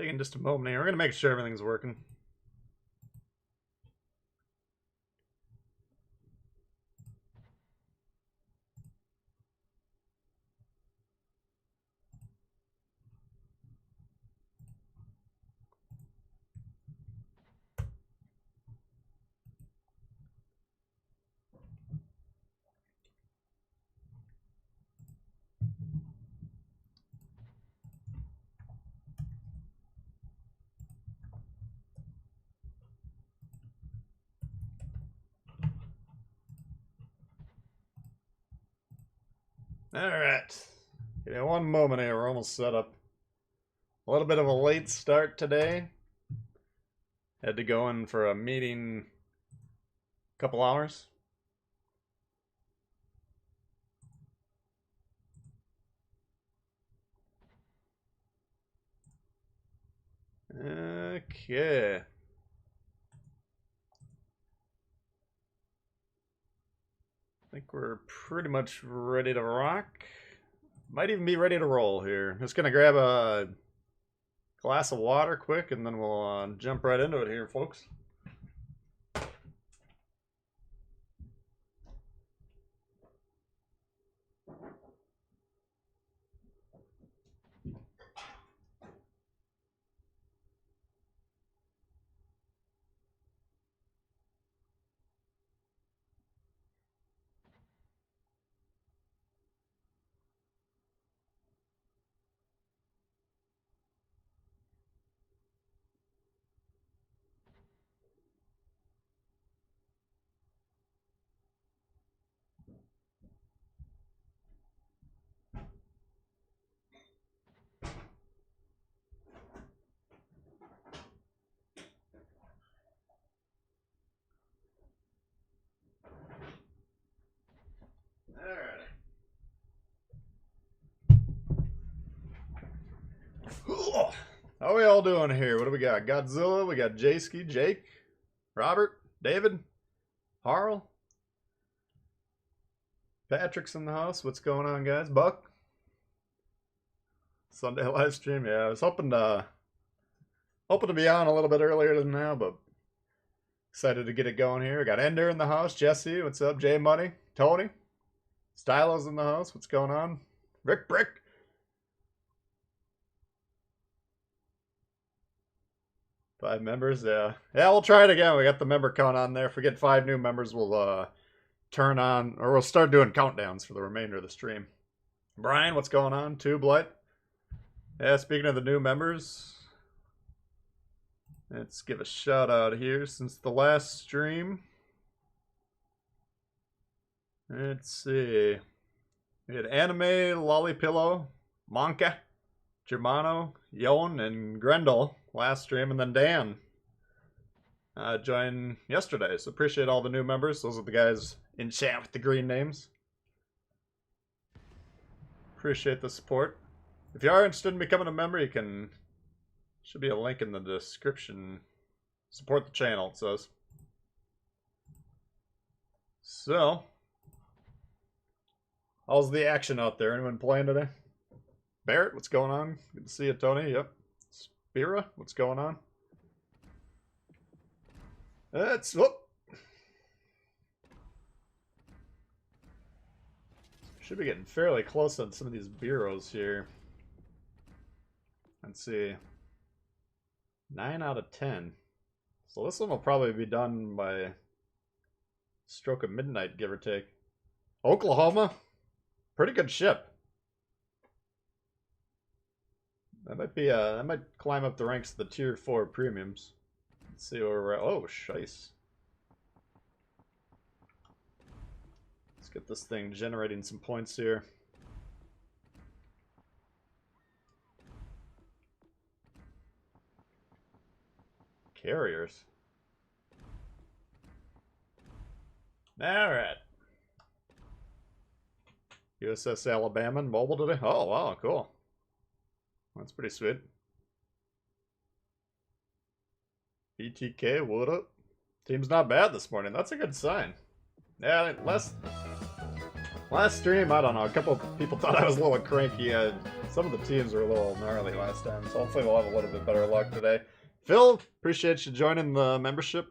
Taking just a moment here. We're going to make sure everything's working. Alright. Give me one moment here. We're almost set up. A little bit of a late start today. Had to go in for a meeting a couple hours. Okay. I think we're pretty much ready to rock. Might even be ready to roll here. Just gonna grab a glass of water quick and then we'll jump right into it here, folks. How are we all doing here? What do we got? Godzilla, we got Jayski, Jake, Robert, David, Harl, Patrick's in the house. What's going on, guys? Buck? Sunday live stream. Yeah, I was hoping to be on a little bit earlier than now, but excited to get it going here. We got Ender in the house, Jesse, what's up? Jay Money, Tony, Stylo's in the house. What's going on? Rick Brick. 5 members, yeah. Yeah, we'll try it again. We got the member count on there. If we get 5 new members, we'll turn on, or we'll start doing countdowns for the remainder of the stream. Brian, what's going on? Tbull. Yeah, speaking of the new members, let's give a shout out here since the last stream. Let's see. We had Anime, Lollipillow, Monka, Germano, Yon, and Grendel last stream, and then Dan joined yesterday. So appreciate all the new members. Those are the guys in chat with the green names. Appreciate the support. If you are interested in becoming a member, you can. Should be a link in the description. Support the channel, it says. So, how's the action out there? Anyone playing today? Barrett, what's going on? Good to see you, Tony. Yep. Spira, what's going on? That's whoop. Should be getting fairly close on some of these bureaus here. Let's see. 9 out of 10. So this one will probably be done by stroke of midnight, give or take. Oklahoma, pretty good ship. That might be that might climb up the ranks of the tier 4 premiums. Let's see where we're at. Oh, shice. Let's get this thing generating some points here. Carriers. Alright. USS Alabama and mobile today. Oh, wow, cool. That's pretty sweet. BTK, what up? Team's not bad this morning. That's a good sign. Yeah, Last stream, I don't know, a couple of people thought I was a little cranky. Some of the teams were a little gnarly last time, so hopefully we'll have a little bit better luck today. Phil, appreciate you joining the membership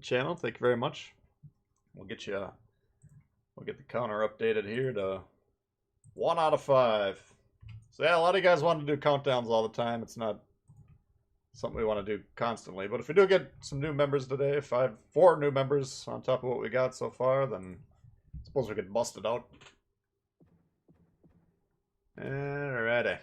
channel. Thank you very much. We'll get the counter updated here to 1 out of 5. So yeah, a lot of you guys want to do countdowns all the time. It's not something we want to do constantly, but if we do get some new members today, 4 new members on top of what we got so far, then I suppose we could bust it out. Alrighty.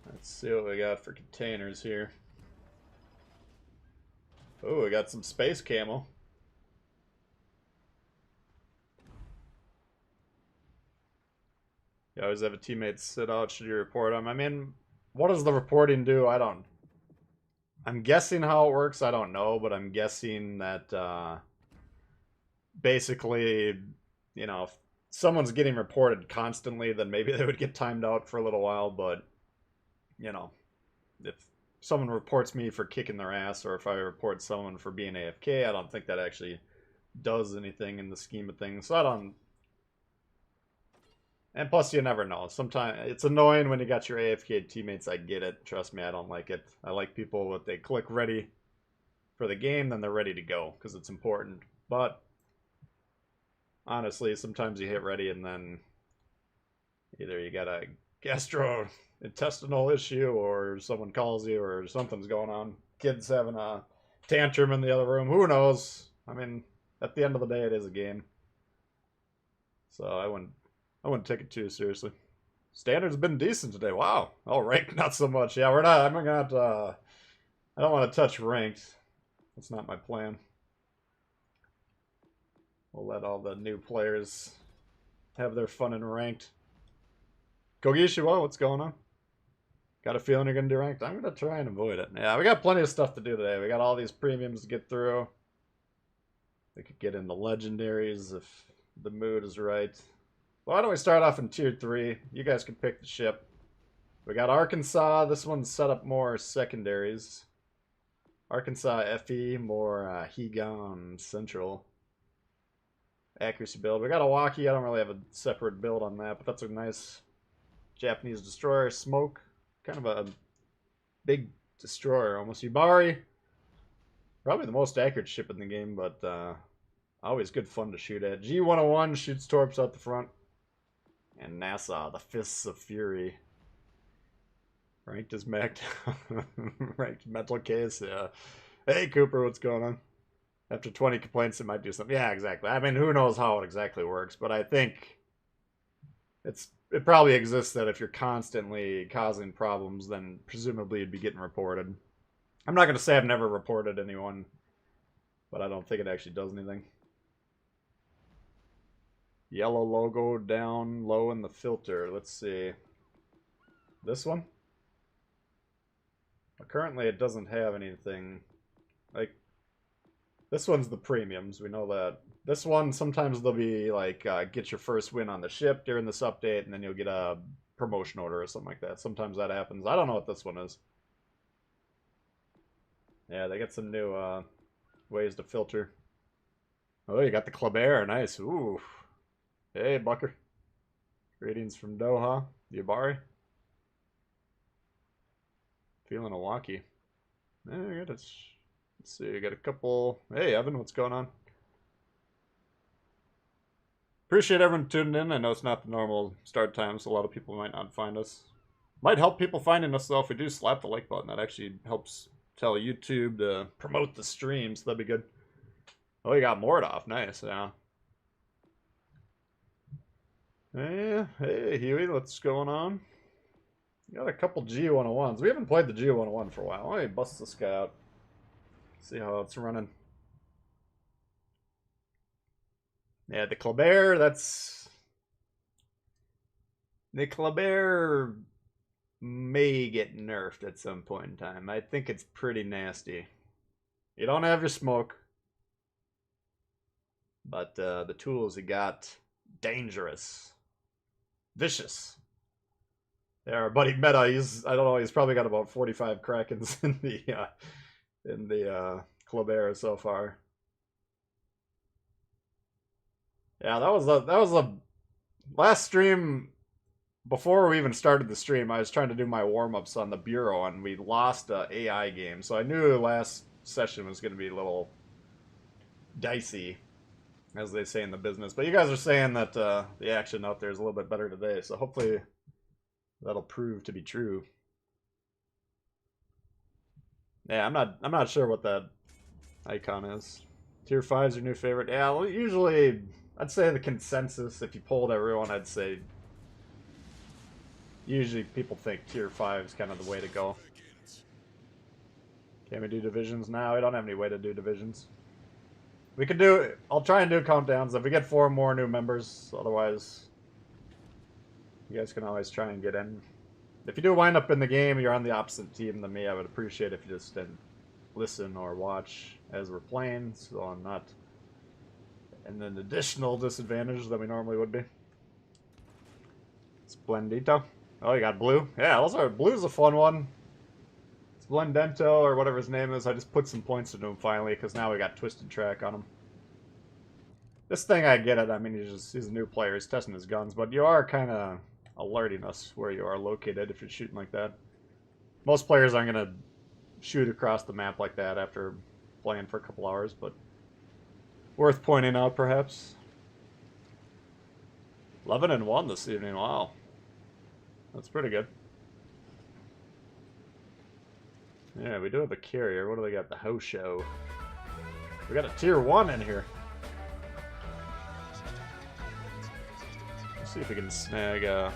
Let's see what we got for containers here. Oh, we got some space camo. You always have a teammate sit out should you report them. I mean, what does the reporting do? I'm guessing how it works. I don't know, but I'm guessing that basically, you know, if someone's getting reported constantly, then maybe they would get timed out for a little while. But, you know, if someone reports me for kicking their ass, or if I report someone for being AFK, I don't think that actually does anything in the scheme of things. So I don't. And plus, you never know. Sometimes it's annoying when you got your AFK teammates. I get it. Trust me, I don't like it. I like people that they click ready for the game, then they're ready to go because it's important. But honestly, sometimes you hit ready and then either you got a gastrointestinal issue or someone calls you or something's going on. Kids having a tantrum in the other room. Who knows? I mean, at the end of the day, it is a game. So I wouldn't take it too seriously. Standard's been decent today. Wow. Oh, ranked, not so much. Yeah, we're not. I'm going to I don't want to touch ranked. That's not my plan. We'll let all the new players have their fun in ranked. Kogishiwa, what's going on? Got a feeling you're going to do ranked? I'm going to try and avoid it. Yeah, we got plenty of stuff to do today. We got all these premiums to get through. We could get into legendaries if the mood is right. Why don't we start off in Tier 3? You guys can pick the ship. We got Arkansas. This one's set up more secondaries. Arkansas FE, more Hegon Central. Accuracy build. We got Iwaki. I don't really have a separate build on that, but that's a nice Japanese destroyer. Smoke. Kind of a big destroyer, almost. Yubari. Probably the most accurate ship in the game, but always good fun to shoot at. G101 shoots torps out the front. And NASA, the Fists of Fury. Ranked as mech. Ranked mental case, yeah. Hey, Cooper, what's going on? After 20 complaints, it might do something. Yeah, exactly. I mean, who knows how it exactly works, but I think it probably exists that if you're constantly causing problems, then presumably you'd be getting reported. I'm not going to say I've never reported anyone, but I don't think it actually does anything. Yellow logo down low in the filter. Let's see. This one? Well, currently it doesn't have anything. Like, this one's the premiums. We know that. This one, sometimes they'll be like, get your first win on the ship during this update, and then you'll get a promotion order or something like that. Sometimes that happens. I don't know what this one is. Yeah, they got some new ways to filter. Oh, you got the Kleber. Nice. Ooh. Hey, Bucker. Greetings from Doha. Yubari. Feeling a walkie. Let's see. We got a couple. Hey, Evan, what's going on? Appreciate everyone tuning in. I know it's not the normal start time, so a lot of people might not find us. Might help people finding us, though, if we do slap the like button. That actually helps tell YouTube to promote the stream, so that'd be good. Oh, you got Mordov. Nice, yeah. Hey, Huey, what's going on? Got a couple G101s. We haven't played the G101 for a while. Let me bust this guy out. See how it's running. Yeah, the Kleber, that's... The Kleber may get nerfed at some point in time. I think it's pretty nasty. You don't have your smoke. But the tools you got, dangerous. Vicious. Yeah, our buddy Meta, I don't know, he's probably got about 45 Krakens in the Clubera so far. Yeah, that was the last stream. Before we even started the stream, I was trying to do my warm-ups on the Bureau, and we lost a AI game. So I knew the last session was going to be a little dicey, as they say in the business. But you guys are saying that the action out there is a little bit better today, so hopefully that'll prove to be true. Yeah, I'm not sure what that icon is. Tier 5's your new favorite? Yeah, well, usually I'd say the consensus, if you polled everyone, I'd say usually people think Tier 5 is kind of the way to go. Can we do divisions now? We don't have any way to do divisions. We could do... I'll try and do countdowns if we get 4 more new members. Otherwise, you guys can always try and get in. If you do wind up in the game, you're on the opposite team than me, I would appreciate if you just didn't listen or watch as we're playing, so I'm not in an additional disadvantage than we normally would be. Splendito. Oh, you got blue? Yeah, blue's a fun one. Splendento, or whatever his name is. I just put some points into him finally, because now we got Twisted Track on him. This thing, I get it. I mean, he's a new player. He's testing his guns, but you are kind of alerting us where you are located if you're shooting like that. Most players aren't going to shoot across the map like that after playing for a couple hours, but worth pointing out, perhaps. 11-1 this evening. Wow. That's pretty good. Yeah, we do have a carrier. What do they got? The Ho Show. We got a tier 1 in here. Let's see if we can snag A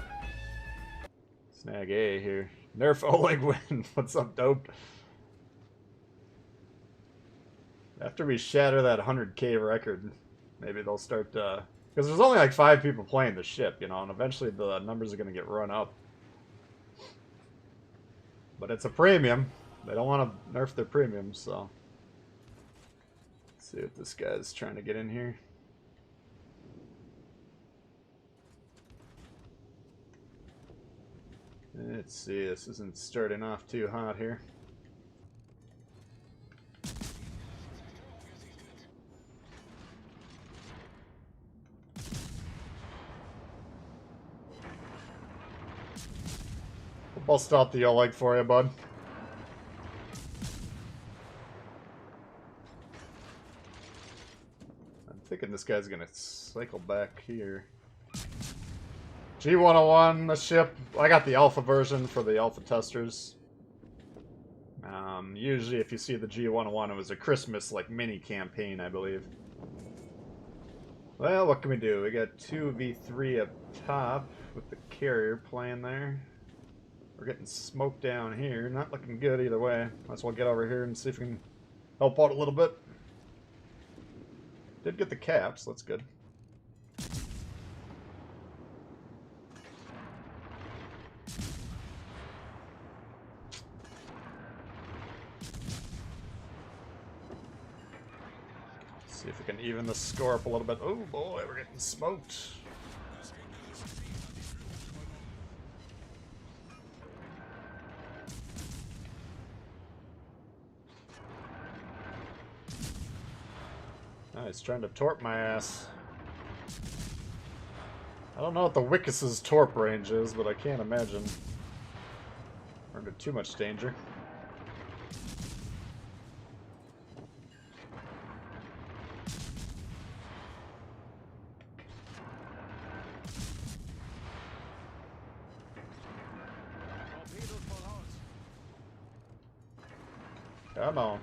here. Nerf Oleg win. What's up, dope? After we shatter that 100k record, maybe they'll start, because there's only like 5 people playing the ship, you know, and eventually the numbers are going to get run up. But it's a premium. They don't want to nerf their premium, so. Let's see if this guy's trying to get in here. Let's see, this isn't starting off too hot here. I'll stop the Oleg for you, bud. I'm thinking this guy's gonna cycle back here. G101, the ship. I got the alpha version for the alpha testers. Usually if you see the G101, it was a Christmas like mini campaign, I believe. Well, what can we do? We got 2v3 up top with the carrier playing there. We're getting smoked down here. Not looking good either way. Might as well get over here and see if we can help out a little bit. Did get the caps. That's good. See if we can even the score up a little bit. Oh boy, we're getting smoked. Oh, he's trying to torp my ass. I don't know what the Wickus's torp range is, but I can't imagine we're under too much danger. Come on.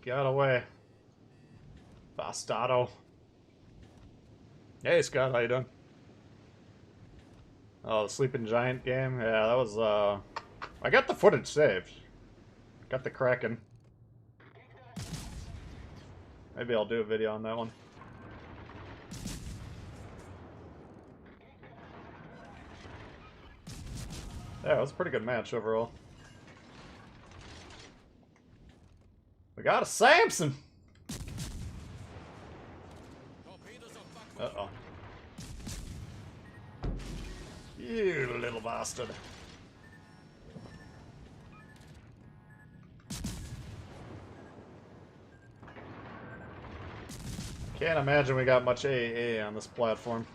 Got away. Bastardo. Hey Scott, how you doing? Oh, the Sleeping Giant game? Yeah, that was, I got the footage saved. Got the Kraken. Maybe I'll do a video on that one. Yeah, it was a pretty good match overall. We got a Samson! exhausted. Can't imagine we got much AA on this platform.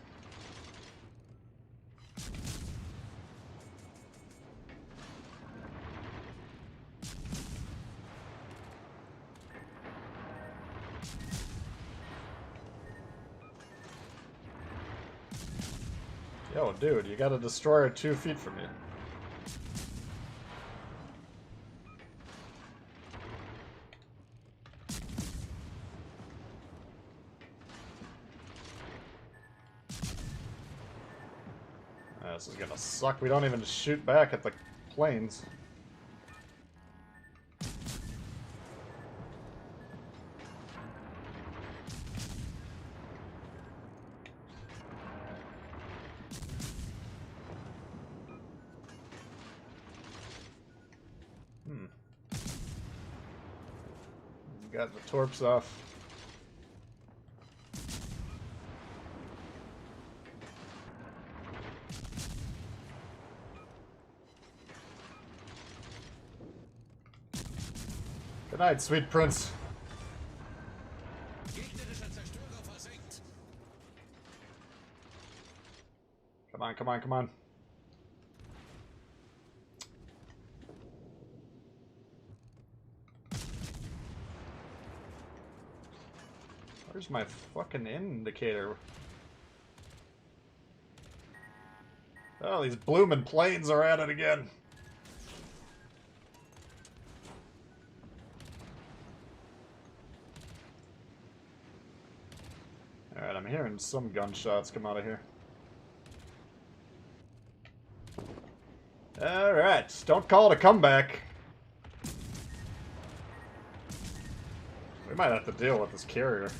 Yo, dude, you got a destroyer 2 feet from you. This is gonna suck. We don't even shoot back at the planes. Got the torps off. Good night, sweet prince. Come on, come on, come on. Where's my fucking indicator? Oh, these bloomin' planes are at it again. Alright, I'm hearing some gunshots come out of here. Alright, don't call it a comeback. We might have to deal with this carrier.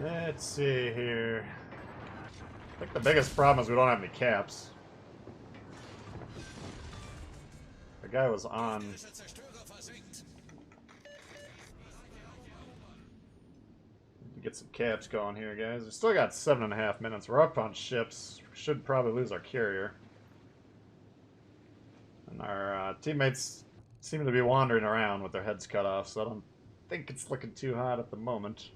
Let's see here. I think the biggest problem is we don't have any caps. The guy was on. Get some caps going here, guys. We still got 7.5 minutes. We're up on ships. We should probably lose our carrier. And our teammates seem to be wandering around with their heads cut off, so I don't think it's looking too hot at the moment.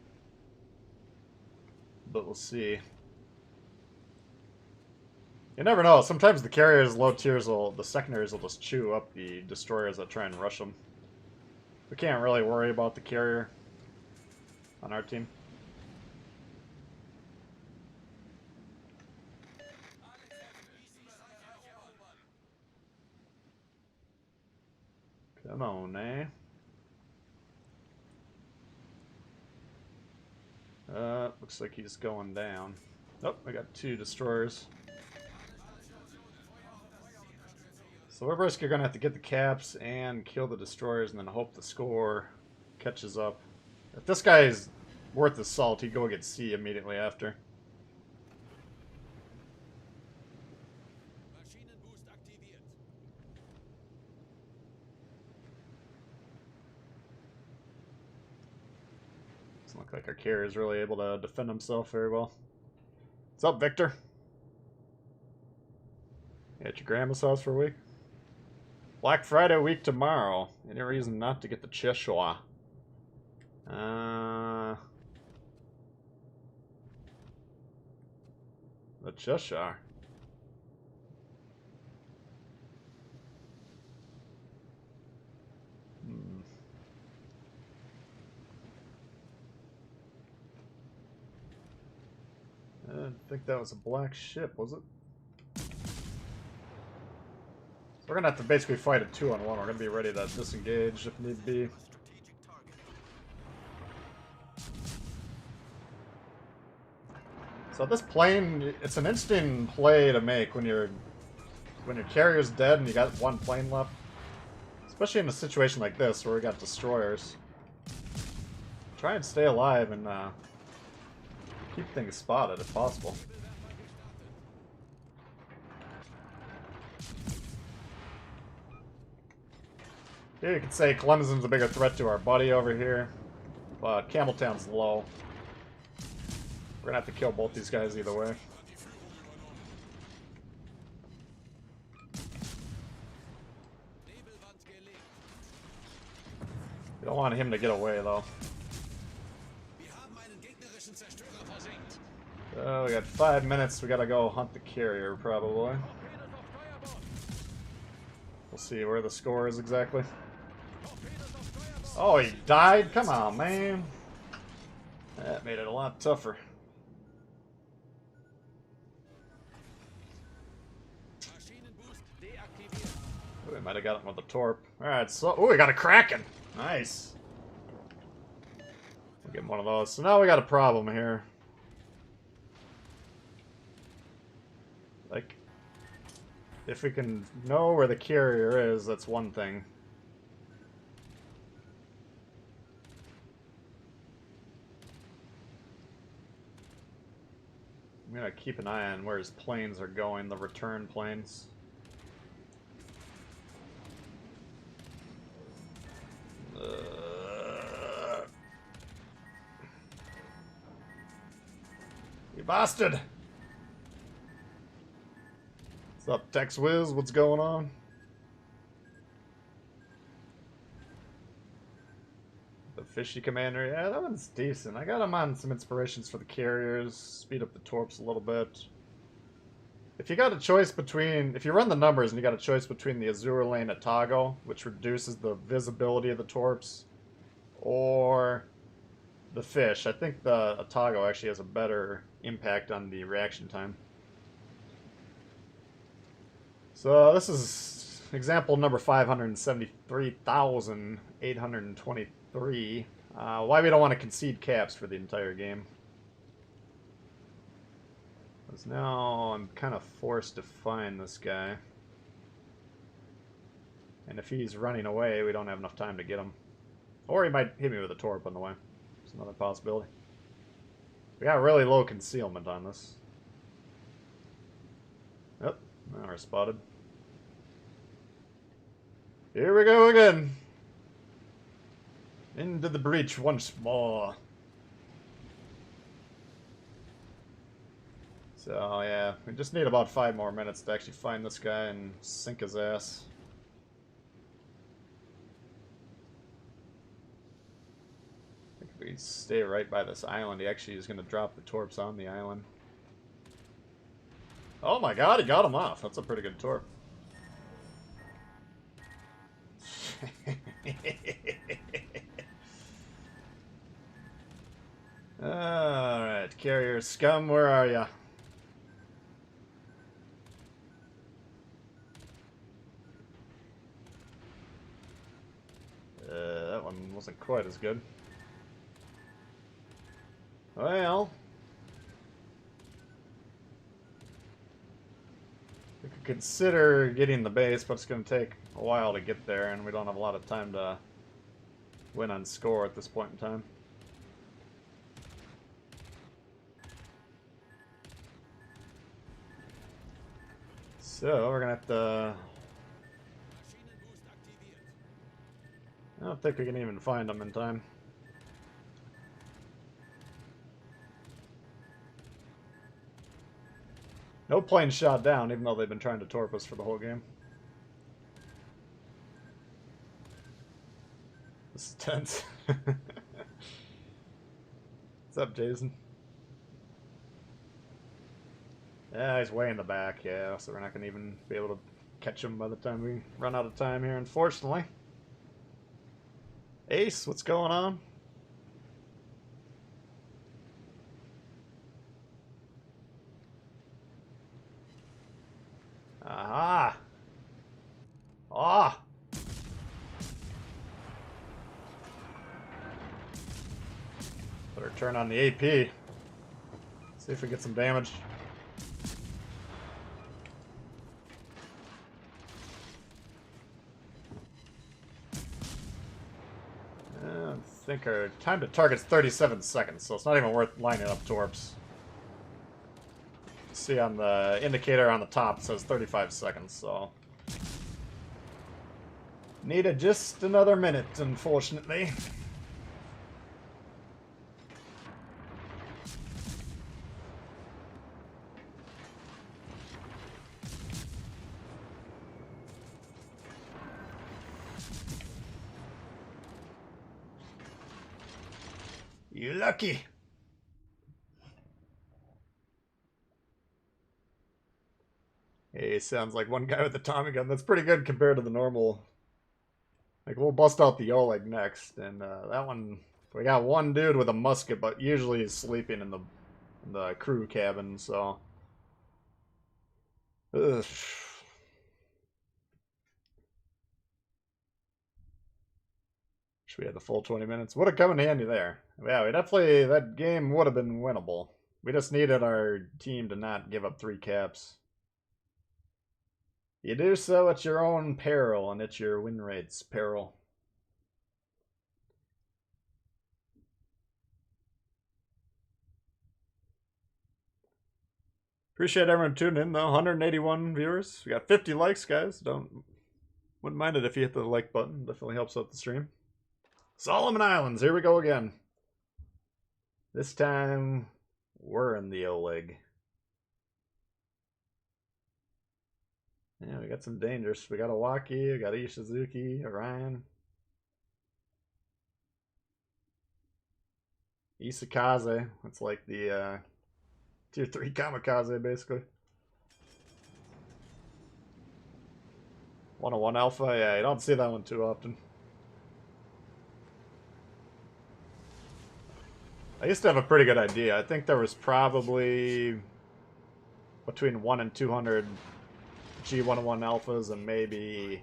But we'll see. You never know. Sometimes the carriers, low tiers, the secondaries will just chew up the destroyers that try and rush them. We can't really worry about the carrier on our team. Come on, eh? Looks like he's going down. Oh, I got 2 destroyers. So we're basically gonna have to get the caps and kill the destroyers and then hope the score catches up. If this guy is worth the salt, he'd go get C immediately after. Doesn't look like our carrier is really able to defend himself very well. What's up, Victor? You at your grandma's house for a week? Black Friday week tomorrow. Any reason not to get the Cheshire? The Cheshire. I didn't think that was a black ship, was it? So we're gonna have to basically fight a 2-on-1. We're gonna be ready to disengage if need be. So this plane, it's an interesting play to make when your carrier's dead and you got 1 plane left. Especially in a situation like this where we got destroyers. Try and stay alive and keep things spotted if possible. Here you could say Clemson's a bigger threat to our buddy over here, but Campbelltown's low. We're gonna have to kill both these guys either way. We don't want him to get away though. So we got 5 minutes. We gotta go hunt the carrier probably. We'll see where the score is exactly. Oh, he died? Come on, man. That made it a lot tougher. We might have got him with the torp. Alright, so... Oh, we got a Kraken! Nice. We'll get one of those. So now we got a problem here. Like, if we can know where the carrier is, that's one thing. I'm gonna keep an eye on where his planes are going, the return planes. You bastard! What's up, Tex Wiz? What's going on? The fishy commander, yeah, that one's decent. I got him on some inspirations for the carriers, speed up the torps a little bit. If you got a choice between, if you run the numbers and you got a choice between the Azure Lane Atago, which reduces the visibility of the torps, or the fish, I think the Atago actually has a better impact on the reaction time. So this is example number 573,823. Why we don't want to concede caps for the entire game. Because now I'm kind of forced to find this guy. And if he's running away, we don't have enough time to get him. Or he might hit me with a torp on the way. It's another possibility. We got really low concealment on this. Yep, now we're spotted. Here we go again. Into the breach once more. So yeah, we just need about 5 more minutes to actually find this guy and sink his ass. I think if we stay right by this island, he actually is going to drop the torps on the island. Oh my god, he got him off. That's a pretty good torp. Alright, carrier scum, where are ya? That one wasn't quite as good. Well, we could consider getting the base, but it's going to take a while to get there, and we don't have a lot of time to win on score at this point in time. So, we're going to have to... I don't think we can even find them in time. No plane shot down, even though they've been trying to torp us for the whole game. This is tense. What's up, Jason? Yeah, he's way in the back, yeah, so we're not going to even be able to catch him by the time we run out of time here, unfortunately. Ace, what's going on? Aha! Ah! Better turn on the AP. See if we get some damage. think our time to target's 37 seconds, so it's not even worth lining up torps. See on the indicator on the top it says 35 seconds, so needed just another minute, unfortunately. You lucky. Hey, sounds like one guy with a Tommy gun. That's pretty good compared to the normal. Like, we'll bust out the Oleg next, and that one, we got one dude with a musket, but usually he's sleeping in the crew cabin, so. Ugh. Wish we had the full 20 minutes. Would have come in handy there. Yeah, we definitely, that game would have been winnable. We just needed our team to not give up 3 caps. You do so at your own peril, and it's your win rate's peril. Appreciate everyone tuning in, though. 181 viewers. We got 50 likes, guys. Wouldn't mind it if you hit the like button. Definitely helps out the stream. Solomon Islands, here we go again. This time, we're in the Oleg. Yeah, we got some dangers. We got Iwaki, we got Ishizuki, Orion. Isakaze. That's like the tier 3 kamikaze, basically. 101 Alpha, yeah, you don't see that one too often. I used to have a pretty good idea. I think there was probably between 1 and 200 G101 alphas and maybe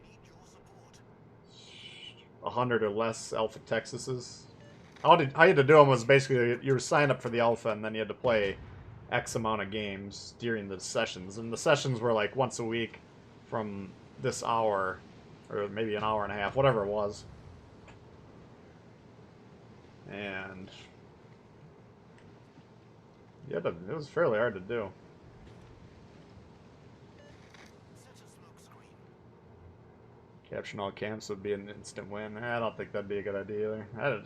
100 or less Alpha Texases. How you had to do them was basically you were signed up for the Alpha and then you had to play X amount of games during the sessions. And the sessions were like once a week from this hour, or maybe an hour and a half, whatever it was. And yeah, it was fairly hard to do. Capturing all camps would be an instant win. I don't think that'd be a good idea either.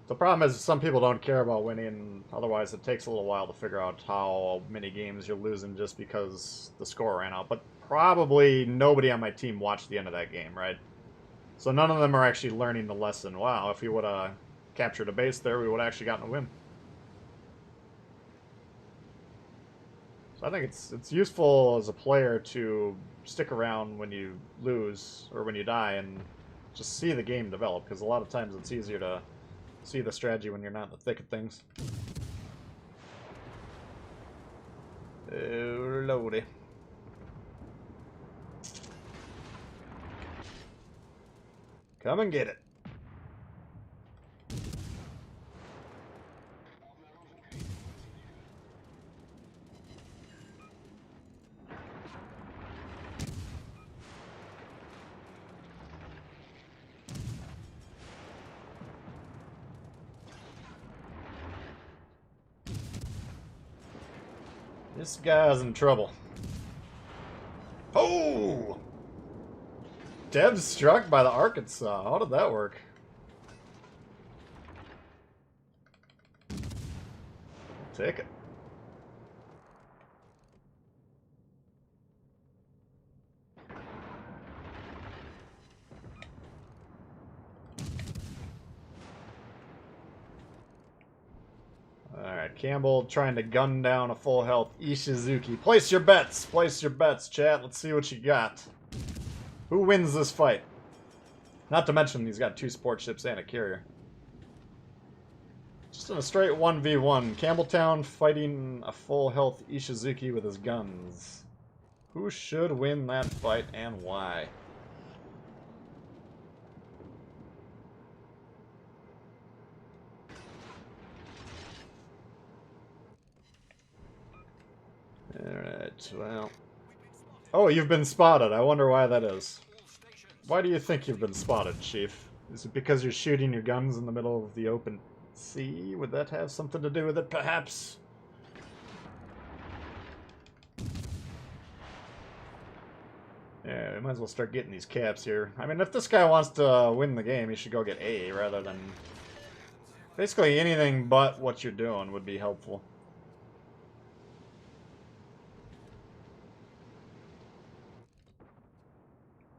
The problem is some people don't care about winning. Otherwise, it takes a little while to figure out how many games you're losing just because the score ran out. But probably nobody on my team watched the end of that game, right? So none of them are actually learning the lesson. Wow, if we would have captured a base there, we would have actually gotten a win. So I think it's useful as a player to stick around when you lose or when you die and just see the game develop, because a lot of times it's easier to see the strategy when you're not in the thick of things. Oh, lordy. Come and get it. This guy's in trouble. Oh! Dev struck by the Arkansas. How did that work? Take it. Alright, Campbell trying to gun down a full health Ishizuki. Place your bets! Place your bets, chat. Let's see what you got. Who wins this fight? Not to mention he's got 2 support ships and a carrier. Just in a straight 1v1. Campbelltown fighting a full health Ishizuki with his guns. Who should win that fight and why? Alright, well. Oh, you've been spotted. I wonder why that is. Why do you think you've been spotted, Chief? Is it because you're shooting your guns in the middle of the open sea? Would that have something to do with it, perhaps? Yeah, we might as well start getting these caps here. I mean, if this guy wants to win the game, he should go get A rather than... Basically anything but what you're doing would be helpful.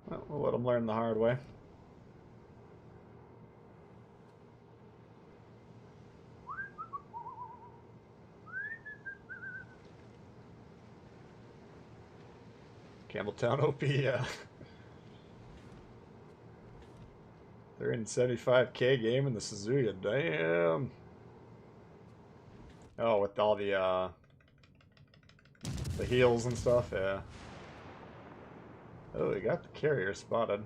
Well, we'll let him learn the hard way. Campbelltown OP, yeah. They're in 75k game in the Suzuya, damn. Oh, with all the heals and stuff, yeah. Oh, we got the carrier spotted.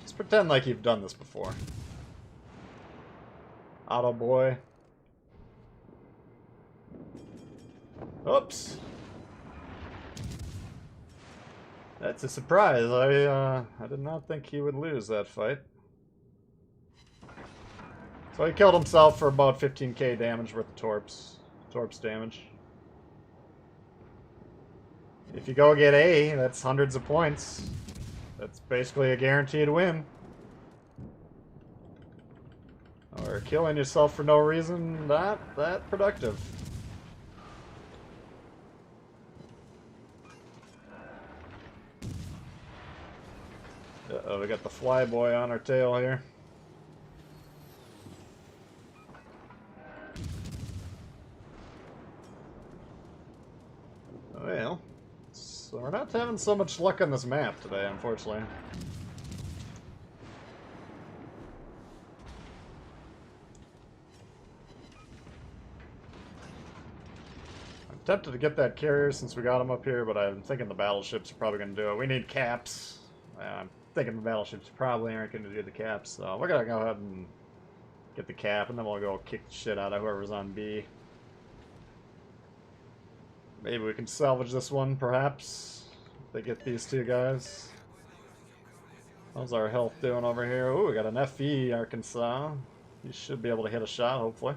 Let's pretend like you've done this before. Auto boy. Oops. That's a surprise. I did not think he would lose that fight. So he killed himself for about 15k damage worth of torps damage. If you go get A, that's hundreds of points. That's basically a guaranteed win. Or killing yourself for no reason, not that productive. Uh-oh, we got the flyboy on our tail here. Well, so we're not having so much luck on this map today, unfortunately. I'm tempted to get that carrier since we got him up here, but I'm thinking the battleships are probably going to do it. We need caps. I'm thinking the battleships probably aren't going to do the caps, so we're going to go ahead and get the cap, and then we'll go kick the shit out of whoever's on B. Maybe we can salvage this one, perhaps. If they get these two guys. How's our health doing over here? Ooh, we got an FE, Arkansas. He should be able to hit a shot, hopefully.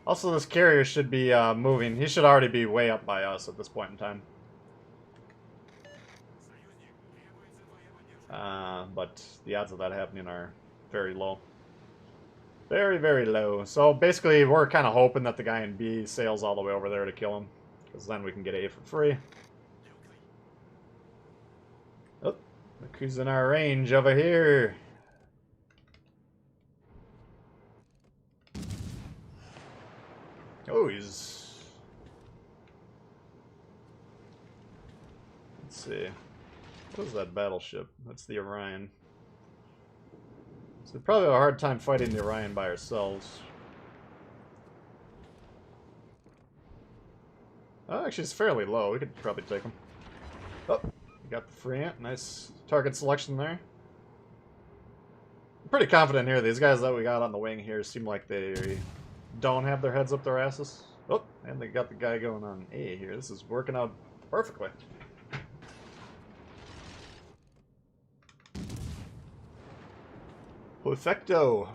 Also, this carrier should be moving. He should already be way up by us at this point in time. But the odds of that happening are very low. Very, very low. So basically, we're kind of hoping that the guy in B sails all the way over there to kill him. Because then we can get A for free. Oh, look who's in our range over here. Oh, he's... Let's see. What is that battleship? That's the Orion. So we probably have a hard time fighting the Orion by ourselves. Oh, actually, it's fairly low. We could probably take him. Oh, we got the free ant. Nice target selection there. I'm pretty confident here. These guys that we got on the wing here seem like they don't have their heads up their asses. Oh, and they got the guy going on A here. This is working out perfectly. Perfecto.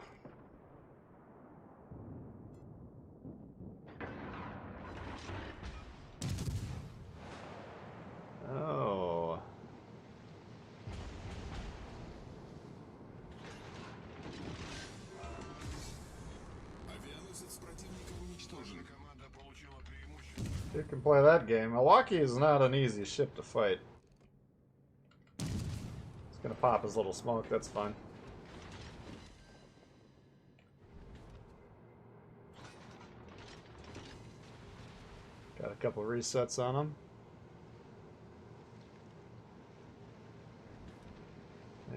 Oh. You can play that game. Milwaukee is not an easy ship to fight. He's gonna pop his little smoke, that's fine. Got a couple resets on him.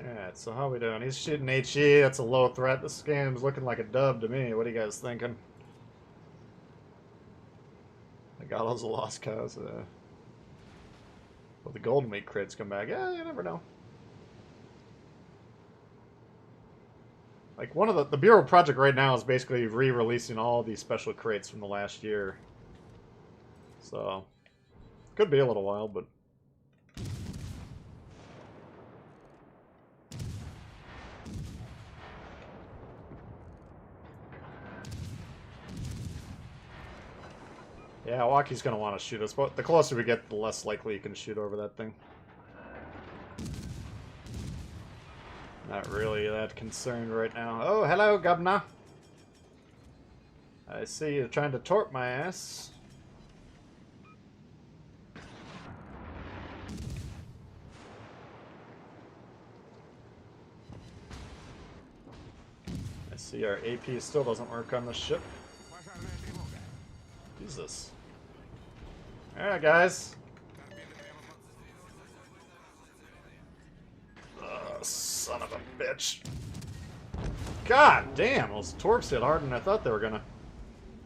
Alright, so how we doing? He's shooting HE, that's a low threat. This game's looking like a dub to me. What are you guys thinking? I got all the lost cause. Will the golden meat crits come back? Yeah, you never know. Like, one of the Bureau project right now is basically re-releasing all these special crates from the last year. So, could be a little while, but... Yeah, Waki's gonna want to shoot us, but the closer we get, the less likely you can shoot over that thing. Not really that concerned right now. Oh, hello, Governor. I see you're trying to torp my ass. I see our AP still doesn't work on the ship. Jesus. Alright, guys. Son of a bitch. God damn, those torps hit harder than I thought they were gonna.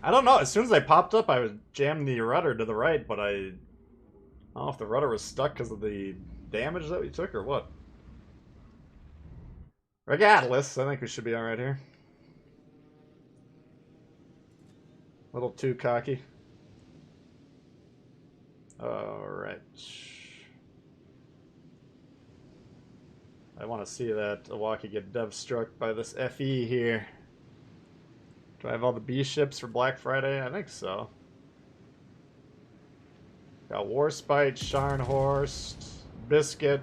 I don't know, as soon as they popped up, I was jammed the rudder to the right, but I don't know if the rudder was stuck because of the damage that we took or what. Regardless, I think we should be alright here. A little too cocky. Alright. I want to see that Iwaki get dev struck by this FE here. Do I have all the B ships for Black Friday? I think so. Got Warspite, Scharnhorst, Biscuit.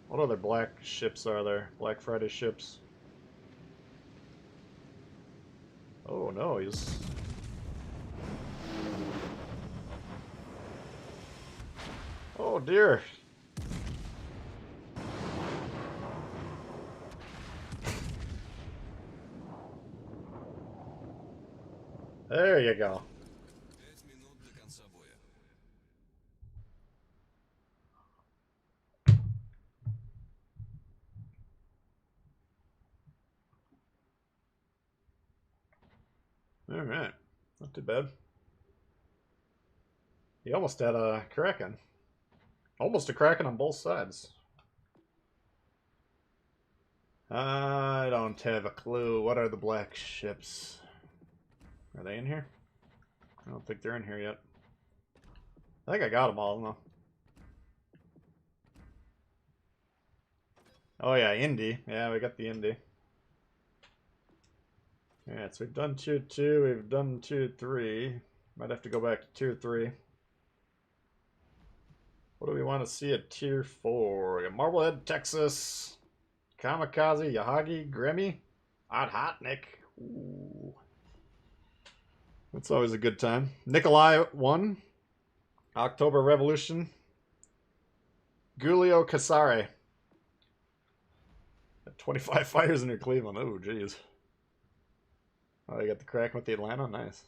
What other black ships are there? Black Friday ships. Oh no, he's... Oh dear. There you go. Alright. Not too bad. He almost had a Kraken. Almost a Kraken on both sides. I don't have a clue. What are the black ships? Are they in here? I don't think they're in here yet. I think I got them all, though. Oh yeah, Indy. Yeah, we got the Indy. Alright, so we've done tier 2, we've done tier 3. Might have to go back to tier 3. What do we want to see at tier 4? We got Marblehead, Texas, Kamikaze, Yahagi, Grimmy, Odd-Hotnik. Ooh. That's always a good time. Nikolai 1. October Revolution. Giulio Casare. 25 fighters in your Cleveland. Oh, jeez. Oh, you got the Kraken with the Atlanta? Nice.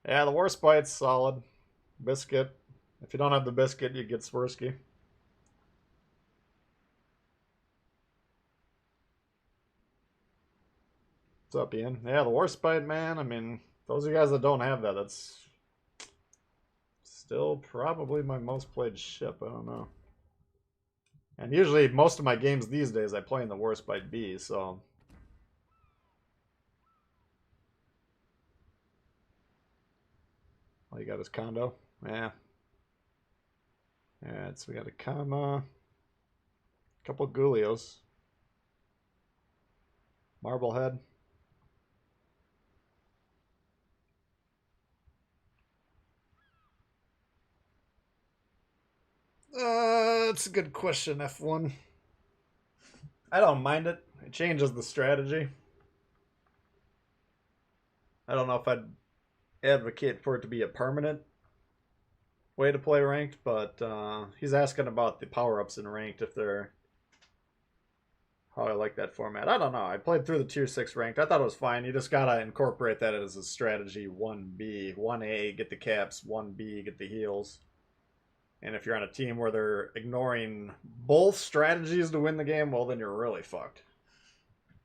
Yeah, the Warspite's solid. Biscuit. If you don't have the Biscuit, you get Swirsky. What's up, Ian? Yeah, the Warspite, man. I mean, those of you guys that don't have that, that's still probably my most played ship. I don't know. And usually, most of my games these days, I play in the Warspite B, so... All you got is Condo. Yeah. Alright, so we got a Kama. A couple Gulios. Marblehead. That's a good question, F1. I don't mind it. It changes the strategy. I don't know if I'd advocate for it to be a permanent way to play ranked, but he's asking about the power-ups in ranked, if they're... How I like that format. I don't know. I played through the tier 6 ranked. I thought it was fine. You just gotta incorporate that as a strategy. 1B. 1A, get the caps. 1B, get the heals. And if you're on a team where they're ignoring both strategies to win the game, well, then you're really fucked.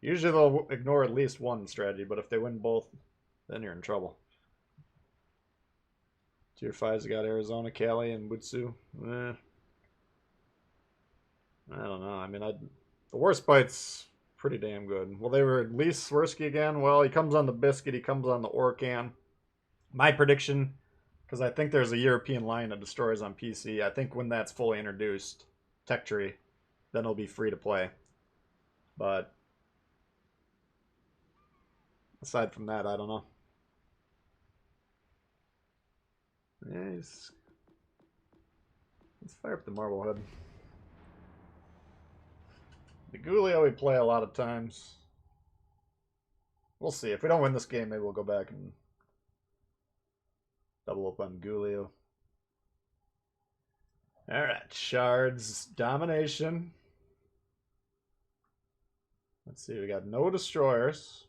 Usually they'll ignore at least one strategy, but if they win both, then you're in trouble. Tier 5's got Arizona, Cali, and Butsu. I don't know. I mean, the Warspite's pretty damn good. Will they release Swirsky again? Well, he comes on the Biscuit, he comes on the Orkan. My prediction... Because I think there's a European line of destroyers on PC. I think when that's fully introduced, Tech Tree, then it'll be free to play. But aside from that, I don't know. Nice. Let's fire up the Marblehead. The Gulio we play a lot of times. We'll see. If we don't win this game, maybe we'll go back and double up on Gulio. Alright, shards, domination. Let's see, we got no destroyers.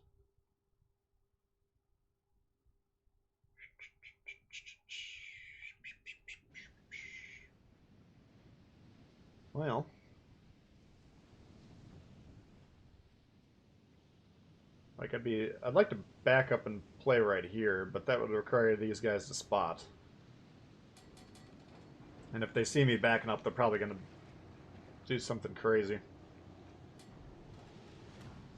Well, like I'd like to back up and play right here, but that would require these guys to spot. And if they see me backing up, they're probably going to do something crazy.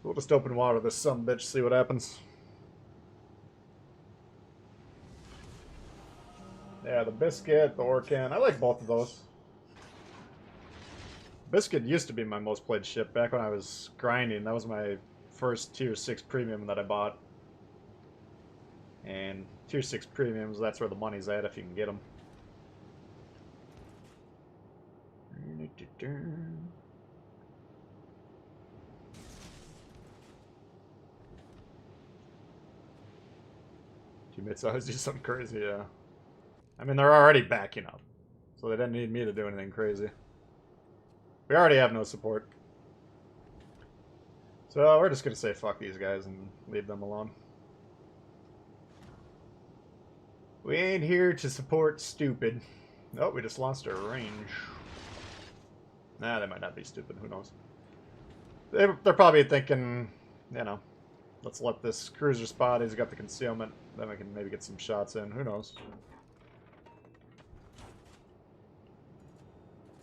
We'll just open water this sumbitch, see what happens. Yeah, the Biscuit, the Orkan. I like both of those. Biscuit used to be my most played ship back when I was grinding. That was my first tier 6 premium that I bought. And tier 6 premiums, that's where the money's at if you can get them. Teammates always do something crazy, yeah. I mean, they're already backing up, so they didn't need me to do anything crazy. We already have no support. So we're just going to say fuck these guys and leave them alone. We ain't here to support stupid. Oh, we just lost our range. Nah, they might not be stupid. Who knows? They're probably thinking, you know, let's let this cruiser spot. He's got the concealment. Then we can maybe get some shots in. Who knows?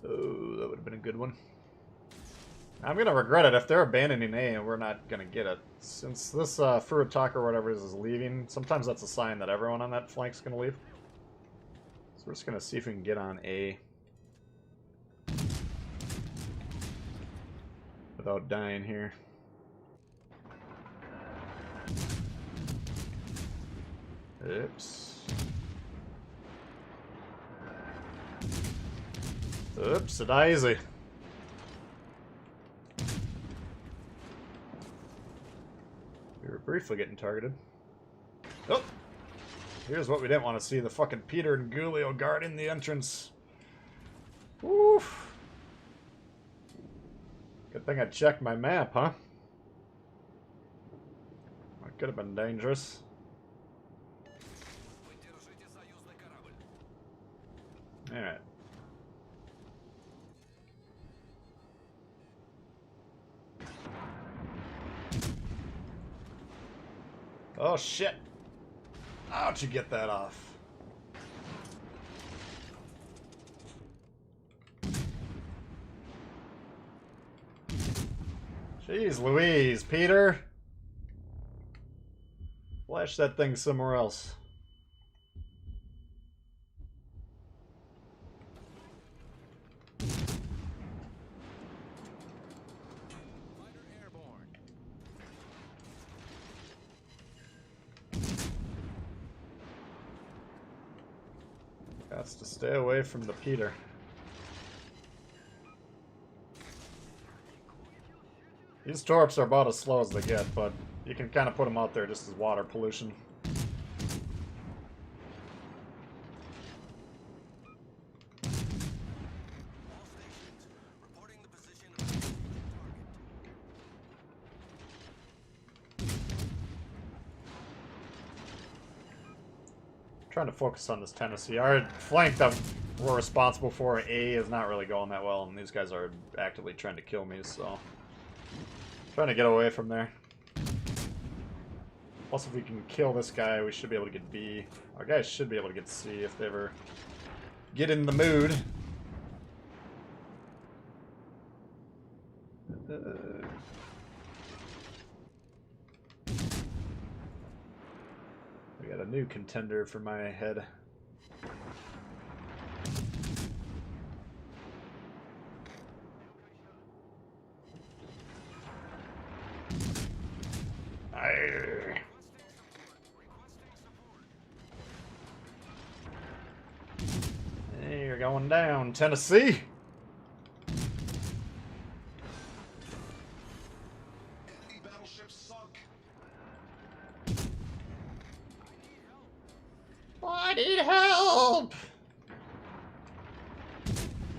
Oh, that would have been a good one. I'm going to regret it if they're abandoning A and we're not going to get it. Since this Furutaka or whatever is leaving, sometimes that's a sign that everyone on that flank's going to leave. So we're just going to see if we can get on A without dying here. Oops. Oops, a daisy. We were briefly getting targeted. Oh! Here's what we didn't want to see. The fucking Peter and Gulio guarding the entrance. Oof. Good thing I checked my map, huh? That could have been dangerous. Alright. Oh shit! How'd you get that off? Jeez Louise, Peter! Flash that thing somewhere else. Has to stay away from the Peter. These torps are about as slow as they get, but you can kind of put them out there just as water pollution. Trying to focus on this Tennessee. Our flank that we're responsible for, A, is not really going that well, and these guys are actively trying to kill me, so trying to get away from there. Plus, if we can kill this guy, we should be able to get B. Our guys should be able to get C if they ever get in the mood. We got a new contender for my head. You're going down, Tennessee. Enemy battleships sunk. I need help.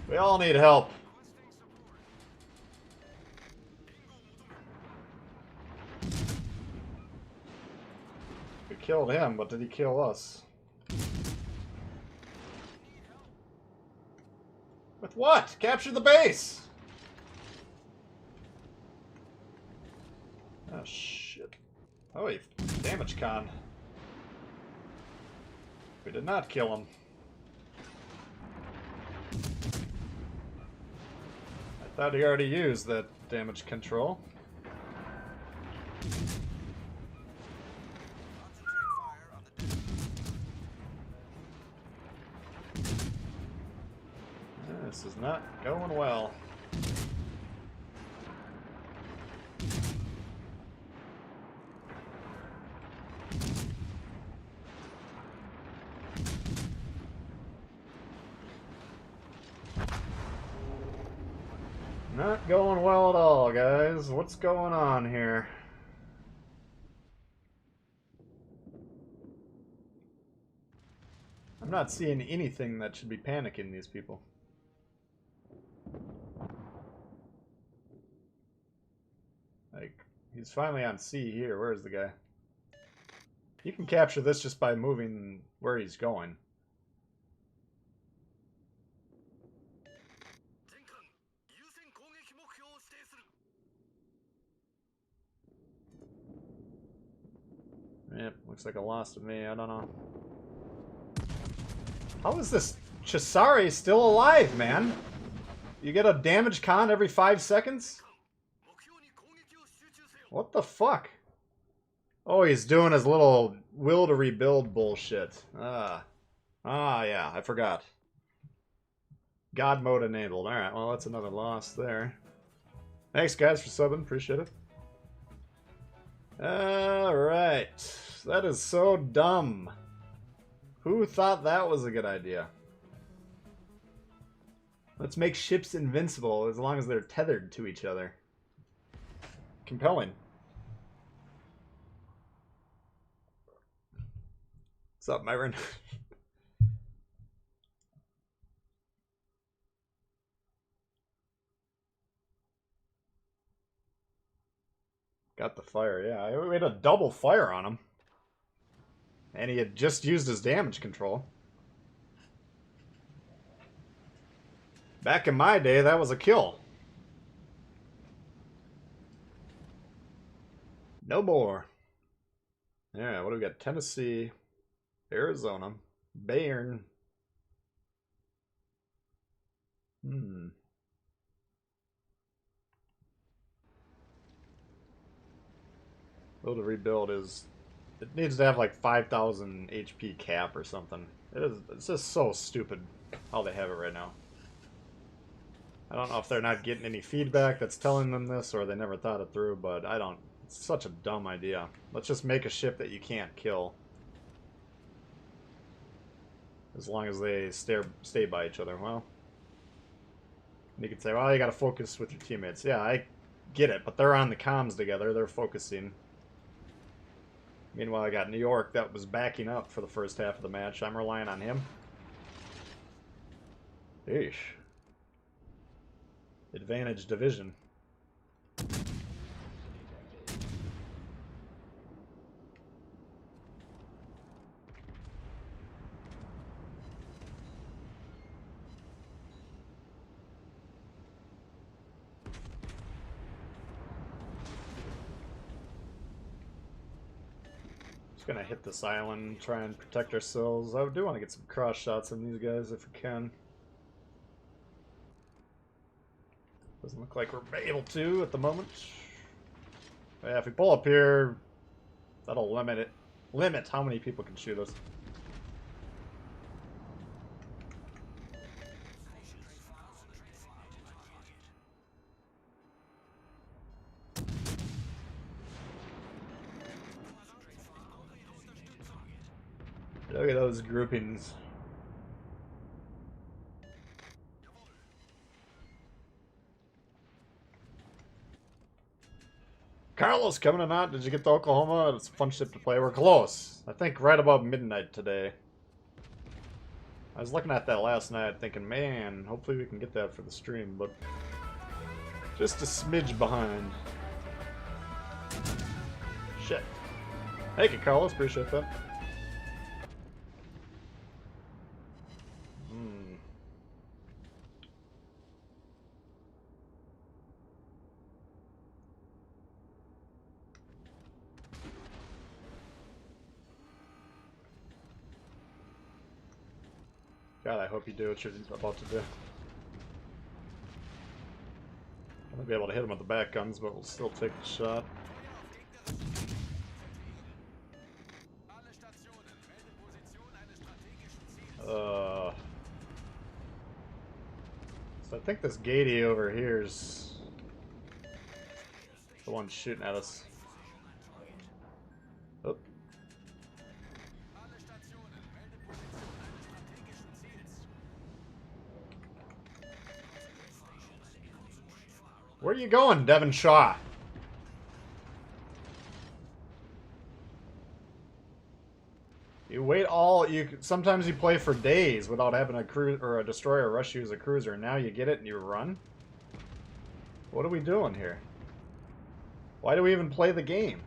We all need help. We killed him, but did he kill us? With what? Capture the base! Oh, shit. Oh, he damage con. We did not kill him. I thought he already used that damage control. This is not going well. Not going well at all, guys. What's going on here? I'm not seeing anything that should be panicking these people. Like, he's finally on C here. Where's the guy? You can capture this just by moving where he's going. Yep, looks like a loss to me. I don't know. How is this Chisari still alive, man? You get a damage con every 5 seconds? What the fuck? Oh, he's doing his little will to rebuild bullshit. Ah, yeah, I forgot. God mode enabled. Alright, well, that's another loss there. Thanks, guys, for subbing. Appreciate it. Alright. That is so dumb. Who thought that was a good idea? Let's make ships invincible as long as they're tethered to each other. Compelling. What's up, Myron? Got the fire, yeah. We had a double fire on him. And he had just used his damage control. Back in my day, that was a kill. No more. Yeah, what do we got? Tennessee, Arizona, Bayern. Well, to rebuild is... It needs to have like 5,000 HP cap or something. It's just so stupid how they have it right now. I don't know if they're not getting any feedback that's telling them this or they never thought it through, but I don't... It's such a dumb idea. Let's just make a ship that you can't kill. As long as they stay by each other. Well, you could say, well, you gotta focus with your teammates. Yeah, I get it, but they're on the comms together. They're focusing. Meanwhile, I got New York that was backing up for the first half of the match. I'm relying on him. Eesh. Advantage division. Gonna hit this island, try and protect ourselves. I do want to get some cross shots on these guys if we can. Doesn't look like we're able to at the moment. But yeah, if we pull up here, that'll limit how many people can shoot us. Look at those groupings. Carlos coming or not? Did you get to Oklahoma? It's a fun ship to play. We're close. I think right about midnight today. I was looking at that last night thinking, man, hopefully we can get that for the stream, but just a smidge behind. Shit. Thank you, Carlos. Appreciate that. God, I hope you do what you're about to do. I won't be able to hit him with the back guns, but we'll still take the shot. So I think this gatey over here is the one shooting at us. Oh. Where are you going, Devon Shaw? You wait sometimes you play for days without having a cruise or a destroyer rush you as a cruiser, and now you get it and you run? What are we doing here? Why do we even play the game?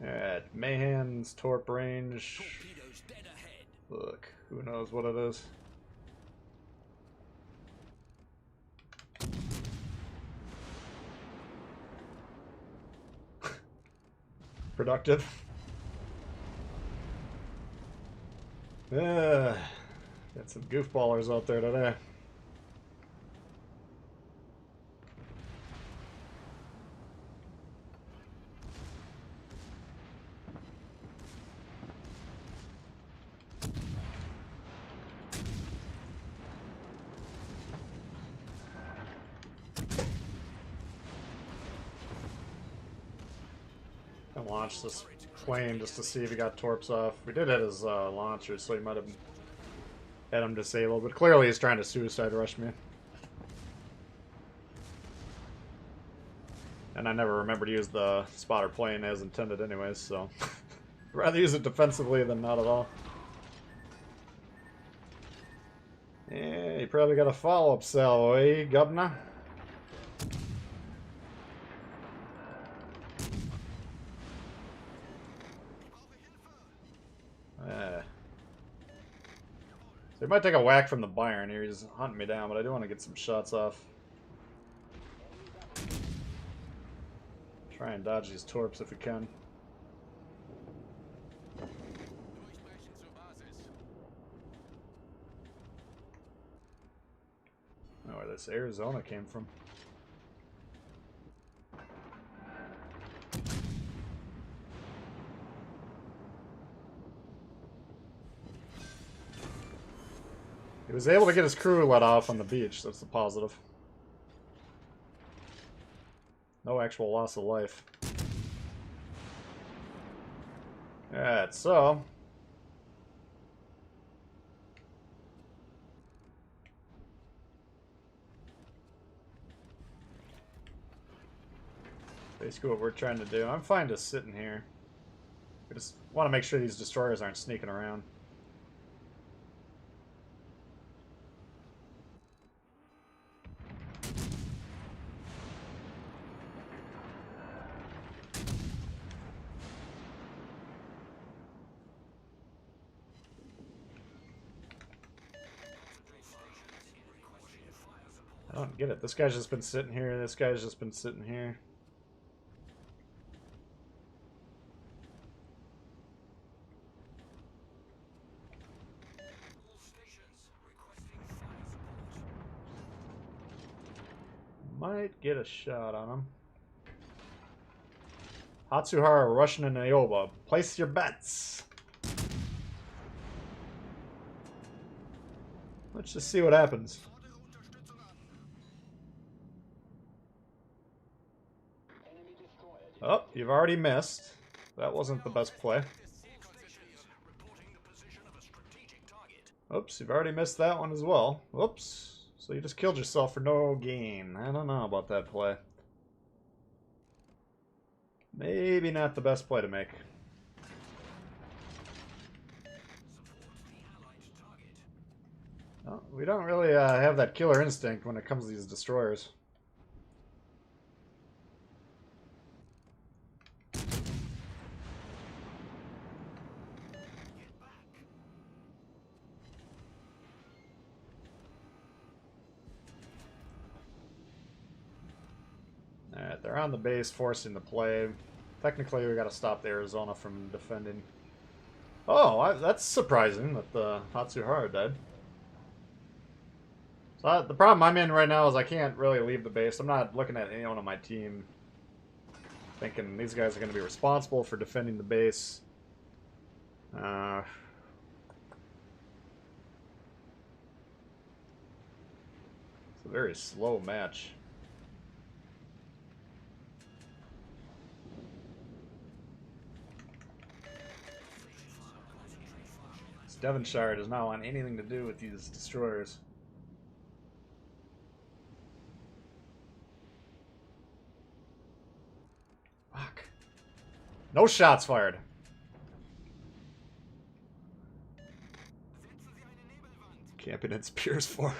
Alright, Mahan's torp range. Look, who knows what it is. Productive. Got some goofballers out there today. Launch this plane just to see if he got torps off. We did hit his launcher, so he might have had him disabled, but clearly he's trying to suicide rush me. And I never remember to use the spotter plane as intended anyways, so I'd rather use it defensively than not at all. Yeah, you probably got a follow-up cell, eh, Governor? So he might take a whack from the Byron here. He's hunting me down, but I do want to get some shots off. Try and dodge these torps if we can. Oh, where this Arizona came from. He was able to get his crew let off on the beach. That's the positive. No actual loss of life. Alright, so... basically what we're trying to do. I'm fine just sitting here. I just want to make sure these destroyers aren't sneaking around. I don't get it. This guy's just been sitting here. This guy's just been sitting here. Might get a shot on him. Hatsuhara, Russian and Ioba. Place your bets. Let's just see what happens. Oh, you've already missed. That wasn't the best play. Oops, you've already missed that one as well. Whoops. So you just killed yourself for no gain. I don't know about that play. Maybe not the best play to make. Well, we don't really have that killer instinct when it comes to these destroyers. Alright, they're on the base, forcing the play. Technically, we got to stop the Arizona from defending. Oh, that's surprising that the Hatsuhara died. So the problem I'm in right now is I can't really leave the base. I'm not looking at anyone on my team thinking these guys are going to be responsible for defending the base. It's a very slow match. Devonshire does not want anything to do with these destroyers. Fuck. No shots fired. Camping in Spears for.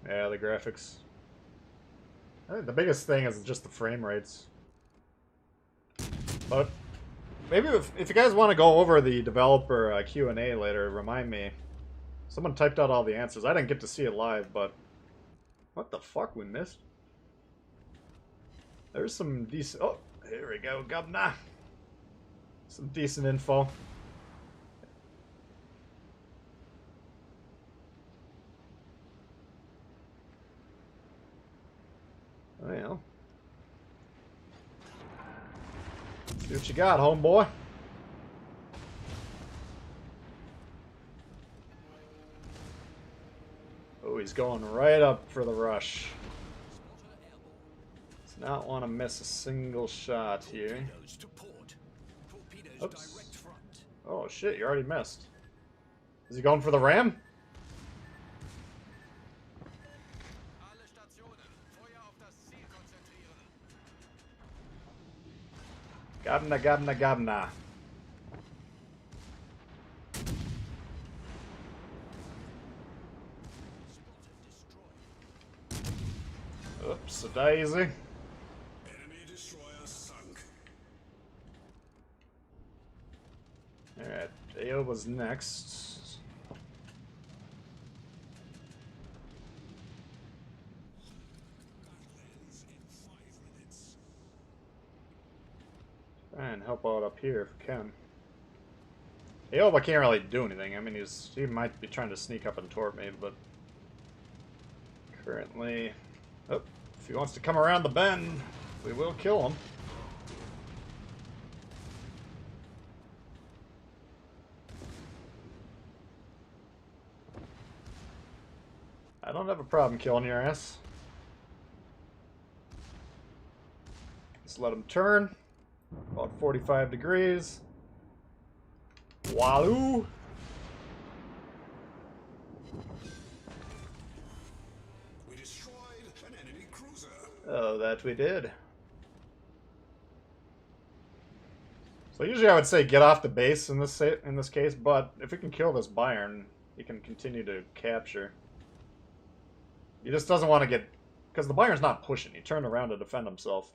Yeah, the graphics. I think the biggest thing is just the frame rates. But maybe if you guys want to go over the developer Q&A later, remind me. Someone typed out all the answers. I didn't get to see it live, but what the fuck we missed? There's some decent. Oh, here we go, Governor. Some decent info. Well, see what you got, homeboy. Oh, he's going right up for the rush. Does not want to miss a single shot here. Oops. Oh shit, you already missed. Is he going for the ram? Gabna, gabna, gabna. Oops, a daisy. Enemy destroyer sunk. Alright, AO was next. Try and help out up here if we can. Aoba can't really do anything. I mean, he might be trying to sneak up and toward me, but currently, oh, if he wants to come around the bend, we will kill him. I don't have a problem killing your ass. Just let him turn. About 45 degrees. Waloo! We destroyed an enemy cruiser. Oh, that we did. So usually I would say get off the base in this case, but if we can kill this Bayern, he can continue to capture. He just doesn't want to get... Because the Bayern's not pushing. He turned around to defend himself.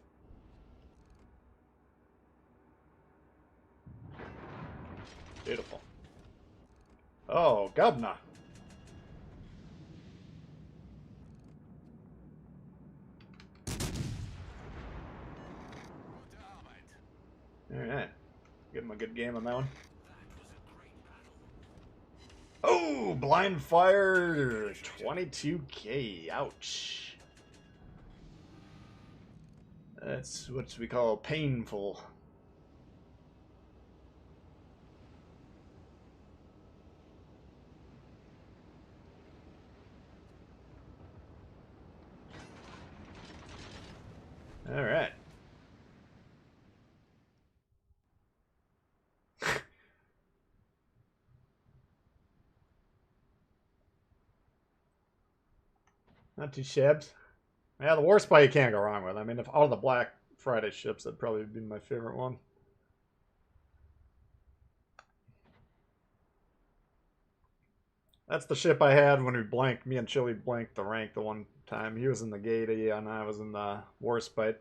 Beautiful. Oh, Gubna. Alright. Give him a good game on that one. Oh, blind fire. 22k. Ouch. That's what we call painful. All right. Not too shabs. Yeah, the Warspite you can't go wrong with. I mean, if all the Black Friday ships, that'd probably be my favorite one. That's the ship I had when we blanked. Me and Chili blanked the rank the one time. He was in the Gator and I was in the Warspite.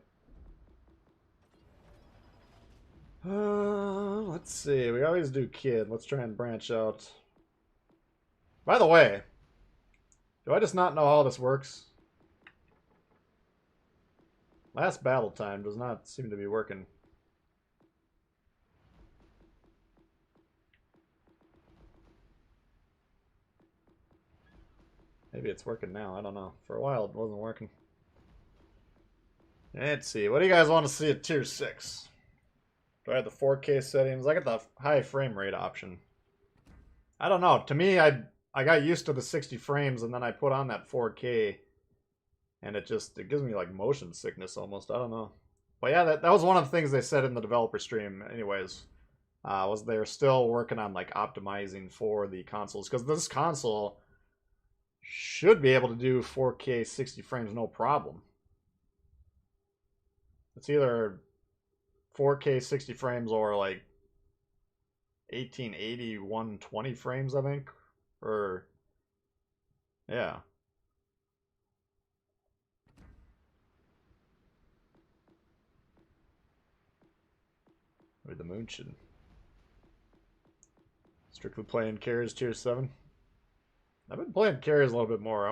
Let's see. We always do Kid. Let's try and branch out. By the way, do I just not know how this works? Last battle time does not seem to be working. Maybe it's working now. I don't know. For a while, it wasn't working. Let's see. What do you guys want to see at Tier 6? Do I have the 4K settings? I got the high frame rate option. I don't know. To me, I got used to the 60 frames, and then I put on that 4K, and it gives me like motion sickness almost. I don't know. But yeah, that was one of the things they said in the developer stream anyways. Was they're still working on like optimizing for the consoles. Because this console should be able to do 4K 60 frames no problem. It's either 4K 60 frames or like 1880 120 frames, I think. Or yeah. Or the moon should strictly playing carriers Tier 7. I've been playing carriers a little bit more. I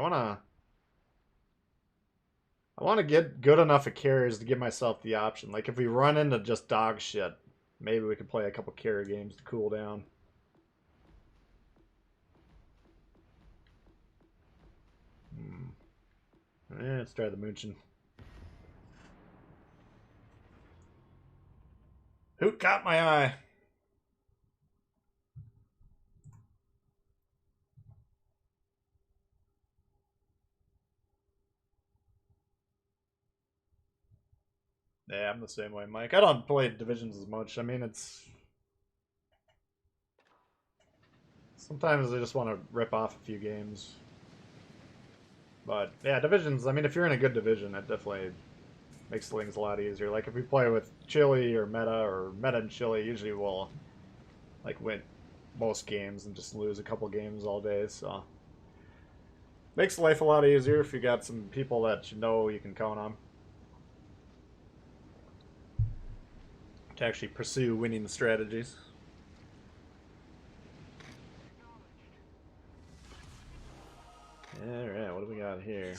wanna get good enough at carriers to give myself the option. Like if we run into just dog shit, maybe we could play a couple carrier games to cool down. Let's try the Moonchin. Who caught my eye? Yeah, I'm the same way, Mike. I don't play Divisions as much. I mean, it's... Sometimes I just want to rip off a few games. But, yeah, Divisions, I mean, if you're in a good division, it definitely makes things a lot easier. Like, if we play with Chili or Meta and Chili, usually we'll, like, win most games and just lose a couple games all day, so... Makes life a lot easier if you got some people that you know you can count on. To actually pursue winning the strategies. Alright, what do we got here?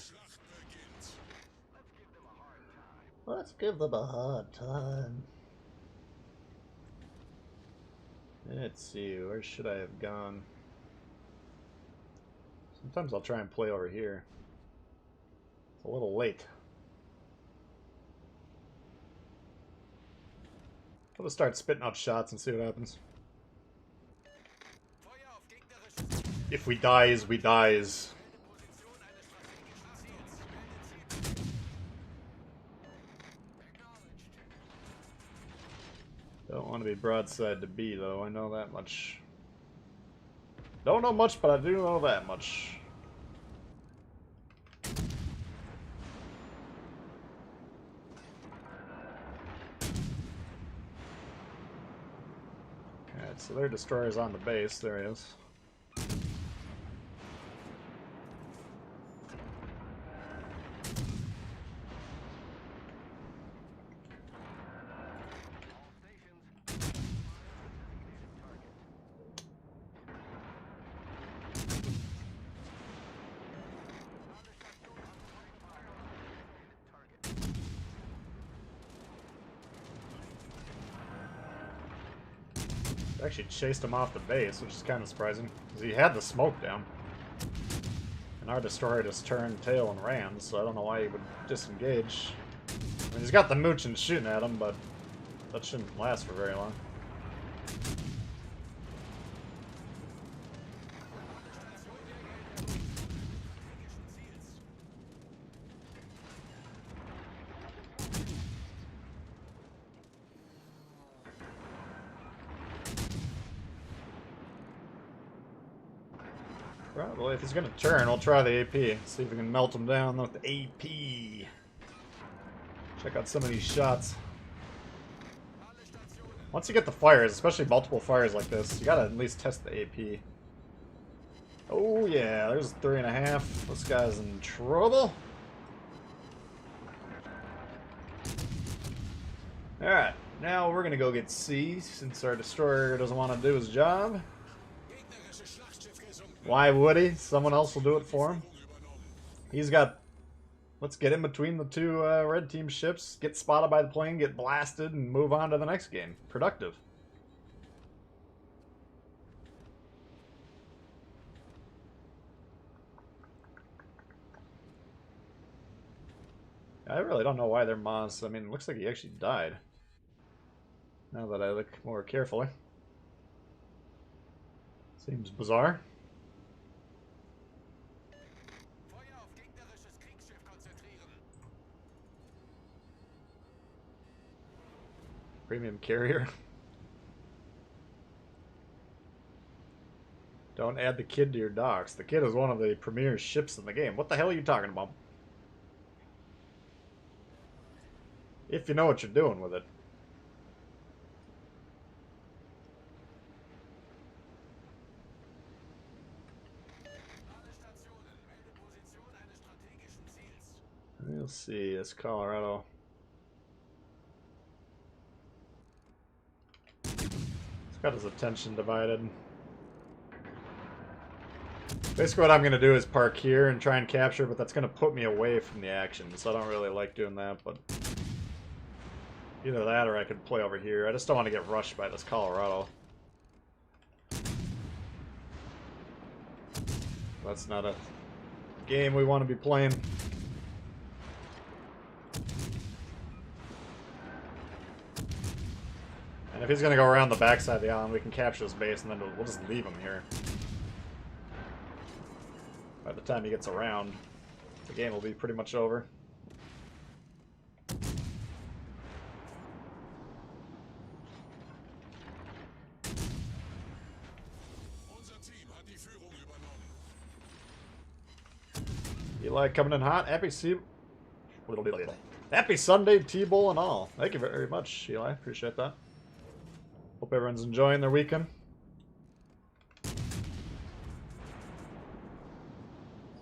Let's give them a hard time. Let's see, where should I have gone? Sometimes I'll try and play over here. It's a little late. I'll just start spitting out shots and see what happens. If we dies, we dies. Don't want to be broadside to B, though. I know that much. Don't know much, but I do know that much. Alright, so their destroyer's on the base. There he is. Actually chased him off the base, which is kind of surprising, because he had the smoke down. And our destroyer just turned tail and ran, so I don't know why he would disengage. I mean, he's got the Moochin shooting at him, but that shouldn't last for very long. Probably. If he's gonna turn, we'll try the AP. See if we can melt him down with the AP. Check out some of these shots. Once you get the fires, especially multiple fires like this, you gotta at least test the AP. Oh yeah, there's 3.5. This guy's in trouble. Alright, now we're gonna go get C, since our destroyer doesn't want to do his job. Why would he? Someone else will do it for him. He's got... Let's get in between the two red team ships, get spotted by the plane, get blasted, and move on to the next game. Productive. I really don't know why they're Moss. I mean, it looks like he actually died. Now that I look more carefully. Seems bizarre. Premium carrier. Don't add the kid to your docks. The kid is one of the premier ships in the game. What the hell are you talking about? If you know what you're doing with it. We'll see. It's Colorado. It's got his attention divided. Basically what I'm going to do is park here and try and capture, but that's going to put me away from the action, so I don't really like doing that, but... Either that or I could play over here. I just don't want to get rushed by this Colorado. That's not a game we want to be playing. And if he's going to go around the backside of the island, we can capture his base and then we'll just leave him here. By the time he gets around, the game will be pretty much over. Eli coming in hot. Happy Sunday, Tbull and all. Thank you very much, Eli. Appreciate that. Hope everyone's enjoying their weekend.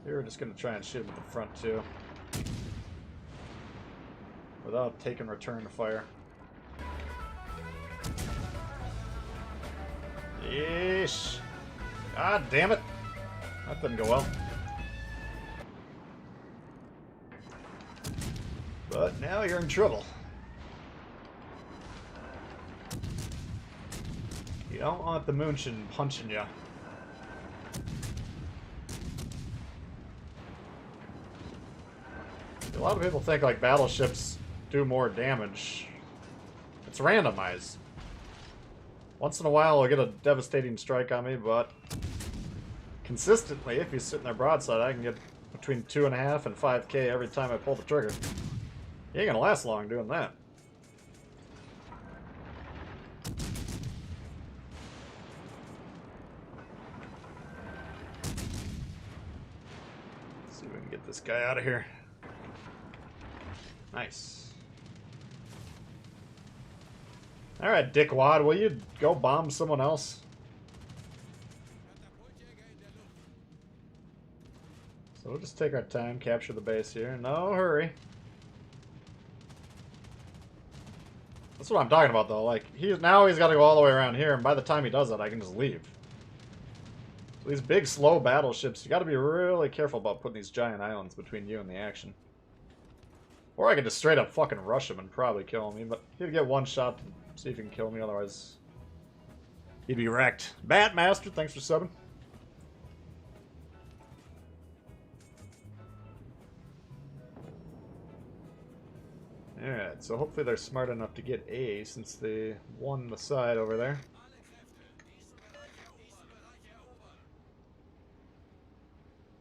We're just going to try and shoot him at the front, too. Without taking return to fire. Yeesh. God damn it. That didn't go well. But now you're in trouble. You don't want the Moonshin punching you. A lot of people think like battleships do more damage. It's randomized. Once in a while I'll get a devastating strike on me, but consistently, if he's sitting there broadside, I can get between 2.5 and 5k every time I pull the trigger. He ain't gonna last long doing that. Let's see if we can get this guy out of here. Nice. Alright, dickwad, will you go bomb someone else? So we'll just take our time, capture the base here. No hurry. That's what I'm talking about, though. Like, now he's got to go all the way around here, and by the time he does that, I can just leave. So these big, slow battleships, you got to be really careful about putting these giant islands between you and the action. Or I could just straight up fucking rush him and probably kill him. But he'd get one shot to see if he can kill me, otherwise he'd be wrecked. Batmaster, thanks for subbing. Alright, so hopefully they're smart enough to get A since they won the side over there.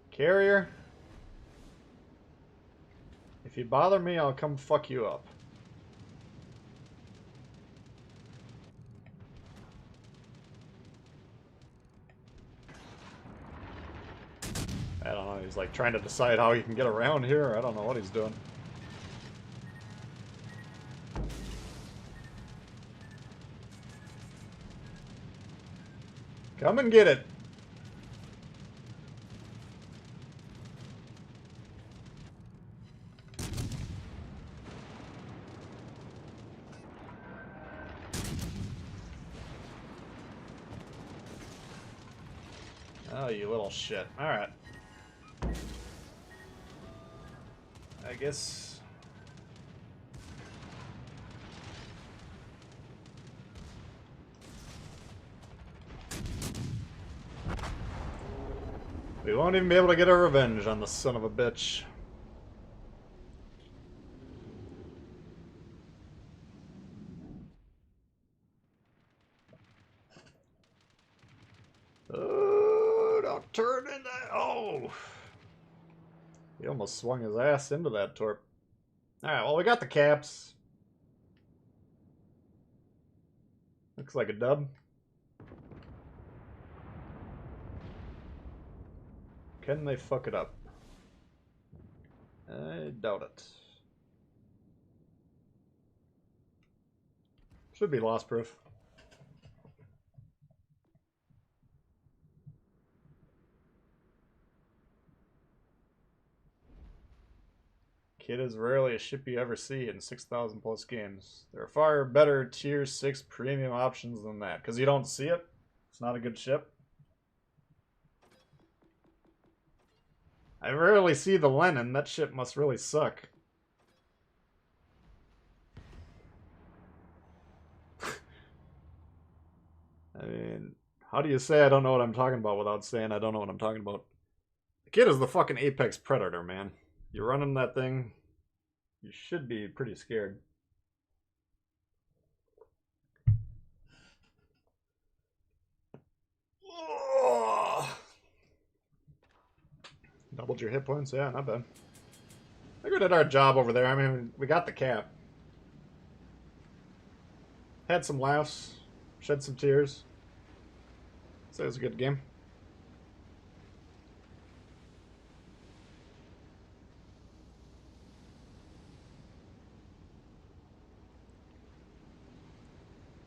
Carrier. If you bother me, I'll come fuck you up. I don't know, he's like trying to decide how he can get around here. I don't know what he's doing. Come and get it. Oh, you little shit. Alright. I guess... we won't even be able to get our revenge on the son of a bitch. Oh, don't turn in that. Oh! He almost swung his ass into that torp. Alright, well, we got the caps. Looks like a dub. Can they fuck it up? I doubt it. Should be loss proof. Kit is rarely a ship you ever see in 6,000 plus games. There are far better tier 6 premium options than that. Because you don't see it, it's not a good ship. I rarely see the Lenin. That ship must really suck. I mean, how do you say I don't know what I'm talking about without saying I don't know what I'm talking about? The Kid is the fucking apex predator, man. You're running that thing, you should be pretty scared. Oh. Doubled your hit points? Yeah, not bad. I think we did our job over there. I mean, we got the cap. Had some laughs. Shed some tears. So it was a good game.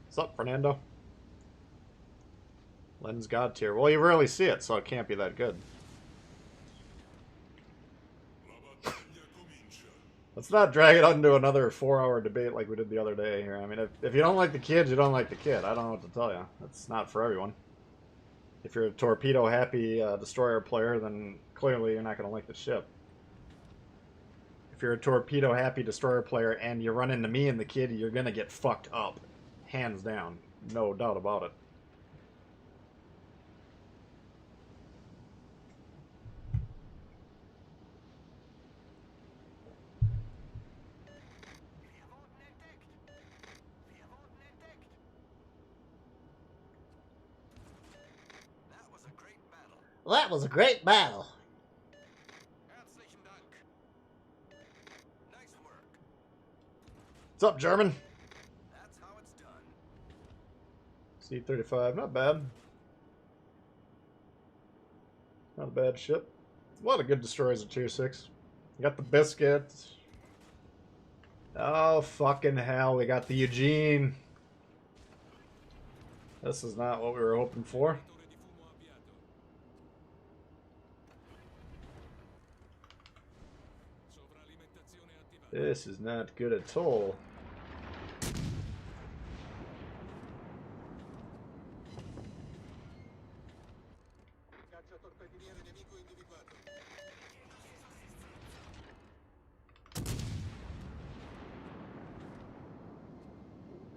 What's up, Fernando? Len's God tier. Well, you rarely see it, so it can't be that good. Let's not drag it into another 4-hour debate like we did the other day here. I mean, if you don't like the kid, you don't like the kid. I don't know what to tell you. That's not for everyone. If you're a torpedo-happy destroyer player, then clearly you're not going to like the ship. If you're a torpedo-happy destroyer player and you run into me and the kid, you're going to get fucked up. Hands down. No doubt about it. Well, that was a great battle. Nice work. What's up, German? That's how it's done. C-35, not bad. Not a bad ship. A lot of good destroyers at tier 6. You got the Biscuit. Oh, fucking hell. We got the Eugene. This is not what we were hoping for. This is not good at all.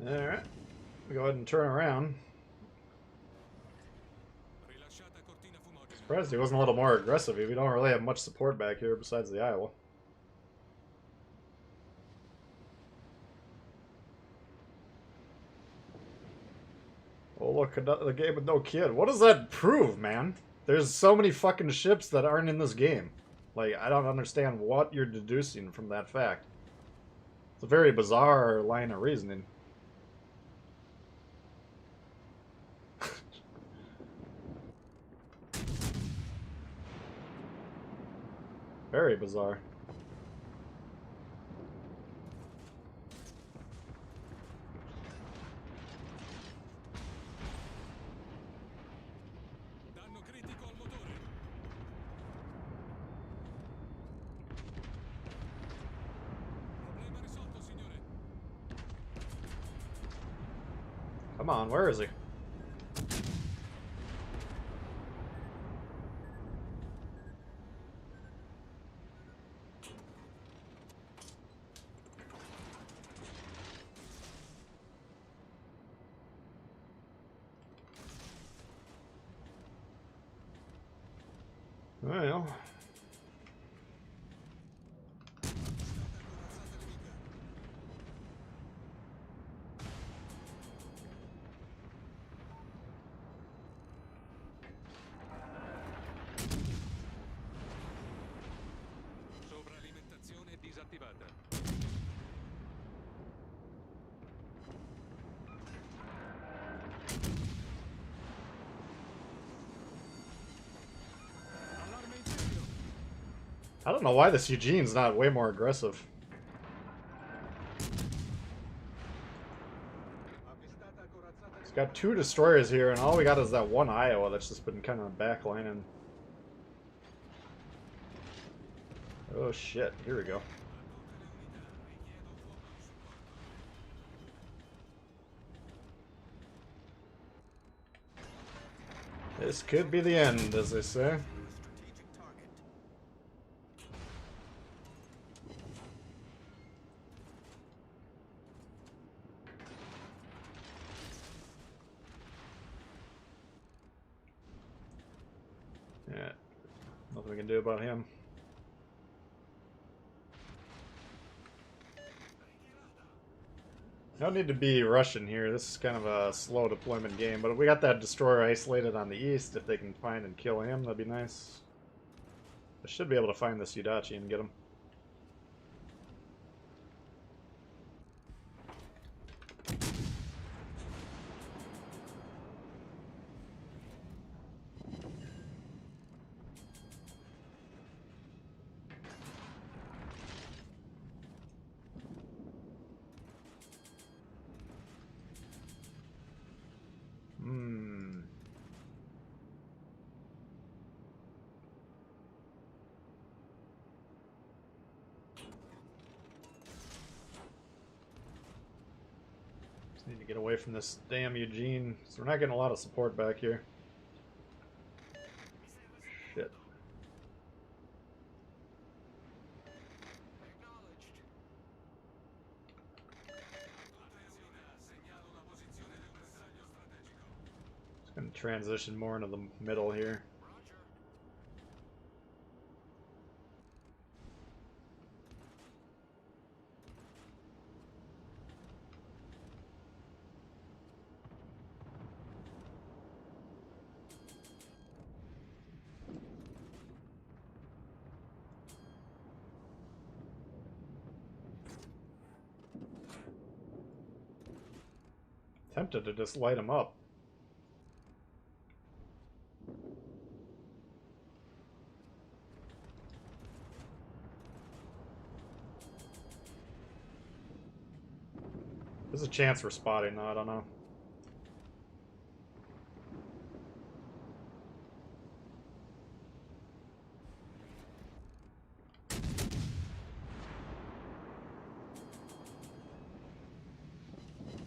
Alright. We go ahead and turn around. Surprised he wasn't a little more aggressive. We don't really have much support back here besides the Iowa. Oh, look, the game with no kid. What does that prove, man? There's so many fucking ships that aren't in this game. Like, I don't understand what you're deducing from that fact. It's a very bizarre line of reasoning. Very bizarre. Danno critico al motore. Problema risolto, signore. Come on, where is he? Well. Sovralimentazione disattivata. Allarme incendio. I don't know why this Eugene's not way more aggressive. Avvistata corazzata. He's got 2 destroyers here, and all we got is that one Iowa that's just been kind of backlining. Oh shit, here we go. This could be the end, as they say. Strategic target. Yeah, nothing we can do about him. No need to be rushing here. This is kind of a slow deployment game, but if we got that destroyer isolated on the east, if they can find and kill him, that'd be nice. I should be able to find this Yudachi and get him. Just need to get away from this damn Eugene. So we're not getting a lot of support back here. Shit. Acknowledged. Segnalo la posizione del bersaglio strategico. Just gonna transition more into the middle here. Roger. Tempted to just light him up. There's a chance we're spotting though, I don't know.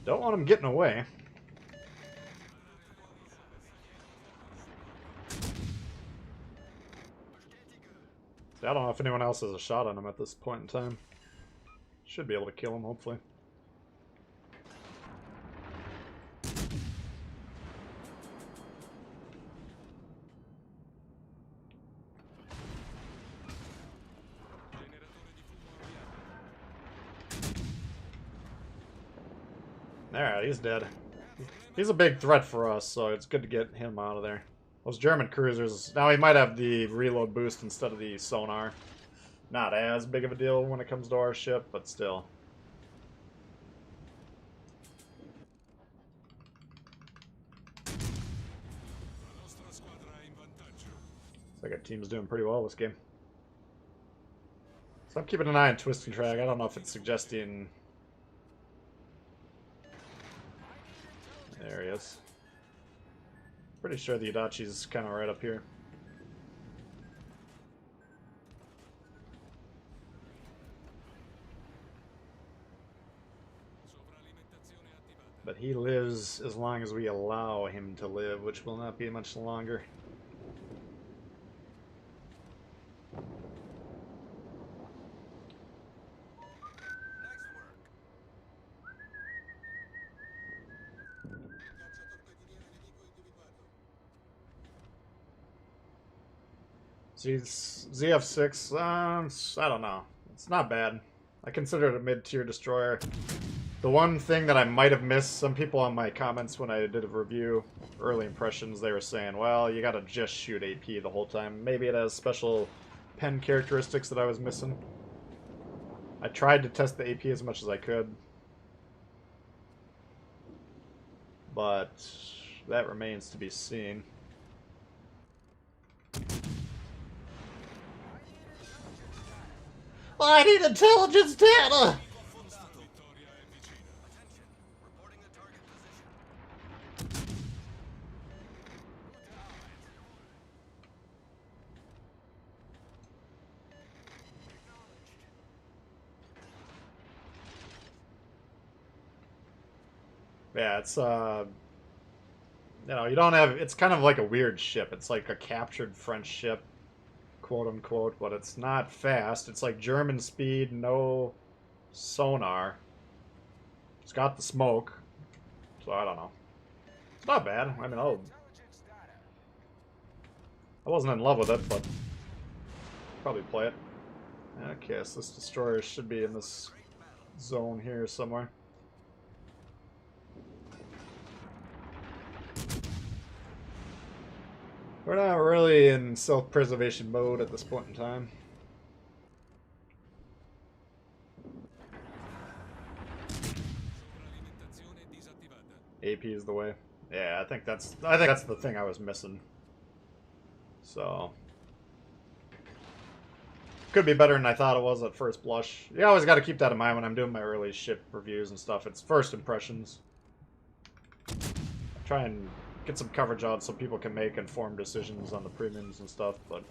Don't want him getting away. See, I don't know if anyone else has a shot on him at this point in time. Should be able to kill him, hopefully. Generatore di fumo avviato. Alright, he's dead. He's a big threat for us, so it's good to get him out of there. Those German cruisers, now he might have the reload boost instead of the sonar. Not as big of a deal when it comes to our ship, but still. La nostra squadra è in vantaggio. Looks like our team's doing pretty well this game. So I'm keeping an eye on Twist and Track. I don't know if it's suggesting... There he is. Pretty sure the Adachi's kind of right up here. But he lives as long as we allow him to live, which will not be much longer. ZF6, I don't know. It's not bad. I consider it a mid-tier destroyer. The one thing that I might have missed, some people on my comments when I did a review, early impressions, they were saying, well, you gotta just shoot AP the whole time. Maybe it has special pen characteristics that I was missing. I tried to test the AP as much as I could. But that remains to be seen. I need intelligence data! Yeah, it's, you know, you don't have, it's kind of like a weird ship. It's like a captured French ship, quote unquote, but it's not fast. It's like German speed, no sonar. It's got the smoke, so I don't know. It's not bad. I mean, I wasn't in love with it, but probably play it. Okay, so this destroyer should be in this zone here somewhere. We're not really in self-preservation mode at this point in time. AP is the way. Yeah, I think that's the thing I was missing. So could be better than I thought it was at first blush. You always got to keep that in mind when I'm doing my early ship reviews and stuff. It's first impressions. Try and get some coverage out so people can make informed decisions on the premiums and stuff, but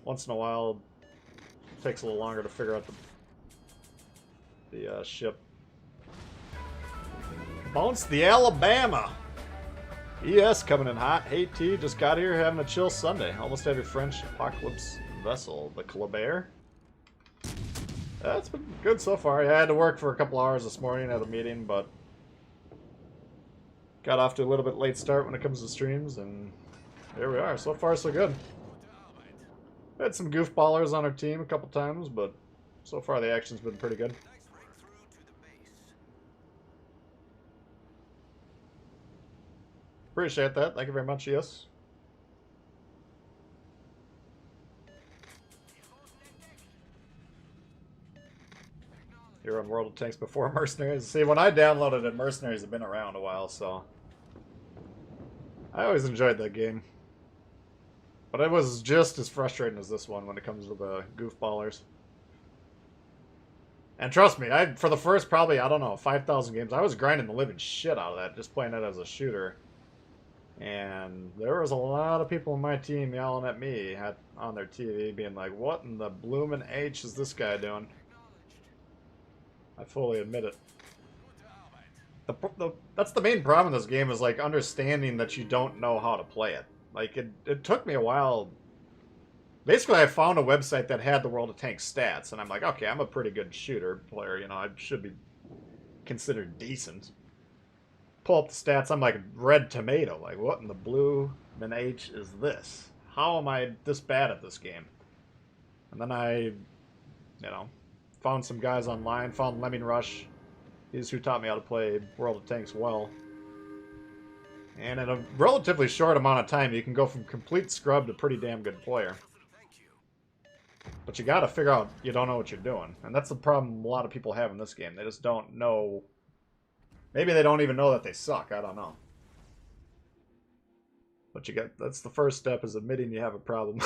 once in a while it takes a little longer to figure out the ship. Bounce the Alabama! ES coming in hot. Hey T, just got here having a chill Sunday. Almost every French apocalypse vessel. The Colbert. That's been good so far. Yeah, I had to work for a couple hours this morning at a meeting, but got off to a little bit late start when it comes to streams, and here we are. So far, so good. Had some goofballers on our team a couple times, but so far the action's been pretty good. Appreciate that. Thank you very much, yes. You're on World of Tanks before Mercenaries. See, when I downloaded it, Mercenaries have been around a while, so I always enjoyed that game. But it was just as frustrating as this one when it comes to the goofballers. And trust me, for the first probably, I don't know, 5,000 games, I was grinding the living shit out of that, just playing it as a shooter. And there was a lot of people in my team yelling at me on their TV, being like, what in the bloomin' H is this guy doing? I fully admit it. That's the main problem in this game, is like understanding that you don't know how to play it. Like, it took me a while. Basically, I found a website that had the World of Tanks stats, and I'm like, okay, I'm a pretty good shooter player, you know, I should be considered decent. Pull up the stats, I'm like, red tomato. Like, what in the blue min H is this? How am I this bad at this game? And then I, you know, found some guys online, found Lemming Rush. He's who taught me how to play World of Tanks well. And in a relatively short amount of time, you can go from complete scrub to pretty damn good player. But you gotta figure out you don't know what you're doing. And that's the problem a lot of people have in this game. They just don't know. Maybe they don't even know that they suck. I don't know. But that's the first step, is admitting you have a problem.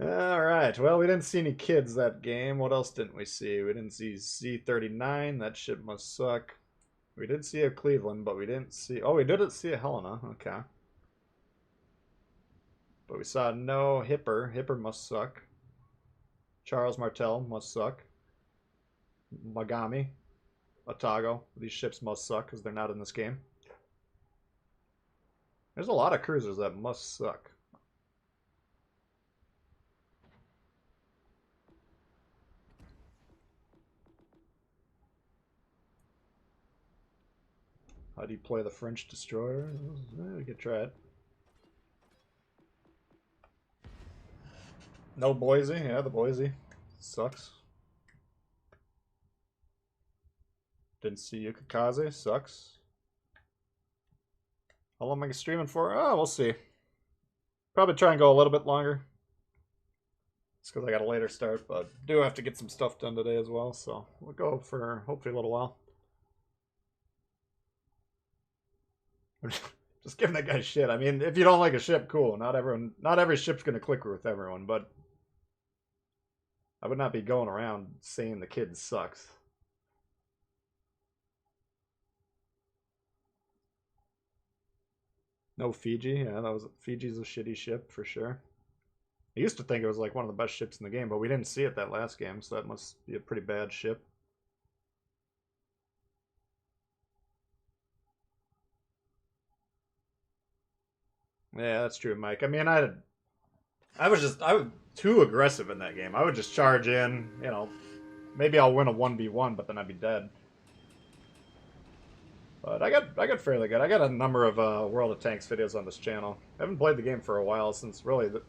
Alright, well, we didn't see any kids that game. What else didn't we see? We didn't see C-39. That ship must suck. We did see a Cleveland, but we didn't see... Oh, we didn't see a Helena. Okay. But we saw no Hipper. Hipper must suck. Charles Martel must suck. Magami. Otago. These ships must suck because they're not in this game. There's a lot of cruisers that must suck. How do you play the French destroyer? We could try it. No Boise. Yeah, the Boise sucks. Didn't see Yukikaze. Sucks. How long am I streaming for? Oh, we'll see. Probably try and go a little bit longer. It's because I got a later start, but do have to get some stuff done today as well, so we'll go for hopefully a little while. Just giving that guy shit. I mean, if you don't like a ship, cool. Not every ship's gonna click with everyone, but I would not be going around saying the kid sucks. No Fiji. Yeah, Fiji's a shitty ship for sure. I used to think it was like one of the best ships in the game, but we didn't see it that last game, so that must be a pretty bad ship. Yeah, that's true, Mike. I mean, I was too aggressive in that game. I would just charge in, you know, maybe I'll win a 1v1, but then I'd be dead. But I got fairly good. I got a number of World of Tanks videos on this channel. I haven't played the game for a while, since really a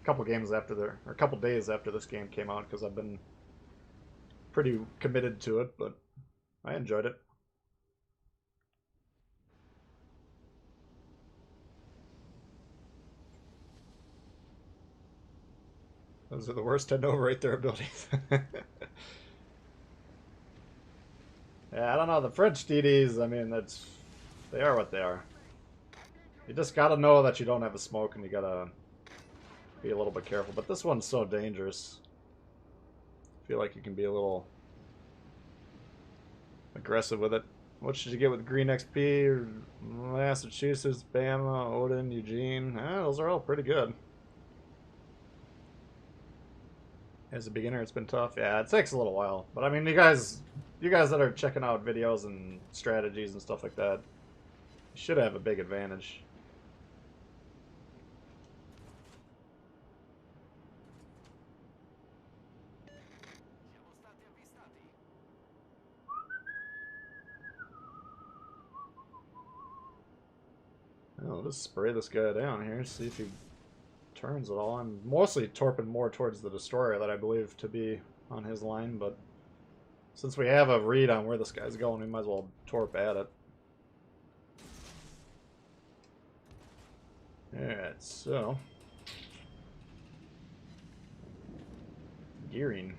couple games after or a couple days after this game came out, because I've been pretty committed to it, but I enjoyed it. Those are the worst, tend to overrate their abilities. Yeah, I don't know. The French DDs, I mean, they are what they are. You just gotta know that you don't have a smoke, and you gotta be a little bit careful. But this one's so dangerous. I feel like you can be a little aggressive with it. What should you get with Green XP? Or Massachusetts, Bama, Odin, Eugene? Those are all pretty good. As a beginner, it's been tough. Yeah, it takes a little while. But I mean, you guys that are checking out videos and strategies and stuff like that, you should have a big advantage. I'll just spray this guy down here, see if he turns at all. I'm mostly torping more towards the destroyer that I believe to be on his line, but since we have a read on where this guy's going, we might as well torp at it. Alright, so gearing.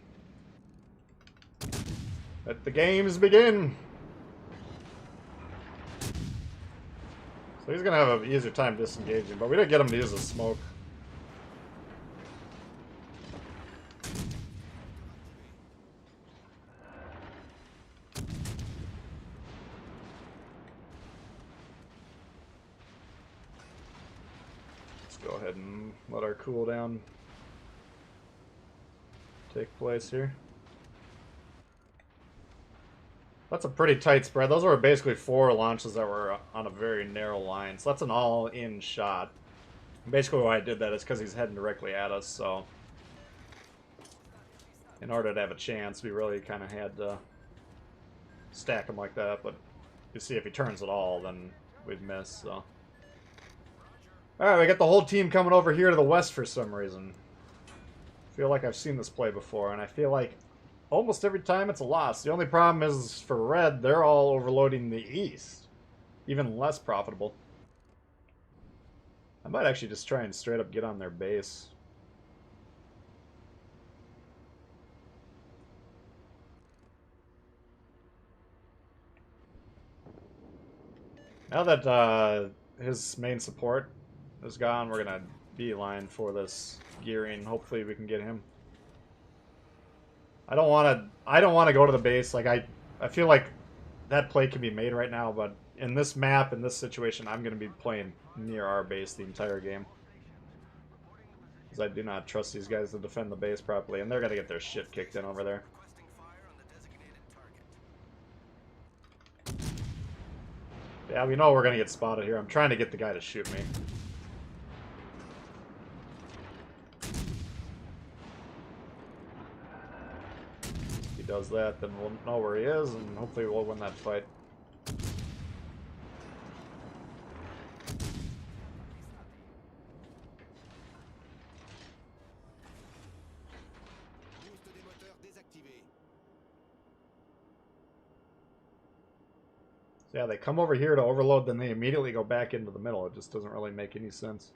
Let the games begin! So he's gonna have an easier time disengaging, but we didn't get him to use the smoke. Let's go ahead and let our cooldown take place here. That's a pretty tight spread. Those were basically 4 launches that were on a very narrow line. So that's an all-in shot. Basically why I did that is because he's heading directly at us, so in order to have a chance, we really kind of had to stack him like that. But you see, if he turns at all, then we'd miss, so. Alright, we got the whole team coming over here to the west for some reason. I feel like I've seen this play before, and I feel like almost every time it's a loss. The only problem is for red, they're all overloading the east. Even less profitable. I might actually just try and straight up get on their base. Now that his main support is gone, we're gonna beeline for this gearing. Hopefully we can get him. I don't want to go to the base. Like I feel like that play can be made right now, but in this map, in this situation, I'm going to be playing near our base the entire game. Because I do not trust these guys to defend the base properly, and they're going to get their shit kicked in over there. Yeah, we know we're going to get spotted here. I'm trying to get the guy to shoot me. If he does that, then we'll know where he is, and hopefully we'll win that fight. Yeah, they come over here to overload, then they immediately go back into the middle. It just doesn't really make any sense.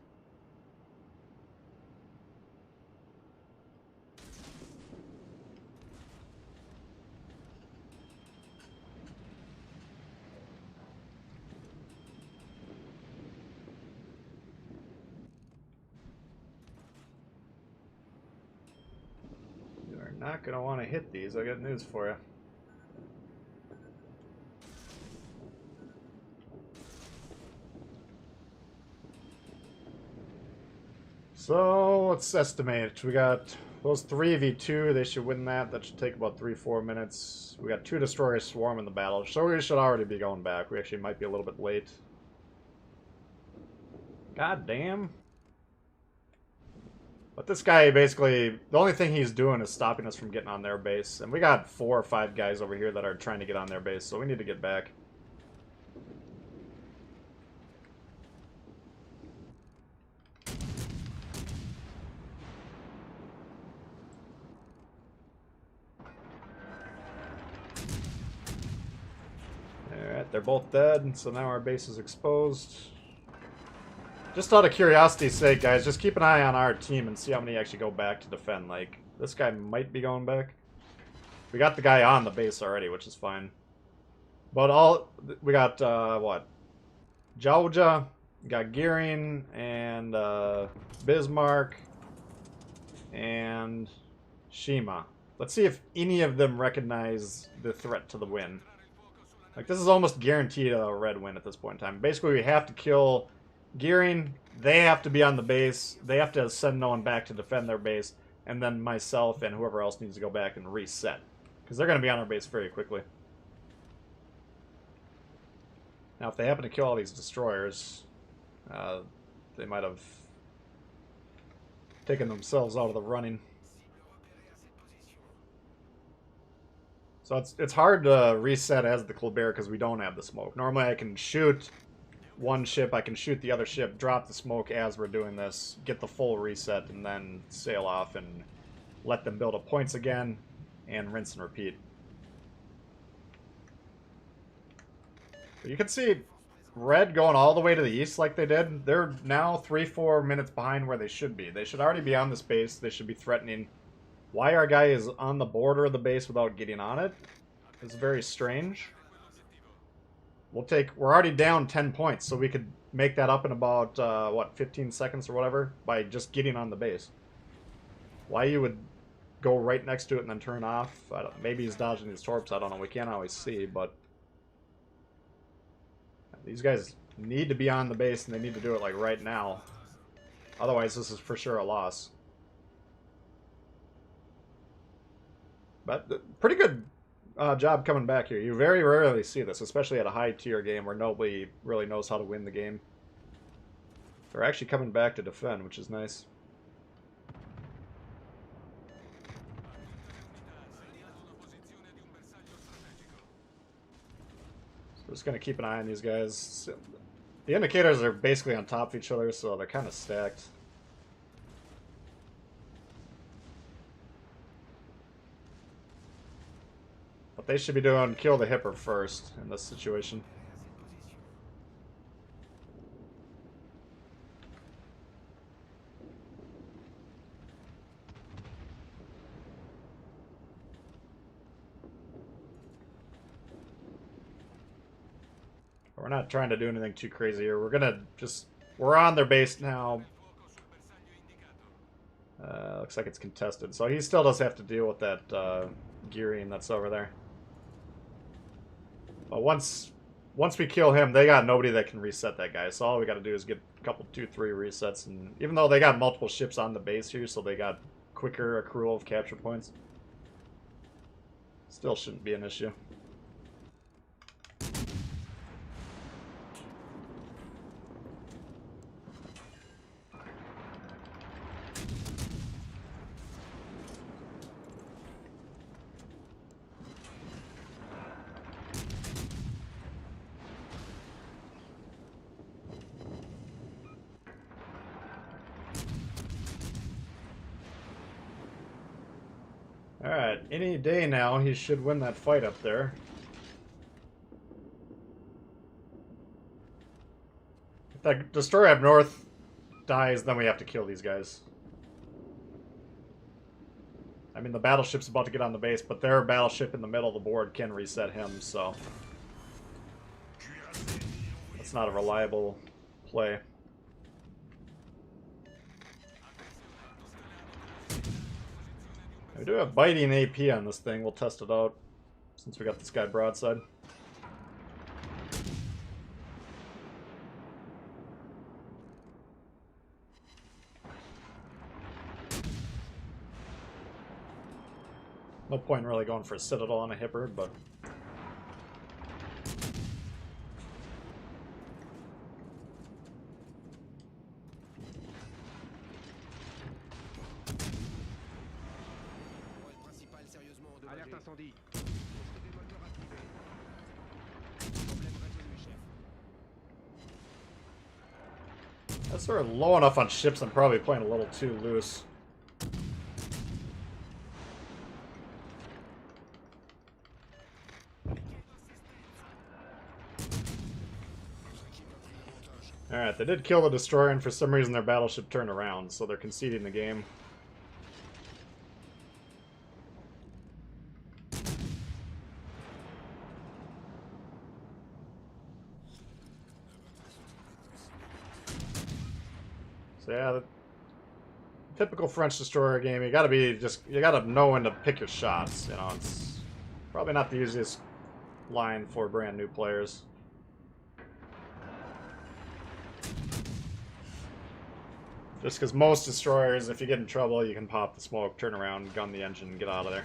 You're not going to want to hit these. I got news for you. So, let's estimate. We got those 3v2. They should win that. That should take about 3-4 minutes. We got 2 destroyers swarming the battle. So we should already be going back. We actually might be a little bit late. God damn. But this guy basically, the only thing he's doing is stopping us from getting on their base. And we got 4 or 5 guys over here that are trying to get on their base. So we need to get back. Alright, they're both dead, so now our base is exposed. Just out of curiosity's sake, guys, just keep an eye on our team and see how many actually go back to defend. Like, this guy might be going back. We got the guy on the base already, which is fine. But we got, what? Georgia, got Gearing, and Bismarck, and Shima. Let's see if any of them recognize the threat to the win. Like, this is almost guaranteed a red win at this point in time. Basically, we have to kill Gearing. They have to be on the base. They have to send no one back to defend their base. And then myself and whoever else needs to go back and reset. Because they're going to be on our base very quickly. Now, if they happen to kill all these destroyers, they might have taken themselves out of the running. So it's hard to reset as the Colbert because we don't have the smoke. Normally I can shoot one ship, I can shoot the other ship, drop the smoke as we're doing this, get the full reset, and then sail off and let them build up points again, and rinse and repeat. But you can see Red going all the way to the east like they did. They're now 3-4 minutes behind where they should be. They should already be on this base. They should be threatening. Why our guy is on the border of the base without getting on it is very strange. We're already down 10 points, so we could make that up in about, what, 15 seconds or whatever by just getting on the base. Why you would go right next to it and then turn off, maybe he's dodging his torps, I don't know, we can't always see, but these guys need to be on the base and they need to do it like right now. Otherwise, this is for sure a loss. But pretty good job coming back here. You very rarely see this, especially at a high tier game where nobody really knows how to win the game. They're actually coming back to defend, which is nice. So we're just going to keep an eye on these guys. The indicators are basically on top of each other, so they're kind of stacked. But they should be doing kill the hipper first in this situation. We're not trying to do anything too crazy here. We're on their base now. looks like it's contested. So he still does have to deal with that gearing that's over there. But once we kill him, they got nobody that can reset that guy. So all we got to do is get a couple, 2, 3 resets. And even though they got multiple ships on the base here, so they got quicker accrual of capture points, still shouldn't be an issue. Alright, any day now he should win that fight up there. If that destroyer up north dies, then we have to kill these guys. I mean, the battleship's about to get on the base, but their battleship in the middle of the board can reset him, so that's not a reliable play. We do have biting AP on this thing. We'll test it out since we got this guy broadside. No point in really going for a citadel on a Hibbard, but that's sort of low enough on ships. I'm probably playing a little too loose. Alright, they did kill the destroyer, and for some reason their battleship turned around, so they're conceding the game. So yeah, the typical French destroyer game, you gotta know when to pick your shots, you know, it's probably not the easiest line for brand new players. Just because most destroyers, if you get in trouble, you can pop the smoke, turn around, gun the engine, and get out of there.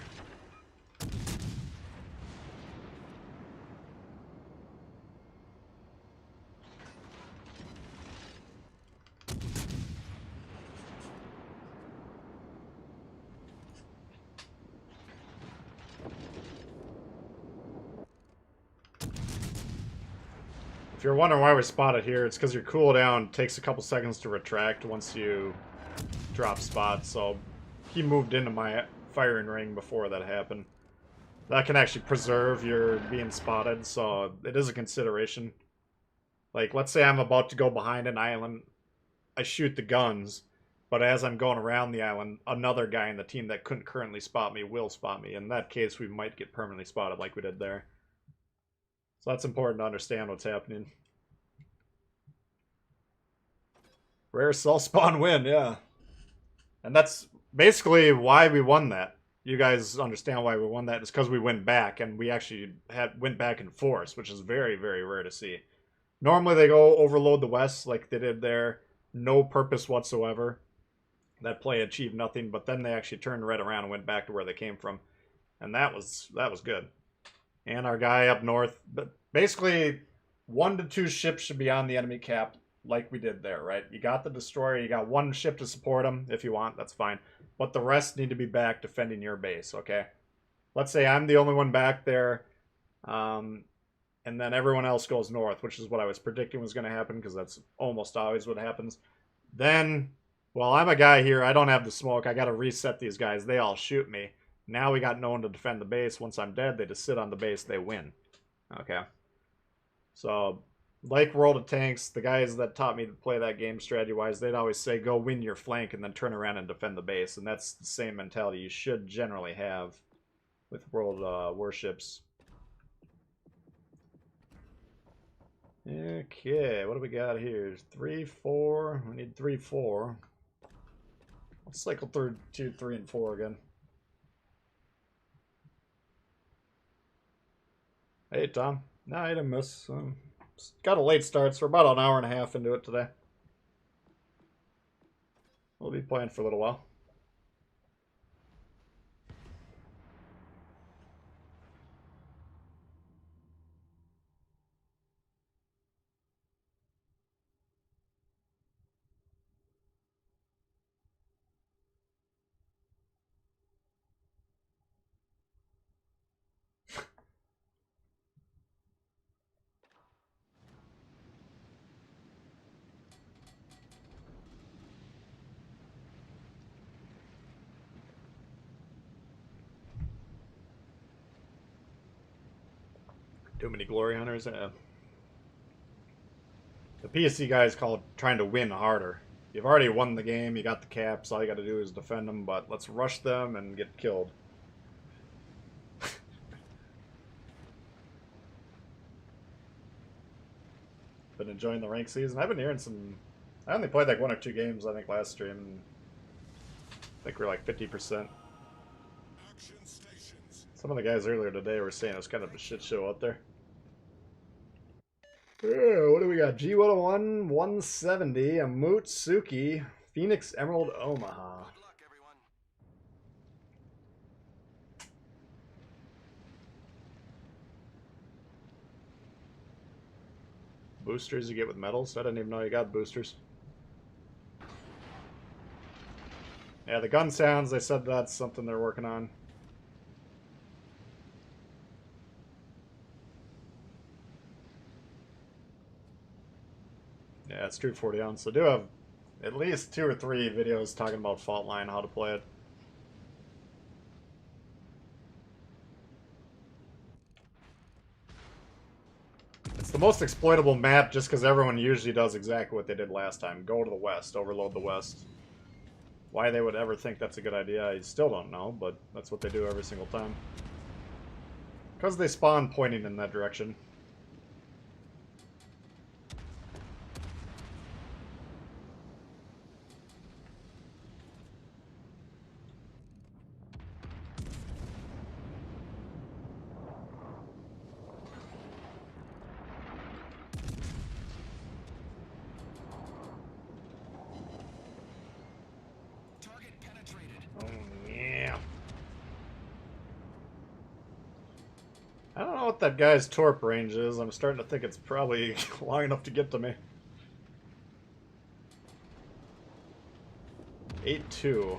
If you're wondering why we spotted here, it's because your cooldown takes a couple seconds to retract once you drop spots, so he moved into my firing ring before that happened. That can actually preserve your being spotted, so it is a consideration. Like, let's say I'm about to go behind an island, I shoot the guns, but as I'm going around the island, another guy in the team that couldn't currently spot me will spot me. In that case, we might get permanently spotted like we did there. So that's important to understand what's happening. Rare self-spawn win, yeah. And that's basically why we won that. You guys understand why we won that. It's because we went back, and we actually went back in force, which is very, very rare to see. Normally they go overload the west like they did there. No purpose whatsoever. That play achieved nothing, but then they actually turned right around and went back to where they came from. And that was good. And our guy up north, but basically 1 to 2 ships should be on the enemy cap like we did there, right? You got the destroyer, you got 1 ship to support them if you want, that's fine. But the rest need to be back defending your base, okay? Let's say I'm the only one back there, and then everyone else goes north, which is what I was predicting was going to happen because that's almost always what happens. Then, well, I'm a guy here, I don't have the smoke, I got to reset these guys, they all shoot me. Now we got no one to defend the base. Once I'm dead, they just sit on the base, they win. Okay. So, like World of Tanks, the guys that taught me to play that game strategy-wise, they'd always say, go win your flank and then turn around and defend the base. And that's the same mentality you should generally have with World Warships. Okay, what do we got here? 3, 4. We need 3, 4. cycle through 2, 3, and 4 again. Hey, Tom. No, I didn't miss. Got a late start, so we're about an hour and a half into it today. We'll be playing for a little while. Too many glory hunters. The PSC guys call it trying to win harder. You've already won the game, you got the caps, all you got to do is defend them, but let's rush them and get killed. Been enjoying the rank season. I've been hearing some... I only played like 1 or 2 games, I think, last stream. And I think we're like 50%. Action stations. Some of the guys earlier today were saying it was kind of a shit show out there. Yeah, what do we got? G101, 170, a Mutsuki, Phoenix Emerald Omaha. Boosters you get with medals? I didn't even know you got boosters. Yeah, the gun sounds, they said that's something they're working on. Yeah, it's true 40 ounce. So do have at least 2 or 3 videos talking about fault line, how to play it. It's the most exploitable map just because everyone usually does exactly what they did last time. Go to the west, overload the west. Why they would ever think that's a good idea, I still don't know, but that's what they do every single time. Because they spawn pointing in that direction. I don't know what that guy's torp range is. I'm starting to think it's probably long enough to get to me. 8.2.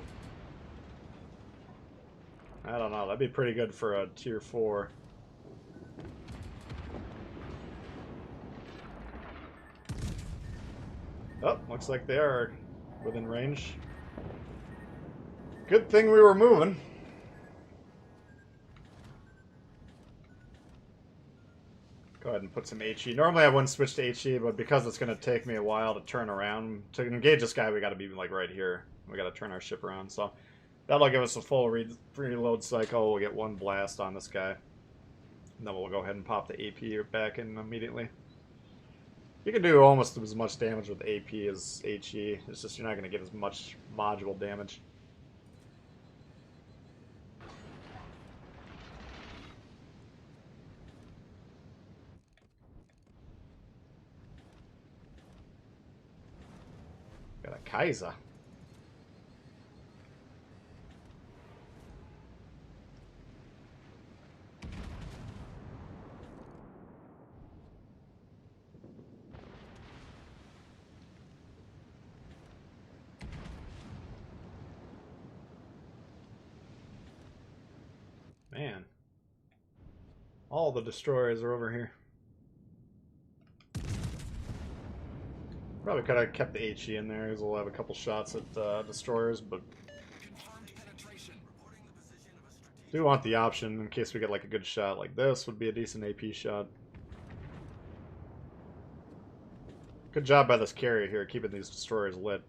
I don't know. That'd be pretty good for a tier 4. Oh, looks like they are within range. Good thing we were moving. Go ahead and put some HE. Normally I wouldn't switch to HE, but because it's going to take me a while to turn around, to engage this guy, we got to be like right here. We got to turn our ship around, so that'll give us a full reload cycle. We'll get 1 blast on this guy. And then we'll go ahead and pop the AP back in immediately. You can do almost as much damage with AP as HE. It's just you're not going to get as much module damage. Got a Kaiser. Man. All the destroyers are over here. Probably could have kept the HE in there, because we'll have a couple shots at destroyers, but do want the option in case we get like a good shot like this. Would be a decent AP shot. Good job by this carrier here, keeping these destroyers lit.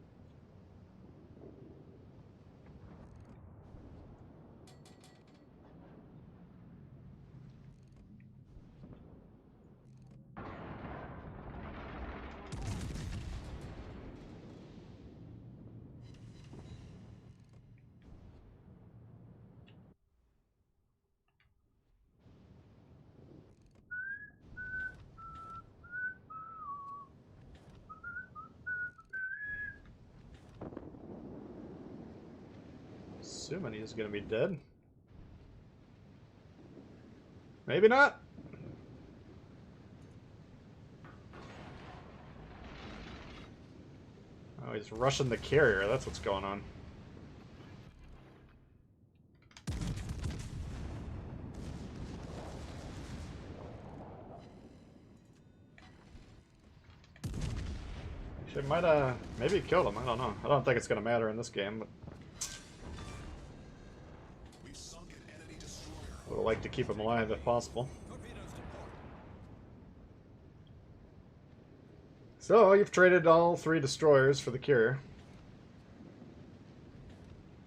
Assuming he's gonna be dead. Maybe not. Oh, he's rushing the carrier. That's what's going on. Actually, might maybe killed him. I don't know. I don't think it's gonna matter in this game, but We've sunk an enemy destroyer. would like to keep him alive if possible. So you've traded all 3 destroyers for the carrier.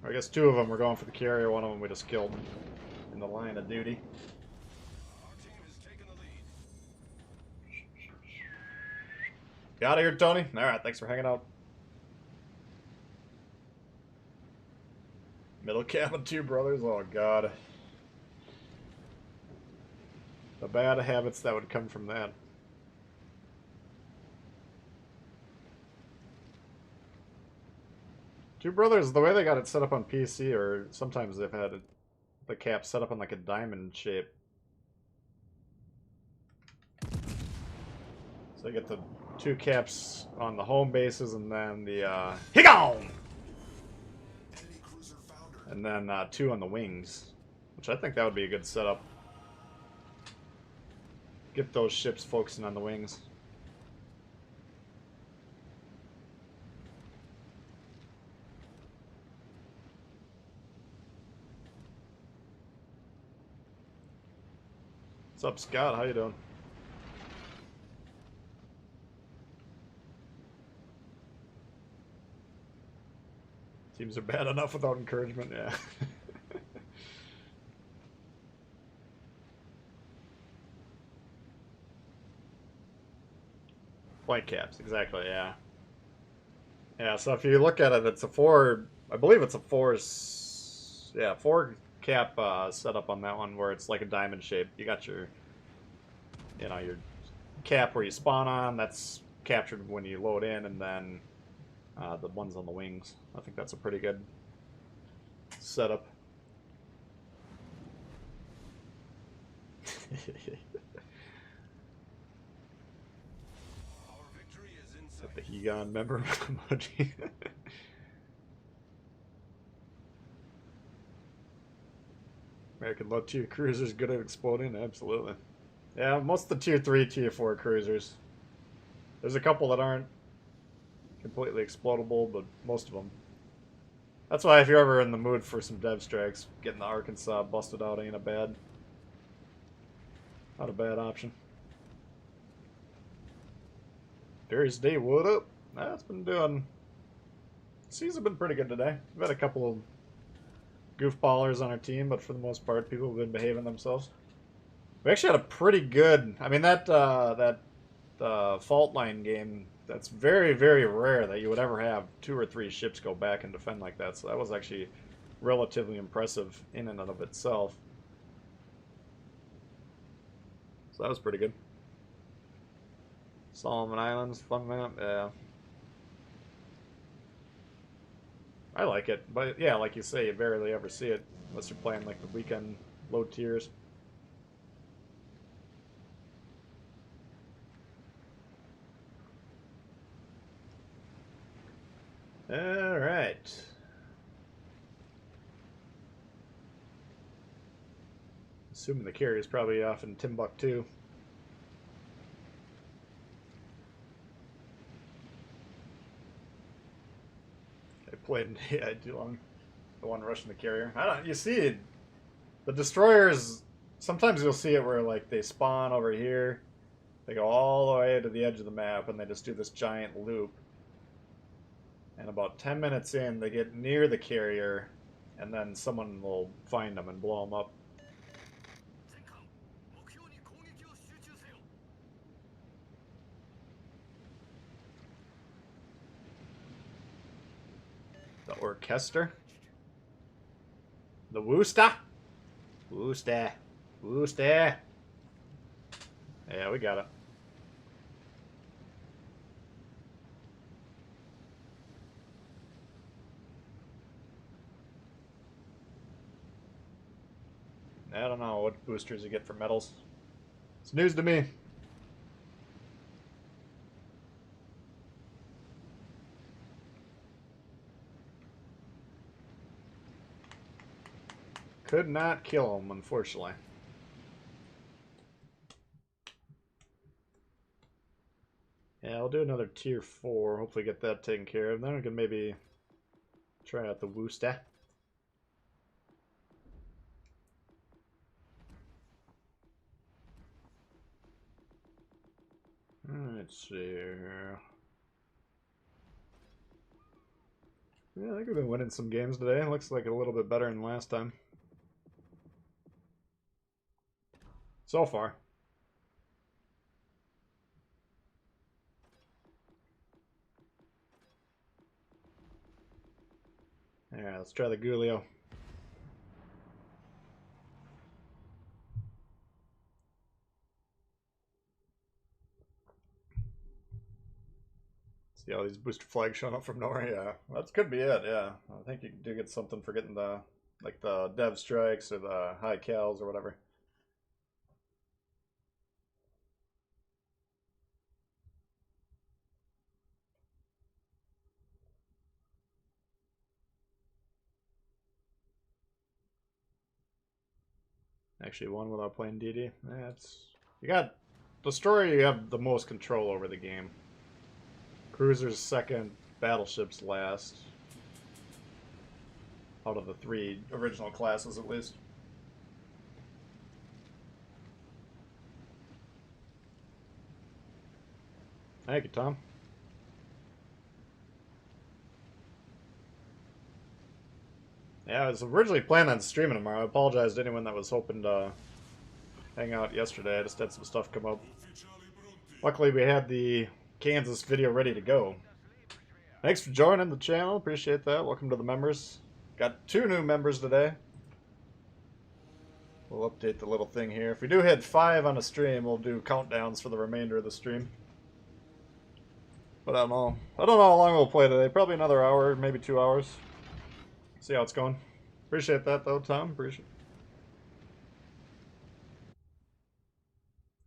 Or I guess 2 of them were going for the carrier. One of them we just killed in the line of duty. Our team has taken the lead. You out of here, Tony? Alright, thanks for hanging out. Middle cabin, 2 brothers. Oh, God. The bad habits that would come from that. Two brothers, the way they got it set up on PC, or sometimes they've had the cap set up in like a diamond shape. So they get the 2 caps on the home bases and then the Higon! Enemy cruiser foundered. And then 2 on the wings, which I think that would be a good setup. Get those ships focusing on the wings. What's up, Scott? How you doing? Teams are bad enough without encouragement, yeah. White caps, exactly, yeah. Yeah, so if you look at it, it's a 4, I believe it's a 4 cap setup on that one where it's like a diamond shape. You got your, your cap where you spawn on, that's captured when you load in, and then the ones on the wings. I think that's a pretty good setup. Our victory is in sight. The Higon member emoji. American low tier cruisers good at exploding? Absolutely. Yeah, most of the tier 3, tier 4 cruisers. There's a couple that aren't completely explodable, but most of them. That's why if you're ever in the mood for some dev strikes, getting the Arkansas busted out ain't not a bad option. Darius Day, what up? It's been doing. Seas have been pretty good today. We've had a couple of goofballers on our team, but for the most part, people have been behaving themselves. We actually had a pretty good. I mean, that fault line game. That's very, very rare that you would ever have 2 or 3 ships go back and defend like that. So that was actually relatively impressive in and of itself. So that was pretty good. Solomon Islands, fun map, yeah. I like it, but yeah, like you say, you barely ever see it unless you're playing like the weekend low tiers. Alright. Assuming the carrier's probably off in Timbuktu. I played in AI too long. The one rushing the carrier. I don't. You see, the destroyers. Sometimes you'll see it where like they spawn over here, they go all the way to the edge of the map, and they just do this giant loop. And about 10 minutes in, they get near the carrier, and then someone will find them and blow them up. The orchestra? The Wooster? Wooster. Wooster. Yeah, we got it. I don't know what boosters you get for medals. It's news to me. Could not kill him, unfortunately. Yeah, I'll do another tier 4. Hopefully get that taken care of. Then we can maybe try out the Wooster. Let's see here. Yeah, I think we've been winning some games today. It looks like a little bit better than last time. So far. Alright, let's try the Gulio. See all these booster flags showing up from nowhere? Yeah, that could be it, yeah. I think you do get something for getting the, like the dev strikes or the high cals or whatever. Actually won without playing DD. Yeah, you got destroyer, you have the most control over the game. Cruisers second, battleships last. Out of the 3 original classes, at least. Thank you, Tom. Yeah, I was originally planning on streaming tomorrow. I apologize to anyone that was hoping to hang out yesterday. I just had some stuff come up. Luckily, we had the Kansas video ready to go. Thanks for joining the channel. Appreciate that. Welcome to the members. Got 2 new members today. We'll update the little thing here. If we do hit 5 on a stream, we'll do countdowns for the remainder of the stream. But I don't know. I don't know how long we'll play today. Probably another hour, maybe 2 hours. See how it's going. Appreciate that, though, Tom. Appreciate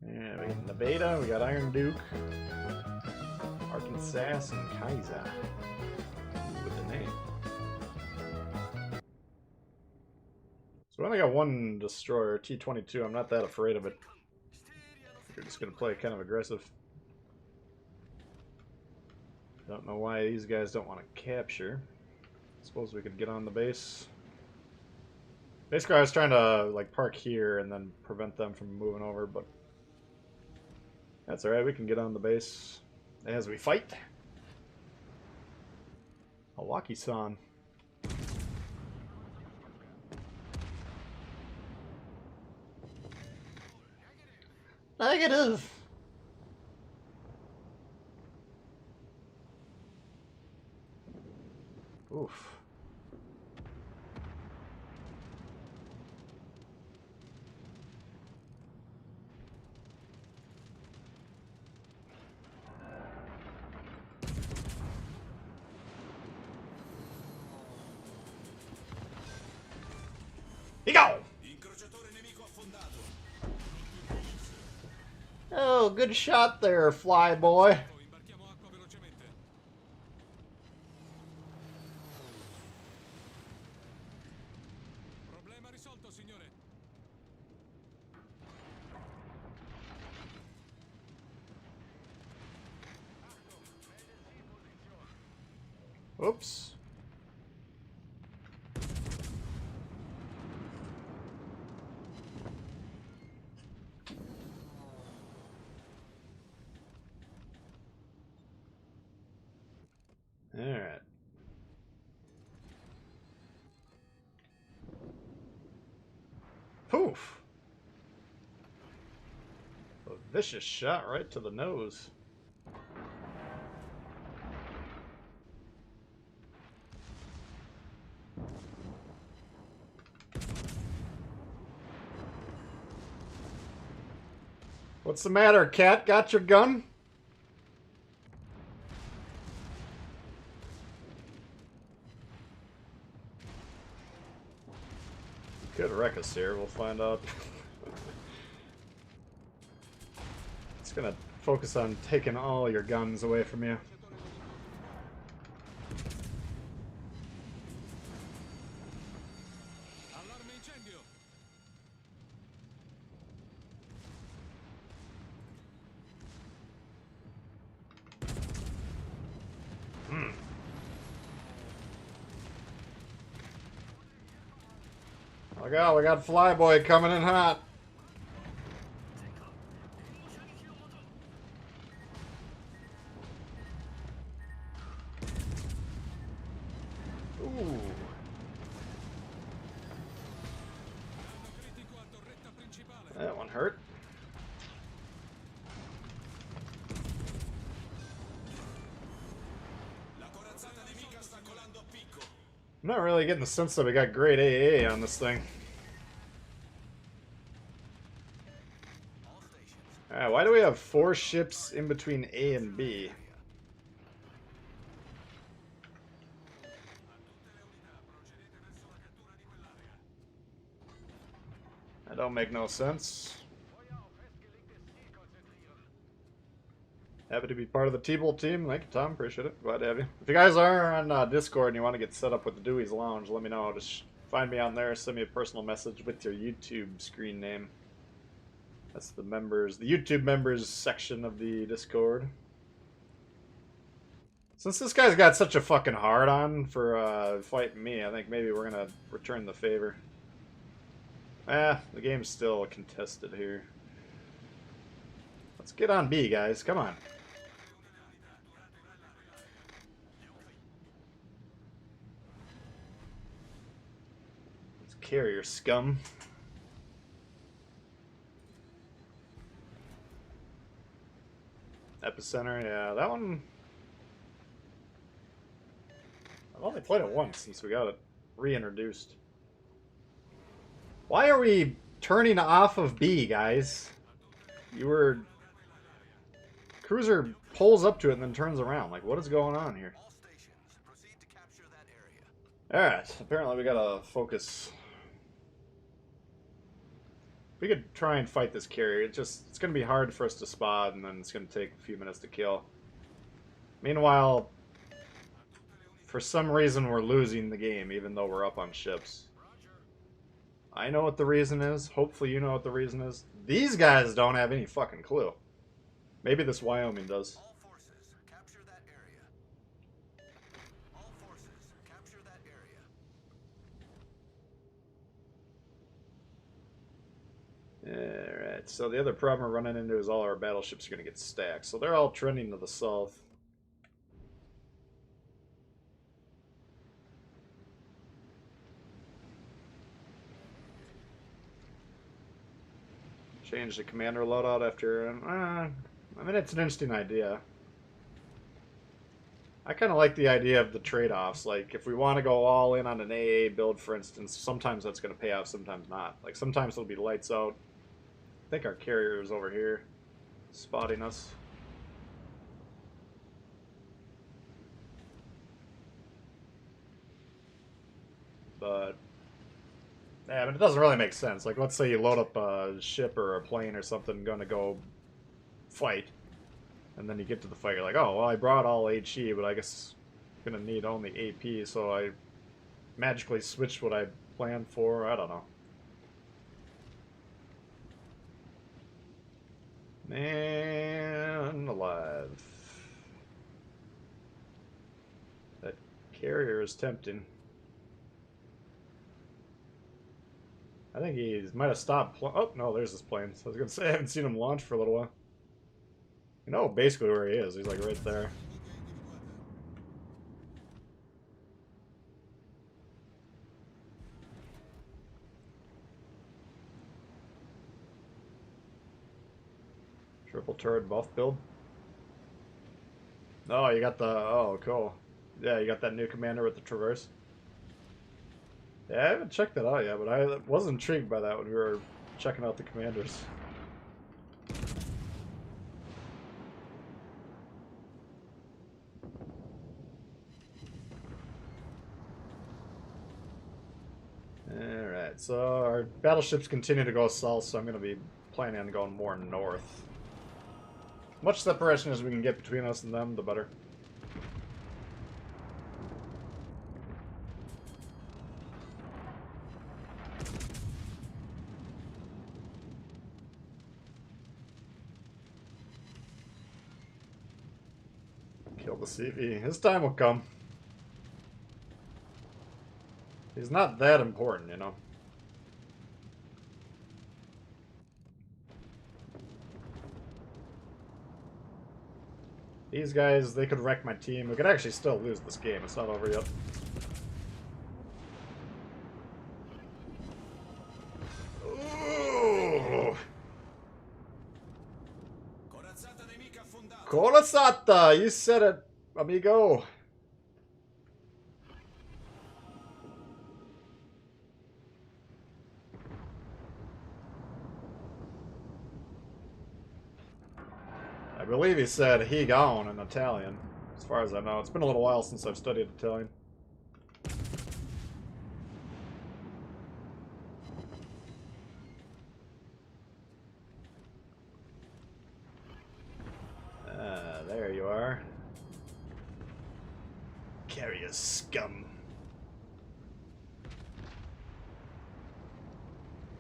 it. Yeah, we got Nevada, we got Iron Duke, Arkansas, and Kaiser. With the name. So we only got 1 destroyer, T-22. I'm not that afraid of it. We're just going to play kind of aggressive. Don't know why these guys don't want to capture. Suppose we could get on the base. Basically, I was trying to like park here and then prevent them from moving over, but that's alright. We can get on the base as we fight. Hawaki-san. Negative. Oof. He go! Oh, good shot there, fly boy. Oops. Alright. Poof! A vicious shot right to the nose. What's the matter, cat? Got your gun? Could wreck us here, we'll find out. It's gonna focus on taking all your guns away from you. Allarme incendio. Oh god, we got Flyboy coming in hot. Ooh. Critico a torretta principale. That one hurt. La corazzata nemica sta colando a picco. I'm not really getting the sense that we got great AA on this thing. All stations. Alright, why do we have 4 ships in between A and B? That don't make no sense. Happy to be part of the Tbull team. Thank you, Tom. Appreciate it. Glad to have you. If you guys are on Discord and you want to get set up with the Dewey's Lounge, let me know. Just find me on there. Send me a personal message with your YouTube screen name. That's the members, the YouTube members section of the Discord. Since this guy's got such a fucking hard on for fighting me, I think maybe we're gonna return the favor. The game's still contested here. Let's get on B, guys. Come on. Let's carrier scum. Epicenter, yeah, that one. I've only played it once since we got it reintroduced. Why are we turning off of B, guys? You were... Cruiser pulls up to it and then turns around. Like, what is going on here? All stations. Proceed to capture that area. Alright, apparently we gotta focus. We could try and fight this carrier. It's gonna be hard for us to spot, and then it's gonna take a few minutes to kill. Meanwhile, for some reason we're losing the game, even though we're up on ships. I know what the reason is. Hopefully you know what the reason is. These guys don't have any fucking clue. Maybe this Wyoming does. All forces. Capture that area. All forces. Capture that area. Alright, so the other problem we're running into is all our battleships are going to get stacked. So they're all trending to the south. Change the commander loadout after... I mean, it's an interesting idea. I kind of like the idea of the trade-offs. Like, if we want to go all in on an AA build, for instance, sometimes that's going to pay off, sometimes not. Like, sometimes it'll be lights out. I think our carrier is over here, spotting us. But... yeah, but it doesn't really make sense. Like, let's say you load up a ship or a plane or something, going to go fight, and then you get to the fight, you're like, oh, well, I brought all HE, but I guess I'm going to need only AP, so I magically switched what I planned for. I don't know. Man alive. That carrier is tempting. I think he might have stopped. Oh, no, there's his plane. So I was going to say, I haven't seen him launch for a little while. You know basically where he is. He's like right there. Triple turret buff build. Oh, you got the... oh, cool. Yeah, you got that new commander with the traverse. Yeah, I haven't checked that out yet, but I was intrigued by that when we were checking out the commanders. Alright. Alright, so our battleships continue to go south, so I'm going to be planning on going more north. Much separation as we can get between us and them, the better. Kill the CV. His time will come. He's not that important, you know. These guys, they could wreck my team. We could actually still lose this game. It's not over yet. Ooh. Corazzata nemica affondata. Corazzata! You said it, amigo. I believe he said he gone in Italian, as far as I know. It's been a little while since I've studied Italian. There you are. Carrier scum.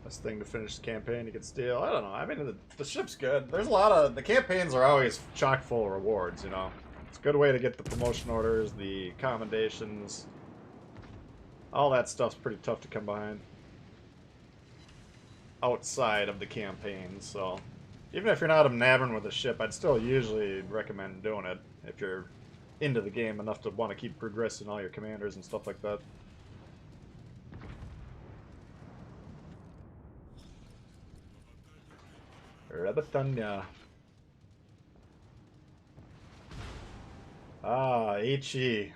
Best thing to finish the campaign, you could steal. I don't know. I mean, the ship's good. There's a lot of... The campaigns are always chock full of rewards, you know. It's a good way to get the promotion orders, the commendations. All that stuff's pretty tough to come behind. Outside of the campaigns, so... Even if you're not enamored with a ship, I'd still usually recommend doing it. If you're into the game enough to want to keep progressing all your commanders and stuff like that. Rabatanya. Ah, HE.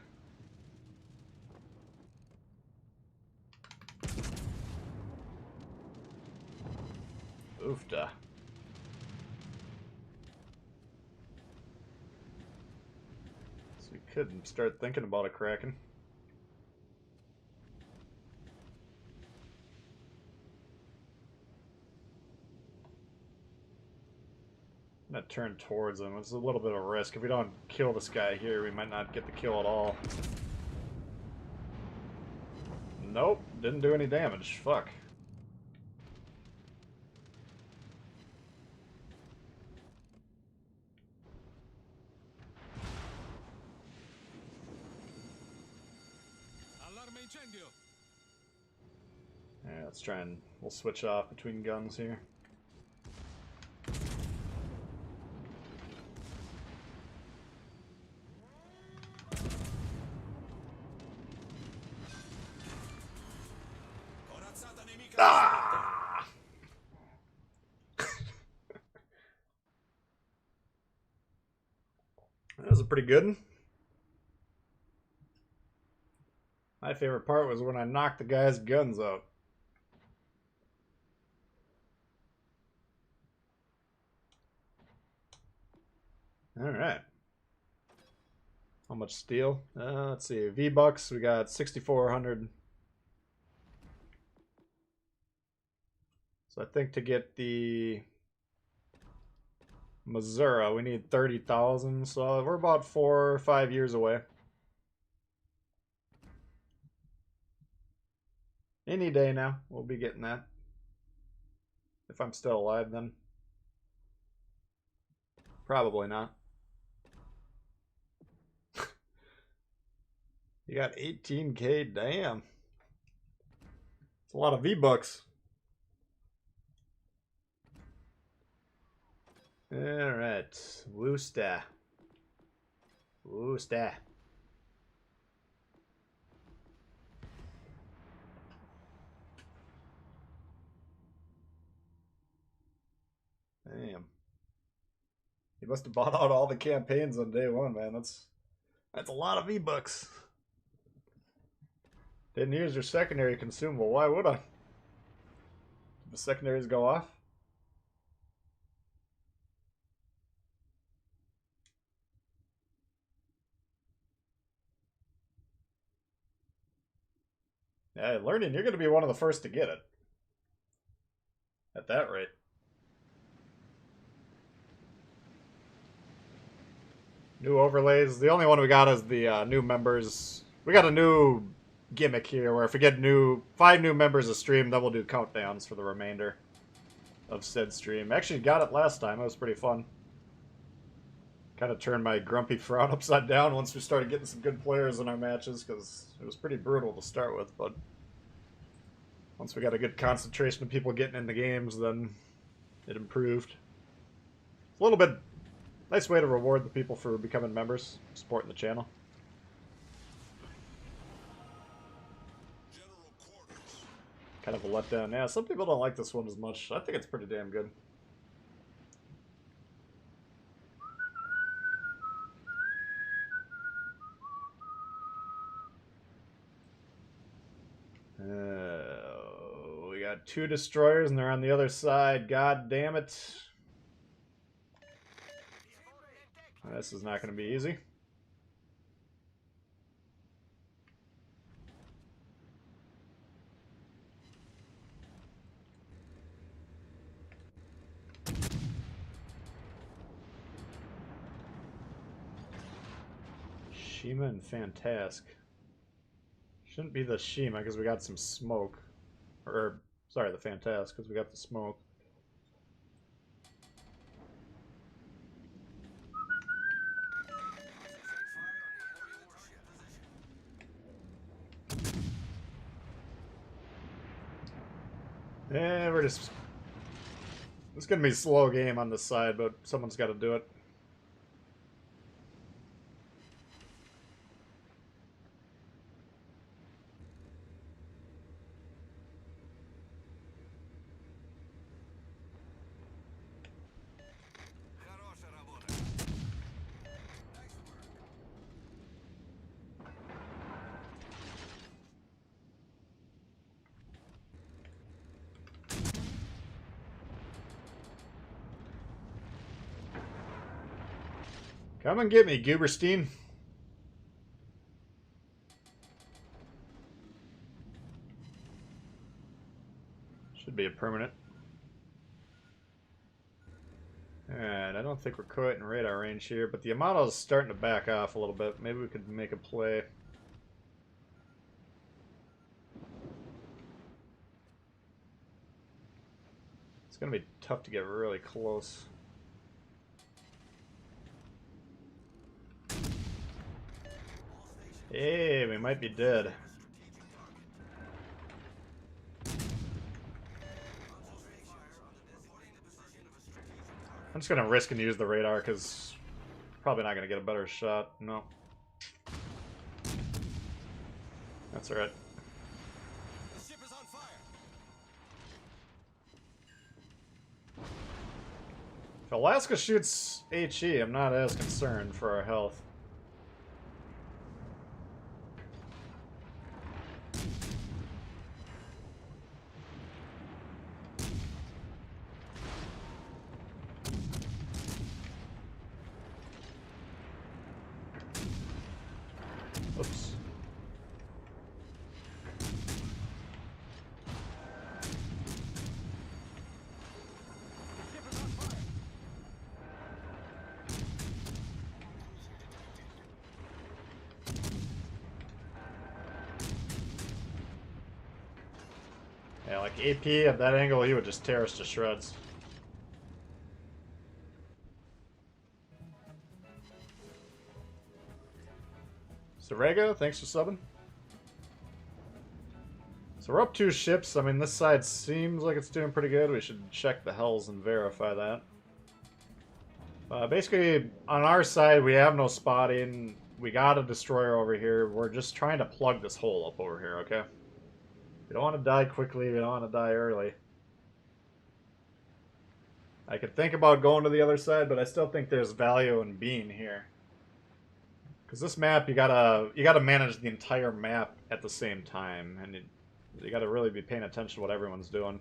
Oofda. So we could start thinking about a Kraken. I'm gonna turn towards him. It's a little bit of a risk. If we don't kill this guy here, we might not get the kill at all. Nope, didn't do any damage. Fuck. Allarme incendio. Yeah, let's try and we'll switch off between guns here. Corazzata nemica. Ah! That was a pretty good one. My favorite part was when I knocked the guy's guns out. Alright. How much steel? Let's see. V-Bucks, we got 6,400. So I think to get the Missouri, we need 30,000. So we're about 4 or 5 years away. Any day now, we'll be getting that. If I'm still alive, then. Probably not. You got 18K, damn. It's a lot of V-Bucks. Alright, Woosta. Woosta. Damn. You must have bought out all the campaigns on day one, man. That's a lot of V-Bucks. Didn't use your secondary consumable. Why would I? Did the secondaries go off? Yeah, learning, you're going to be one of the first to get it. At that rate. New overlays. The only one we got is the new members. We got a new gimmick here where if we get 5 new members a stream, then we'll do countdowns for the remainder of said stream. Actually got it last time. It was pretty fun. Kind of turned my grumpy frown upside down once we started getting some good players in our matches, because it was pretty brutal to start with, but once we got a good concentration of people getting in the games, then it improved. It's a little bit nice way to reward the people for becoming members, supporting the channel. Kind of a letdown. Yeah, some people don't like this one as much. I think it's pretty damn good. We got 2 destroyers and they're on the other side. God damn it. This is not going to be easy. Shima and Fantask. Shouldn't be the Shima because we got some smoke. Or, sorry, the Fantask because we got the smoke. Yeah, we're just... It's going to be a slow game on this side, but someone's got to do it. Come and get me, Gooberstein. Should be a permanent. Alright, I don't think we're quite in radar range here, but the Yamato's starting to back off a little bit. Maybe we could make a play. It's going to be tough to get really close. Hey, we might be dead. I'm just going to risk and use the radar because probably not going to get a better shot. No. That's alright. If Alaska shoots HE, I'm not as concerned for our health. Oops. Yeah, like AP at that angle, he would just tear us to shreds. Sorego, thanks for subbing. So we're up 2 ships. I mean, this side seems like it's doing pretty good. We should check the hells and verify that. Basically, on our side, we have no spotting. We got a destroyer over here. We're just trying to plug this hole up over here, okay? We don't want to die quickly. We don't want to die early. I could think about going to the other side, but I still think there's value in being here. Because this map, you gotta manage the entire map at the same time, and you gotta really be paying attention to what everyone's doing.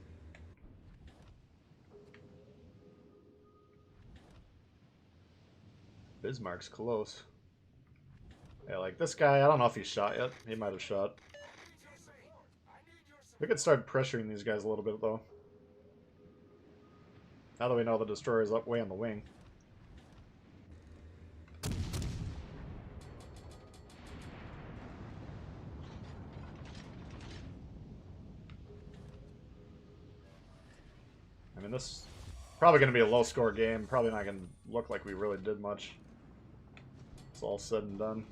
Bismarck's close. Yeah, like this guy, I don't know if he's shot yet. He might have shot. We could start pressuring these guys a little bit, though. Now that we know the destroyer's up way on the wing. I mean, this is probably going to be a low-score game. Probably not going to look like we really did much. It's all said and done.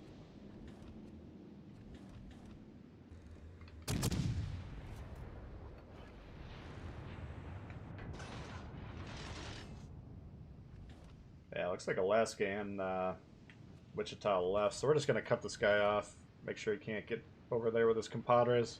Yeah, looks like Alaska and Wichita left, so we're just going to cut this guy off. Make sure he can't get over there with his compadres.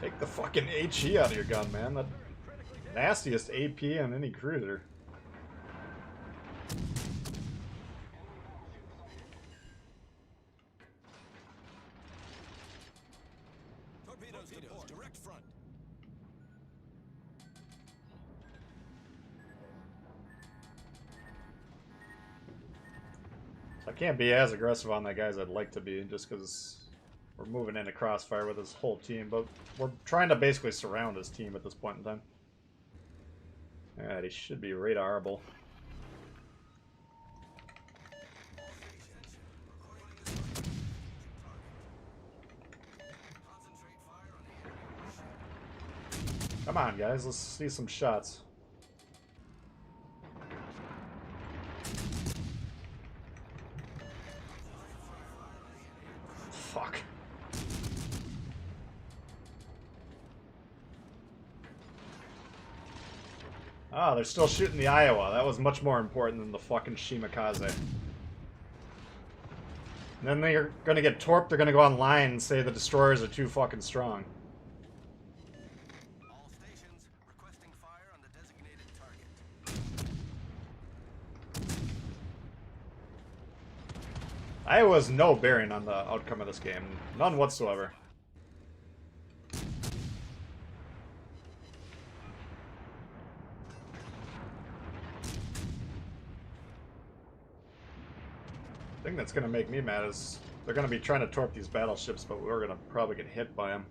Take the fucking HE out of your gun, man. The nastiest AP on any cruiser. Torpedoes to port. Direct front. So I can't be as aggressive on that guy as I'd like to be, just because we're moving into crossfire with his whole team, but we're trying to basically surround his team at this point in time. Alright, he should be radarable. Come on, guys, let's see some shots. Fuck. Ah, they're still shooting the Iowa. That was much more important than the fucking Shimakaze. And then they're gonna get torped, they're gonna go online and say the destroyers are too fucking strong. All stations requesting fire on the designated target. Iowa has no bearing on the outcome of this game. None whatsoever. The thing that's going to make me mad is they're going to be trying to torp these battleships, but we're going to probably get hit by them.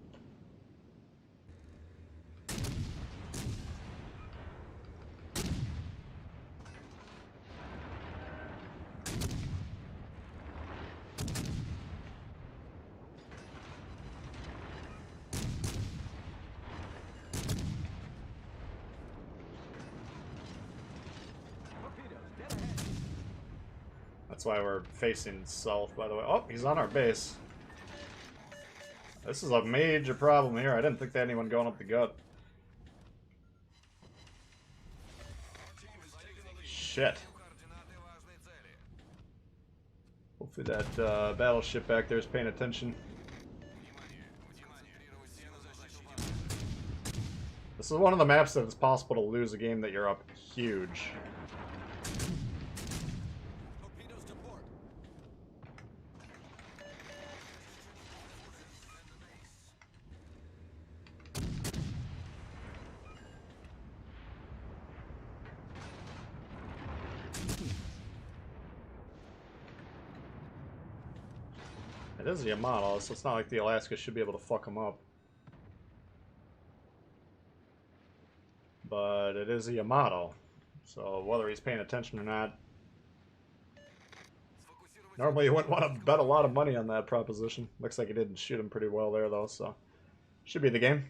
That's why we're facing south, by the way. Oh, he's on our base. This is a major problem here. I didn't think they had anyone going up the gut. Shit. Hopefully that battleship back there is paying attention. This is one of the maps that it's possible to lose a game that you're up huge. Torpedoes to port. It is a Yamato, so it's not like the Alaska should be able to fuck them up. But it is a Yamato, so whether he's paying attention or not, normally you wouldn't want to bet a lot of money on that proposition. Looks like he didn't shoot him pretty well there though, so should be the game.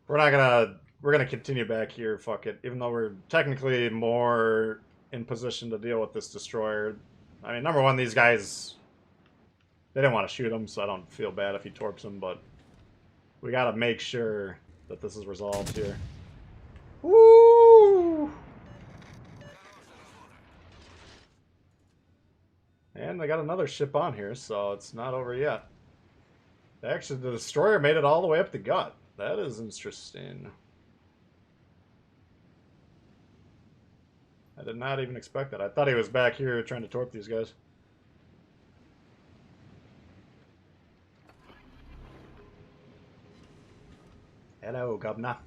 We're gonna continue back here, fuck it. Even though we're technically more in position to deal with this destroyer. I mean, number one, these guys, they didn't want to shoot him, so I don't feel bad if he torps him, but we gotta make sure that this is resolved here. Woo! And they got another ship on here, so it's not over yet. Actually, the destroyer made it all the way up the gut. That is interesting. I I did not even expect that. I thought he was back here trying to torp these guys. Hello, governor.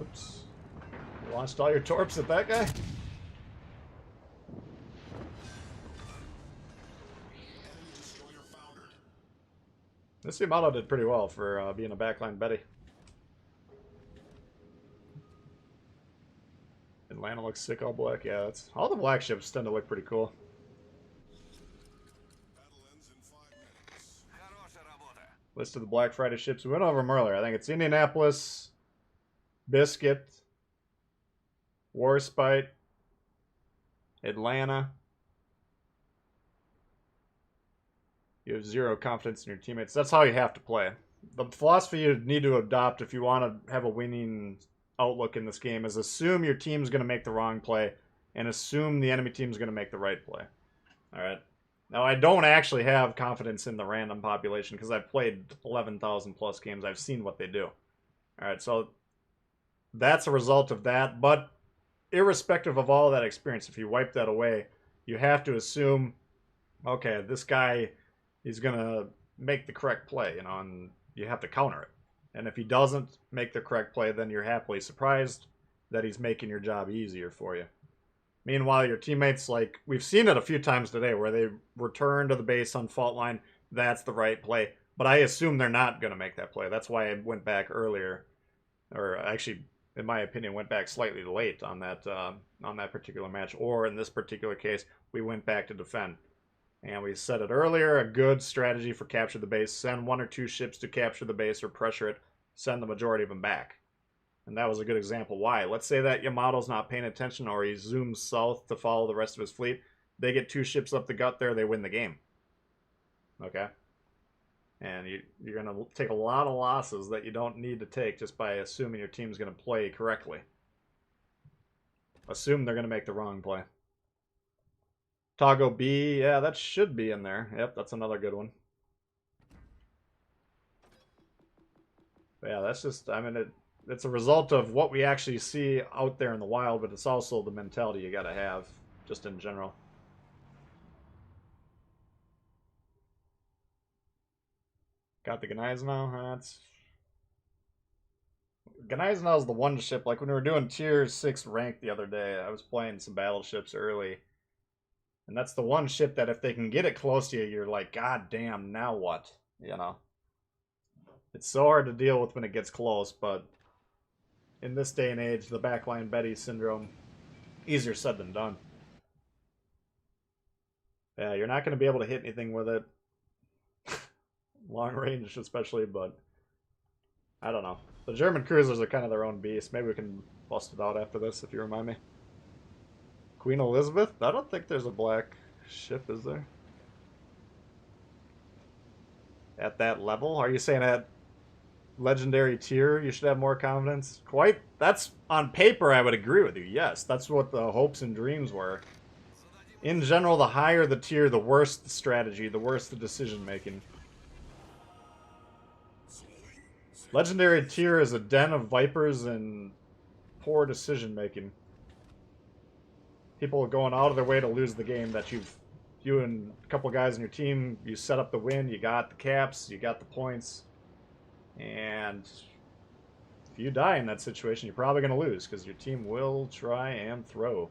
Oops. You launched all your torps at that guy? This Yamato did pretty well for being a backline Betty. Atlanta looks sick all black. Yeah, that's all the black ships tend to look pretty cool. List of the Black Friday ships. We went over them earlier. I think it's Indianapolis, Biscuit, Warspite, Atlanta. You have zero confidence in your teammates. That's how you have to play. The philosophy you need to adopt if you want to have a winning outlook in this game is assume your team's going to make the wrong play and assume the enemy team's going to make the right play. All right. Now, I don't actually have confidence in the random population because I've played 11,000 plus games. I've seen what they do. All right, so that's a result of that. But irrespective of all that experience, if you wipe that away, you have to assume, okay, this guy is going to make the correct play, you know, and you have to counter it. And if he doesn't make the correct play, then you're happily surprised that he's making your job easier for you. Meanwhile, your teammates, like, we've seen it a few times today where they return to the base on fault line. That's the right play. But I assume they're not going to make that play. That's why I went back earlier. Or actually, in my opinion, went back slightly late on that particular match. Or in this particular case, we went back to defend. And we said it earlier, a good strategy for capture the base. Send one or two ships to capture the base or pressure it. Send the majority of them back. And that was a good example. Why? Let's say that Yamato's not paying attention or he zooms south to follow the rest of his fleet. They get two ships up the gut there, they win the game. Okay? And you're going to take a lot of losses that you don't need to take just by assuming your team's going to play correctly. Assume they're going to make the wrong play. Toggle B, yeah, that should be in there. Yep, that's another good one. But yeah, that's just, I mean, it's a result of what we actually see out there in the wild, but it's also the mentality you got to have, just in general. Got the Gneisenau. Gneisenau is the one ship, like when we were doing tier 6 rank the other day, I was playing some battleships early. And that's the one ship that if they can get it close to you, you're like, God damn, now what? You know? It's so hard to deal with when it gets close, but in this day and age, the backline Betty syndrome, easier said than done. Yeah, you're not going to be able to hit anything with it. Long range especially, but I don't know. The German cruisers are kind of their own beast. Maybe we can bust it out after this if you remind me. Queen Elizabeth? I don't think there's a black ship, is there? At that level? Are you saying at legendary tier you should have more confidence? Quite. That's on paper I would agree with you. Yes, that's what the hopes and dreams were. In general, the higher the tier, the worse the strategy, the worse the decision making. Legendary tier is a den of vipers and poor decision making. People going out of their way to lose the game that you and a couple guys in your team, you set up the win, you got the caps, you got the points. And if you die in that situation, you're probably going to lose because your team will try and throw.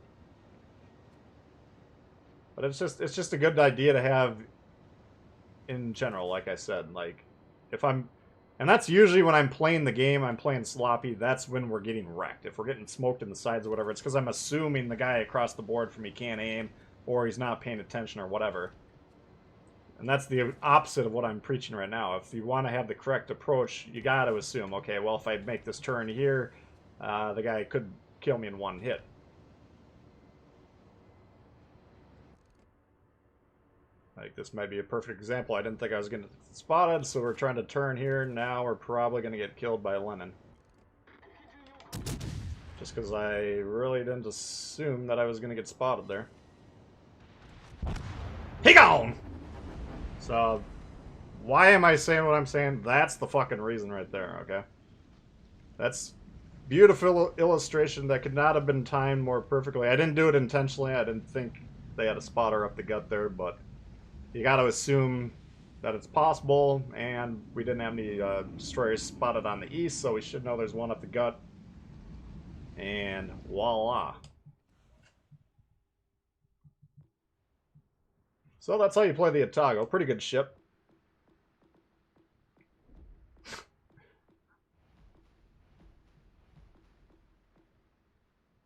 But it's just a good idea to have in general, like I said. Like, if I'm... And that's usually when I'm playing the game, I'm playing sloppy, that's when we're getting wrecked. If we're getting smoked in the sides or whatever, it's because I'm assuming the guy across the board from me can't aim, or he's not paying attention or whatever. And that's the opposite of what I'm preaching right now. If you want to have the correct approach, you got to assume, okay, well, if I make this turn here, the guy could kill me in one hit. Like, this might be a perfect example. I didn't think I was going to get spotted, so we're trying to turn here. Now we're probably going to get killed by Lennon. Just because I really didn't assume that I was going to get spotted there. He gone! So, Why am I saying what I'm saying? That's the fucking reason right there, okay? That's beautiful illustration that could not have been timed more perfectly. I didn't do it intentionally. I didn't think they had a spotter up the gut there, but you got to assume that it's possible, and we didn't have any destroyers spotted on the east, so we should know there's one up the gut. And voila. So that's how you play the Otago. Pretty good ship.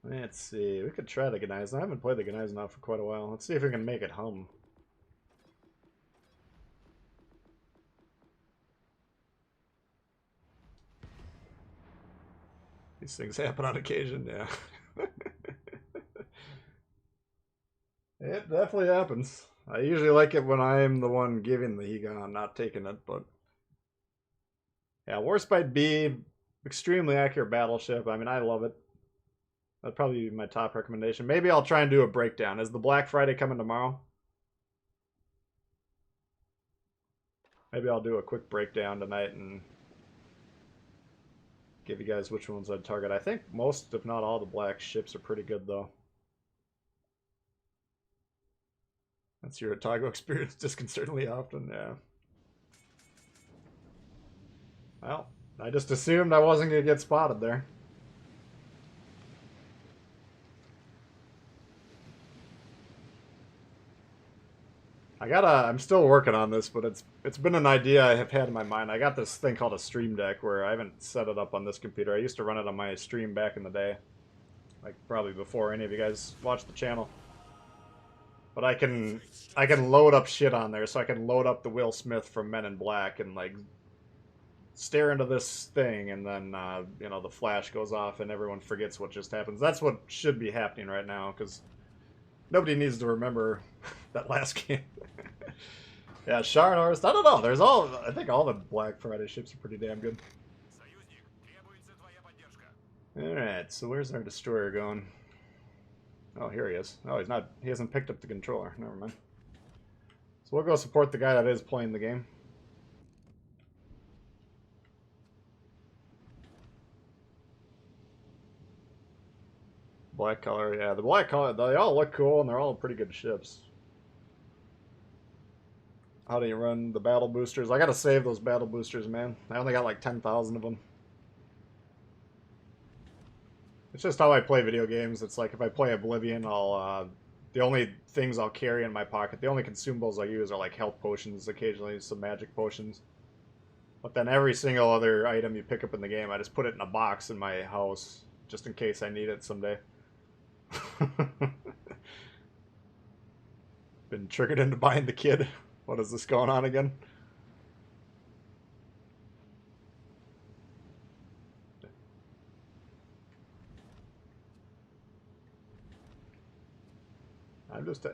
Let's see. We could try the Gneisen. I haven't played the Gneisen for quite a while. Let's see if we can make it home. These things happen on occasion, yeah. It definitely happens. I usually like it when I'm the one giving the Hegon, not taking it, but... Yeah, Warspite B, extremely accurate battleship. I mean, I love it. That'd probably be my top recommendation. Maybe I'll try and do a breakdown. Is the Black Friday coming tomorrow? Maybe I'll do a quick breakdown tonight and give you guys which ones I'd target. I think most, if not all, the black ships are pretty good, though. That's your Otago experience disconcertingly often, yeah. Well, I just assumed I wasn't going to get spotted there. I'm still working on this, but it's been an idea I have had in my mind. I got this thing called a Stream Deck where I haven't set it up on this computer. I used to run it on my stream back in the day. Like probably before any of you guys watched the channel. But I can load up shit on there, so I can load up the Will Smith from Men in Black and like stare into this thing, and then you know, the flash goes off and everyone forgets what just happened. That's what should be happening right now, because nobody needs to remember that last game. Yeah, Sharnhorst. I don't know. I think all the Black Friday ships are pretty damn good. Alright, so where's our destroyer going? Oh, here he is. Oh, he hasn't picked up the controller. Never mind. So we'll go support the guy that is playing the game. Black color, yeah. The black color, they all look cool, and they're all pretty good ships. How do you run the battle boosters? I gotta save those battle boosters, man. I only got like 10,000 of them. It's just how I play video games. It's like if I play Oblivion, the only things I'll carry in my pocket, the only consumables I use are like health potions, occasionally some magic potions. But then every single other item you pick up in the game, I just put it in a box in my house, just in case I need it someday. Been triggered into buying the kid. What is this going on again?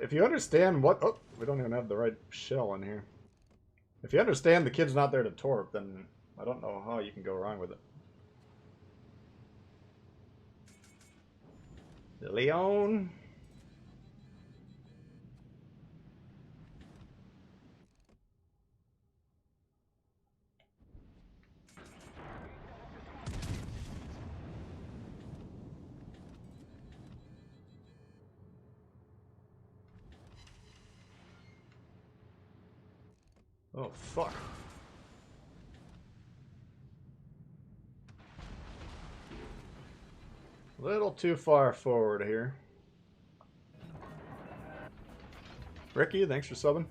If you understand what... Oh, we don't even have the right shell in here. If you understand the kid's not there to torp, then I don't know how you can go wrong with it. Leon. Oh, fuck. A little too far forward here. Ricky, thanks for subbing.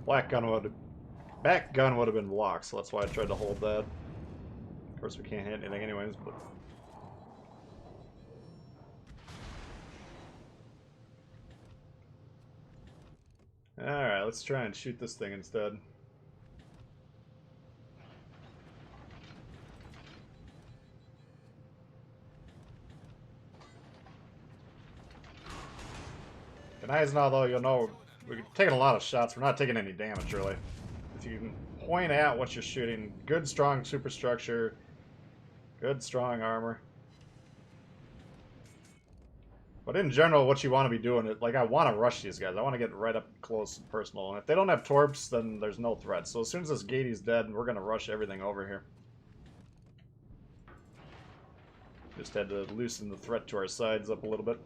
Back gun would have been blocked, so that's why I tried to hold that. Of course, we can't hit anything anyways, but... Alright, let's try and shoot this thing instead. And Eisenhower, though, you'll know, we're taking a lot of shots. We're not taking any damage, really. If you can point out what you're shooting, good, strong superstructure, Good, strong armor. But in general, what you want to be doing is, like, I want to rush these guys. I want to get right up close and personal. And if they don't have torps, then there's no threat. So as soon as this Gatey's dead, we're going to rush everything over here. Just had to loosen the threat to our sides up a little bit.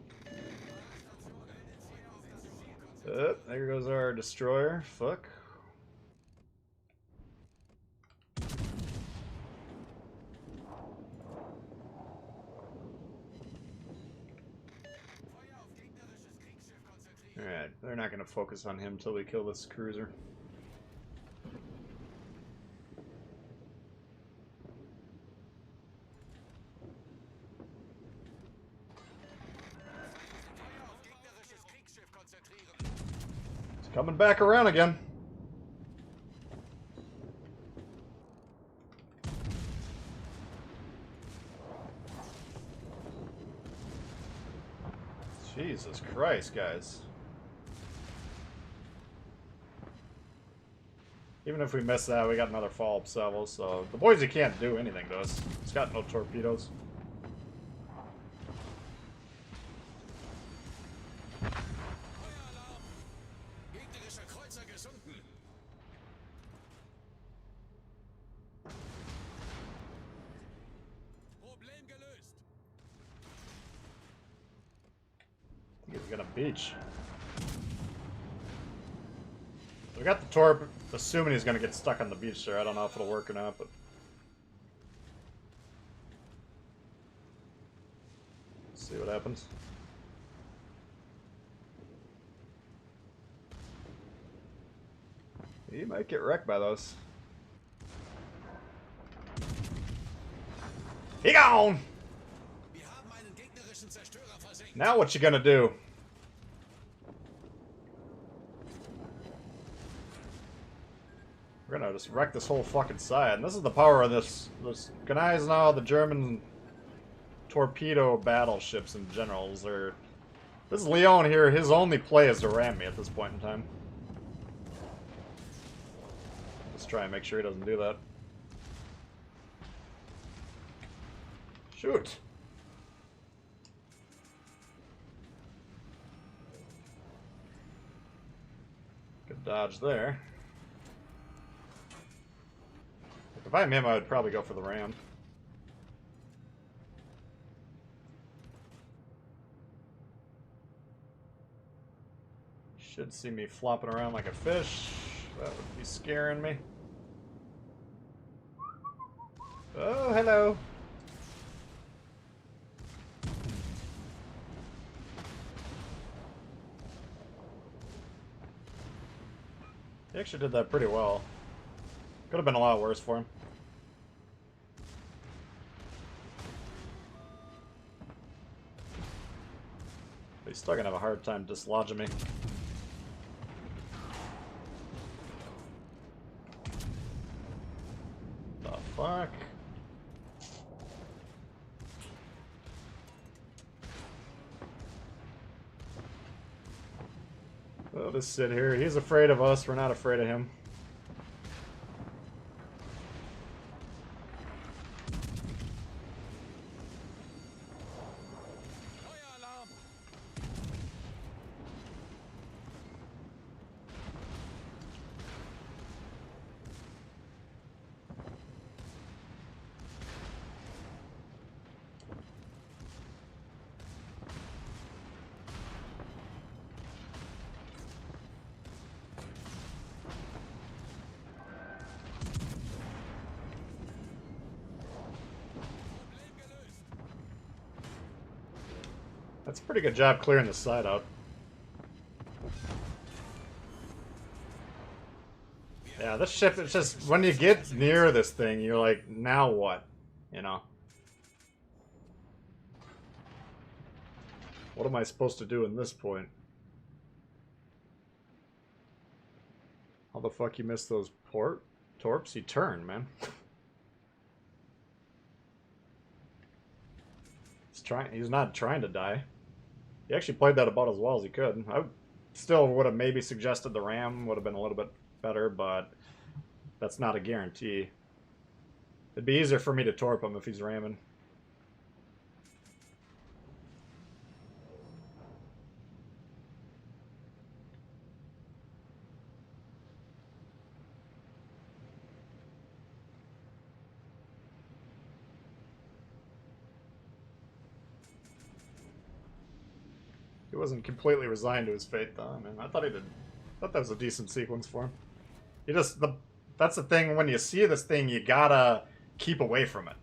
There goes our destroyer. Fuck. Alright, they're not going to focus on him until we kill this cruiser. It's coming back around again. Jesus Christ, guys. Even if we miss that, we got another follow-up salvo, so the Boise can't do anything to us. It's got no torpedoes. I think he's gonna beach. We got the torp, assuming he's gonna get stuck on the beach there. I don't know if it'll work or not, but let's see what happens. He might get wrecked by those. He gone! Now what you gonna do? We're gonna just wreck this whole fucking side. And this is the power of this guys now, the German torpedo battleships in general. This Leon here, his only play is to ram me at this point in time. Let's try and make sure he doesn't do that. Shoot! Good dodge there. If I'm him, I would probably go for the ram. Should see me flopping around like a fish. That would be scaring me. Oh, hello. He actually did that pretty well. Could have been a lot worse for him. But he's still gonna have a hard time dislodging me. The fuck? We'll just sit here. He's afraid of us. We're not afraid of him. That's a pretty good job clearing the side out. Yeah, this ship, it's just, when you get near this thing, you're like, now what? You know? What am I supposed to do in this point? How the fuck you missed those torps? He turned, man. He's not trying to die. He actually played that about as well as he could. I still would have maybe suggested the ram would have been a little bit better, but that's not a guarantee. It'd be easier for me to torp him if he's ramming. He wasn't completely resigned to his fate, though. I mean, I thought he did. I thought that was a decent sequence for him. You just that's the thing. When you see this thing, you gotta keep away from it.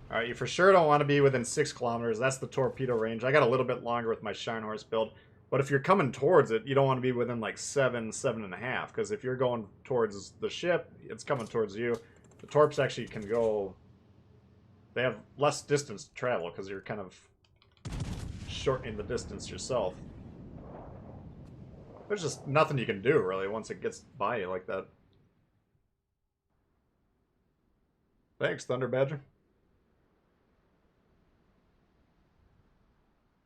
All right, you for sure don't want to be within 6 kilometers. That's the torpedo range. I got a little bit longer with my Shine build, but if you're coming towards it, you don't want to be within like 7, 7.5, because if you're going towards the ship, it's coming towards you. The torps actually can go. They have less distance to travel because you're kind of shortening the distance yourself. There's just nothing you can do, really, once it gets by you like that. Thanks, Thunder Badger.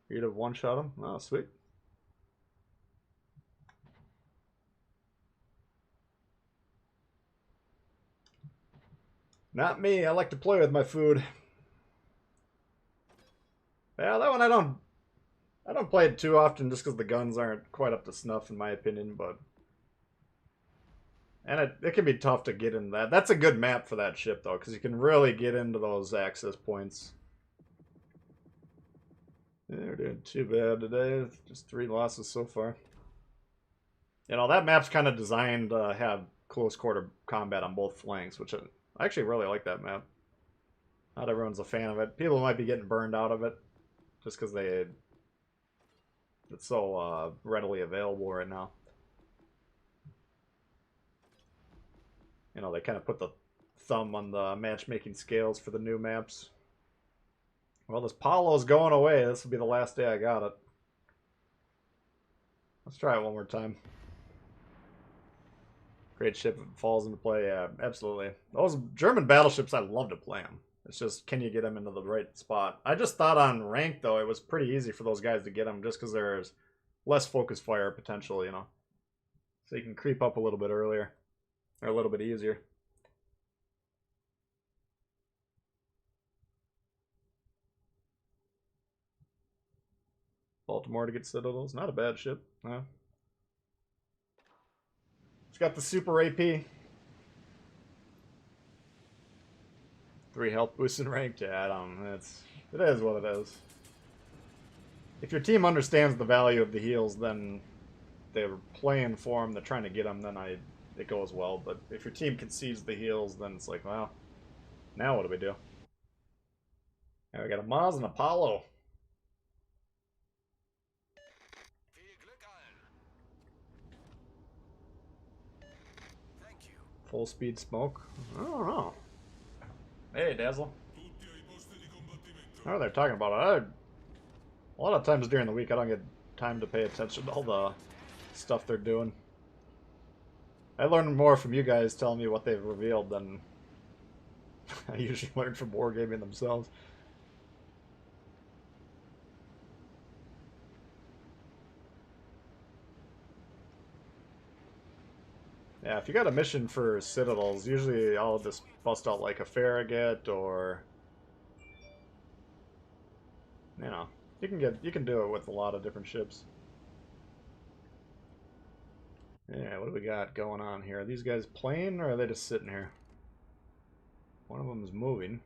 You'd have one-shot him? Oh, sweet. Not me. I like to play with my food. Yeah, that one I don't play it too often just because the guns aren't quite up to snuff in my opinion, but and it can be tough to get in that. That's a good map for that ship though, because you can really get into those access points. Yeah, we're doing too bad today. Just 3 losses so far. You know, that map's kind of designed to have close quarter combat on both flanks, which I actually really like that map. Not everyone's a fan of it. People might be getting burned out of it just because it's so readily available right now. You know, they kind of put the thumb on the matchmaking scales for the new maps. Well, this Paulo's going away. This will be the last day I got it. Let's try it one more time. Great ship falls into play. Yeah, absolutely. Those German battleships, I love to play them. It's just, can you get them into the right spot? I just thought on rank, though, it was pretty easy for those guys to get them just because there's less focus fire potential, you know. So you can creep up a little bit earlier. Or a little bit easier. Baltimore to get Citadels. Not a bad ship. No. It's got the super AP. 3 health boosts in ranked. Yeah, I don't. It is what it is. If your team understands the value of the heals, then they're playing for them. They're trying to get them. Then it goes well. But if your team concedes the heals, then it's like, well, now what do we do? Now we got a Maz and Apollo. Thank you. Full speed smoke. I don't know. Hey, Dazzle. Oh, they're talking about it. A lot of times during the week, I don't get time to pay attention to all the stuff they're doing. I learn more from you guys telling me what they've revealed than I usually learn from Wargaming themselves. Yeah, if you got a mission for Citadels, usually I'll just bust out like a Farragut or, you know, you can do it with a lot of different ships. Yeah, what do we got going on here? Are these guys playing or are they just sitting here? One of them is moving.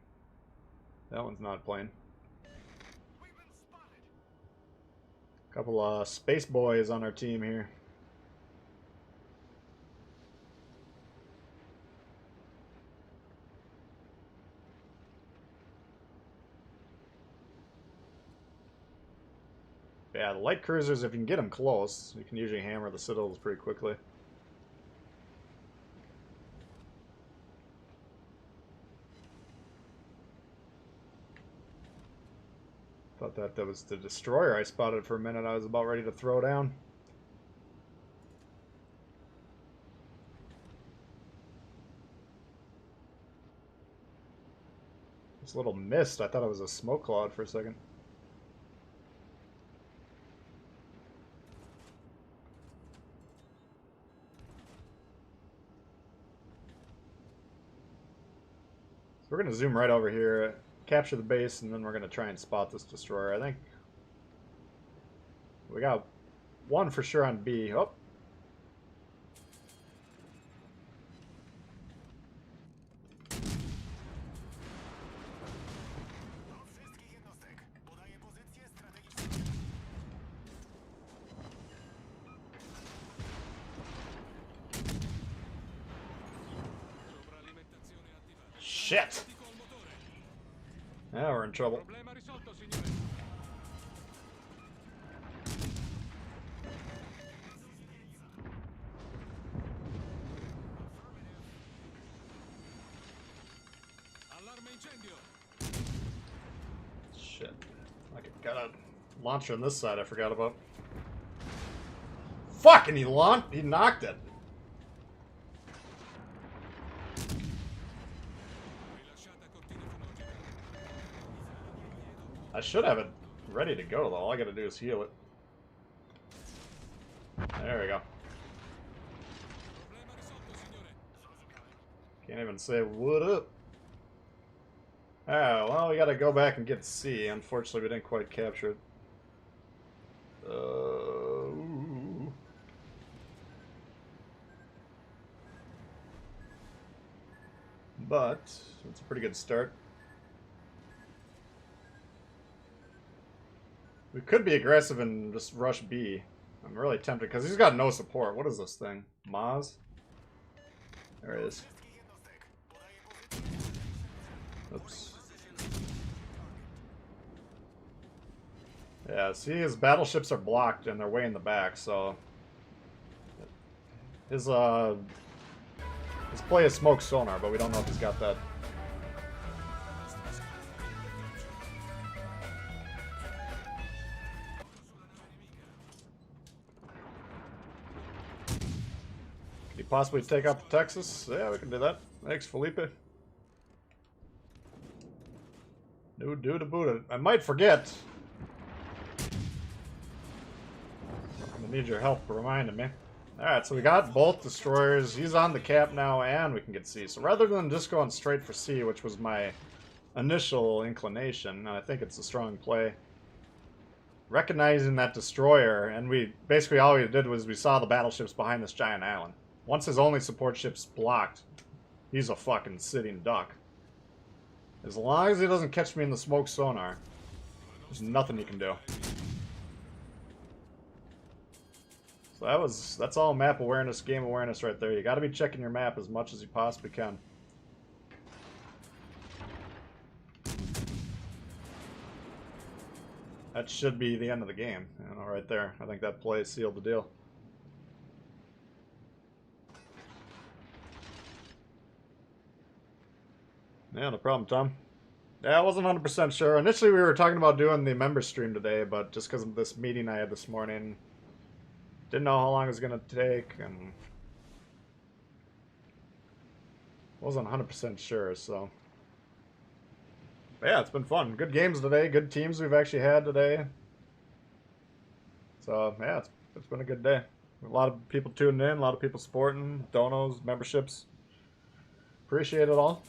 That one's not playing. Couple of space boys on our team here. Yeah, the light cruisers, if you can get them close, you can usually hammer the Citadels pretty quickly. Thought that was the destroyer I spotted for a minute. I was about ready to throw down. This little mist, I thought it was a smoke cloud for a second. So we're going to zoom right over here, capture the base, and then we're going to try and spot this destroyer. I think we got one for sure on B. Oh. Shit! Now we're in trouble. Problema risolto, signore. Allarme incendio. Shit. I got a launcher on this side I forgot about. Fuck! And he knocked it. Rilasciata cortina fumogena. I should have it ready to go though. All I gotta do is heal it. There we go. Problema risolto, signore. Can't even say what up. Oh, well, we gotta go back and get C. Unfortunately, we didn't quite capture it. Ooh. But it's a pretty good start. We could be aggressive and just rush B. I'm really tempted because he's got no support. What is this thing? Maz? There it is. Oops. Yeah, see, his battleships are blocked and they're way in the back, so his play is smoke sonar, but we don't know if he's got that. Could he possibly take out the Texas? Yeah, we can do that. Thanks, Felipe. No do to boot it. I might forget. I'm gonna need your help reminding me. Alright, so we got both destroyers. He's on the cap now, and we can get C. So rather than just going straight for C, which was my initial inclination, and I think it's a strong play, recognizing that destroyer, and we basically all we did was we saw the battleships behind this giant island. Once his only support ship's blocked, he's a fucking sitting duck. As long as he doesn't catch me in the smoke sonar, there's nothing he can do. So that's all map awareness, game awareness right there. You gotta be checking your map as much as you possibly can. That should be the end of the game, you know, right there. I think that play sealed the deal. Yeah, no problem, Tom. Yeah, I wasn't 100% sure. Initially, we were talking about doing the member stream today, but just because of this meeting I had this morning, didn't know how long it was going to take, and wasn't 100% sure, so. But yeah, it's been fun. Good games today, good teams we've actually had today. So, yeah, it's been a good day. A lot of people tuning in, a lot of people supporting, donos, memberships. Appreciate it all.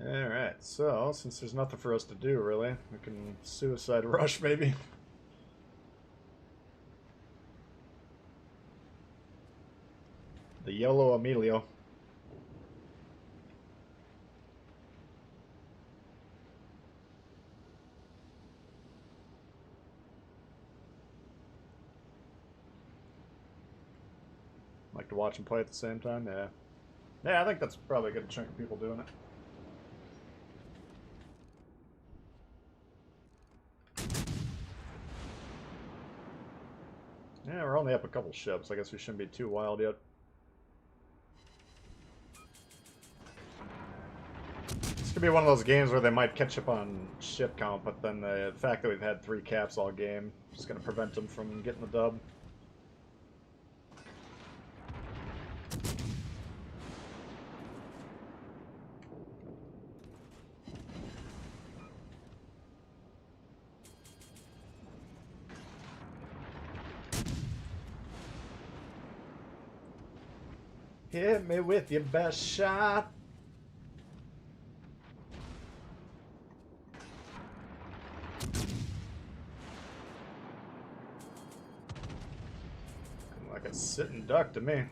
Alright, so, since there's nothing for us to do, really, we can suicide rush, maybe. The yellow Emilio. Like to watch him play at the same time? Yeah. Yeah, I think that's probably a good chunk of people doing it. Yeah, we're only up a couple ships. I guess we shouldn't be too wild yet. This could be one of those games where they might catch up on ship count, but then the fact that we've had 3 caps all game is going to prevent them from getting the dub. Hit me with your best shot. Like a sitting duck to me.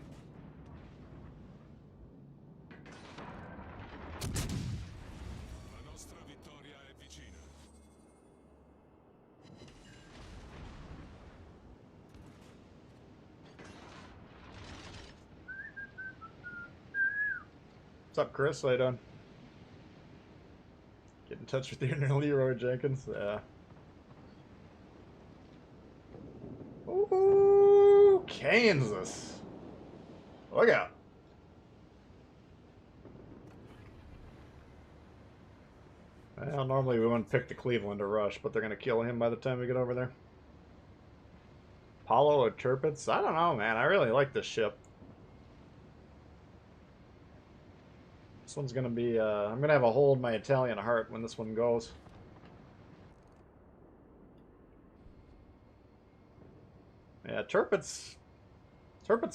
La nostra vittoria è vicina. What's up, Chris? How you doing? Get in touch with your Leroy Jenkins. Yeah. Ooh, Kansas. Look out. Well, normally we wouldn't pick the Cleveland to rush, but they're going to kill him by the time we get over there. Apollo or Tirpitz? I don't know, man. I really like this ship. This one's going to be... I'm going to have a hole in my Italian heart when this one goes. Yeah, Tirpitz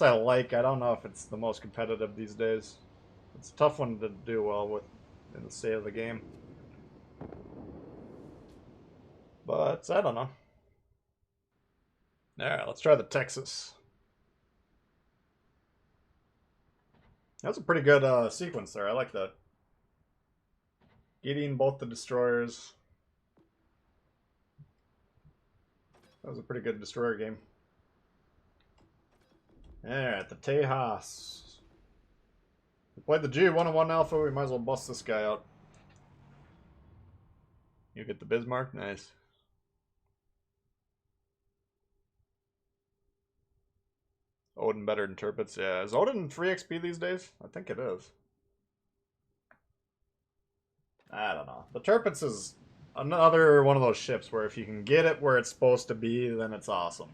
I like. I don't know if it's the most competitive these days. It's a tough one to do well with in the state of the game. But I don't know. Alright, let's try the Texas. That's a pretty good sequence there. I like that. Getting both the destroyers. That was a pretty good destroyer game. Alright, the Tejas. We played the G101 Alpha, we might as well bust this guy out. You get the Bismarck? Nice. Odin better than Tirpitz? Yeah. Is Odin free XP these days? I think it is. I don't know. The Tirpitz is another one of those ships where if you can get it where it's supposed to be, then it's awesome.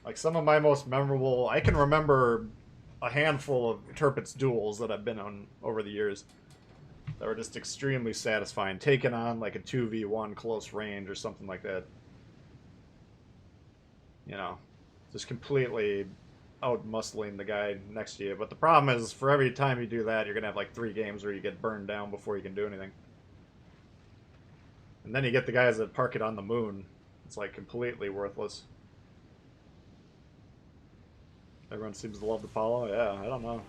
Like some of my most memorable... I can remember a handful of Tirpitz duels that I've been on over the years that were just extremely satisfying. Taking on like a 2v1 close range or something like that. You know, just completely out-muscling the guy next to you. But the problem is, for every time you do that, you're going to have like 3 games where you get burned down before you can do anything. And then you get the guys that park it on the moon. It's like completely worthless. Everyone seems to love the Apollo. Yeah, I don't know.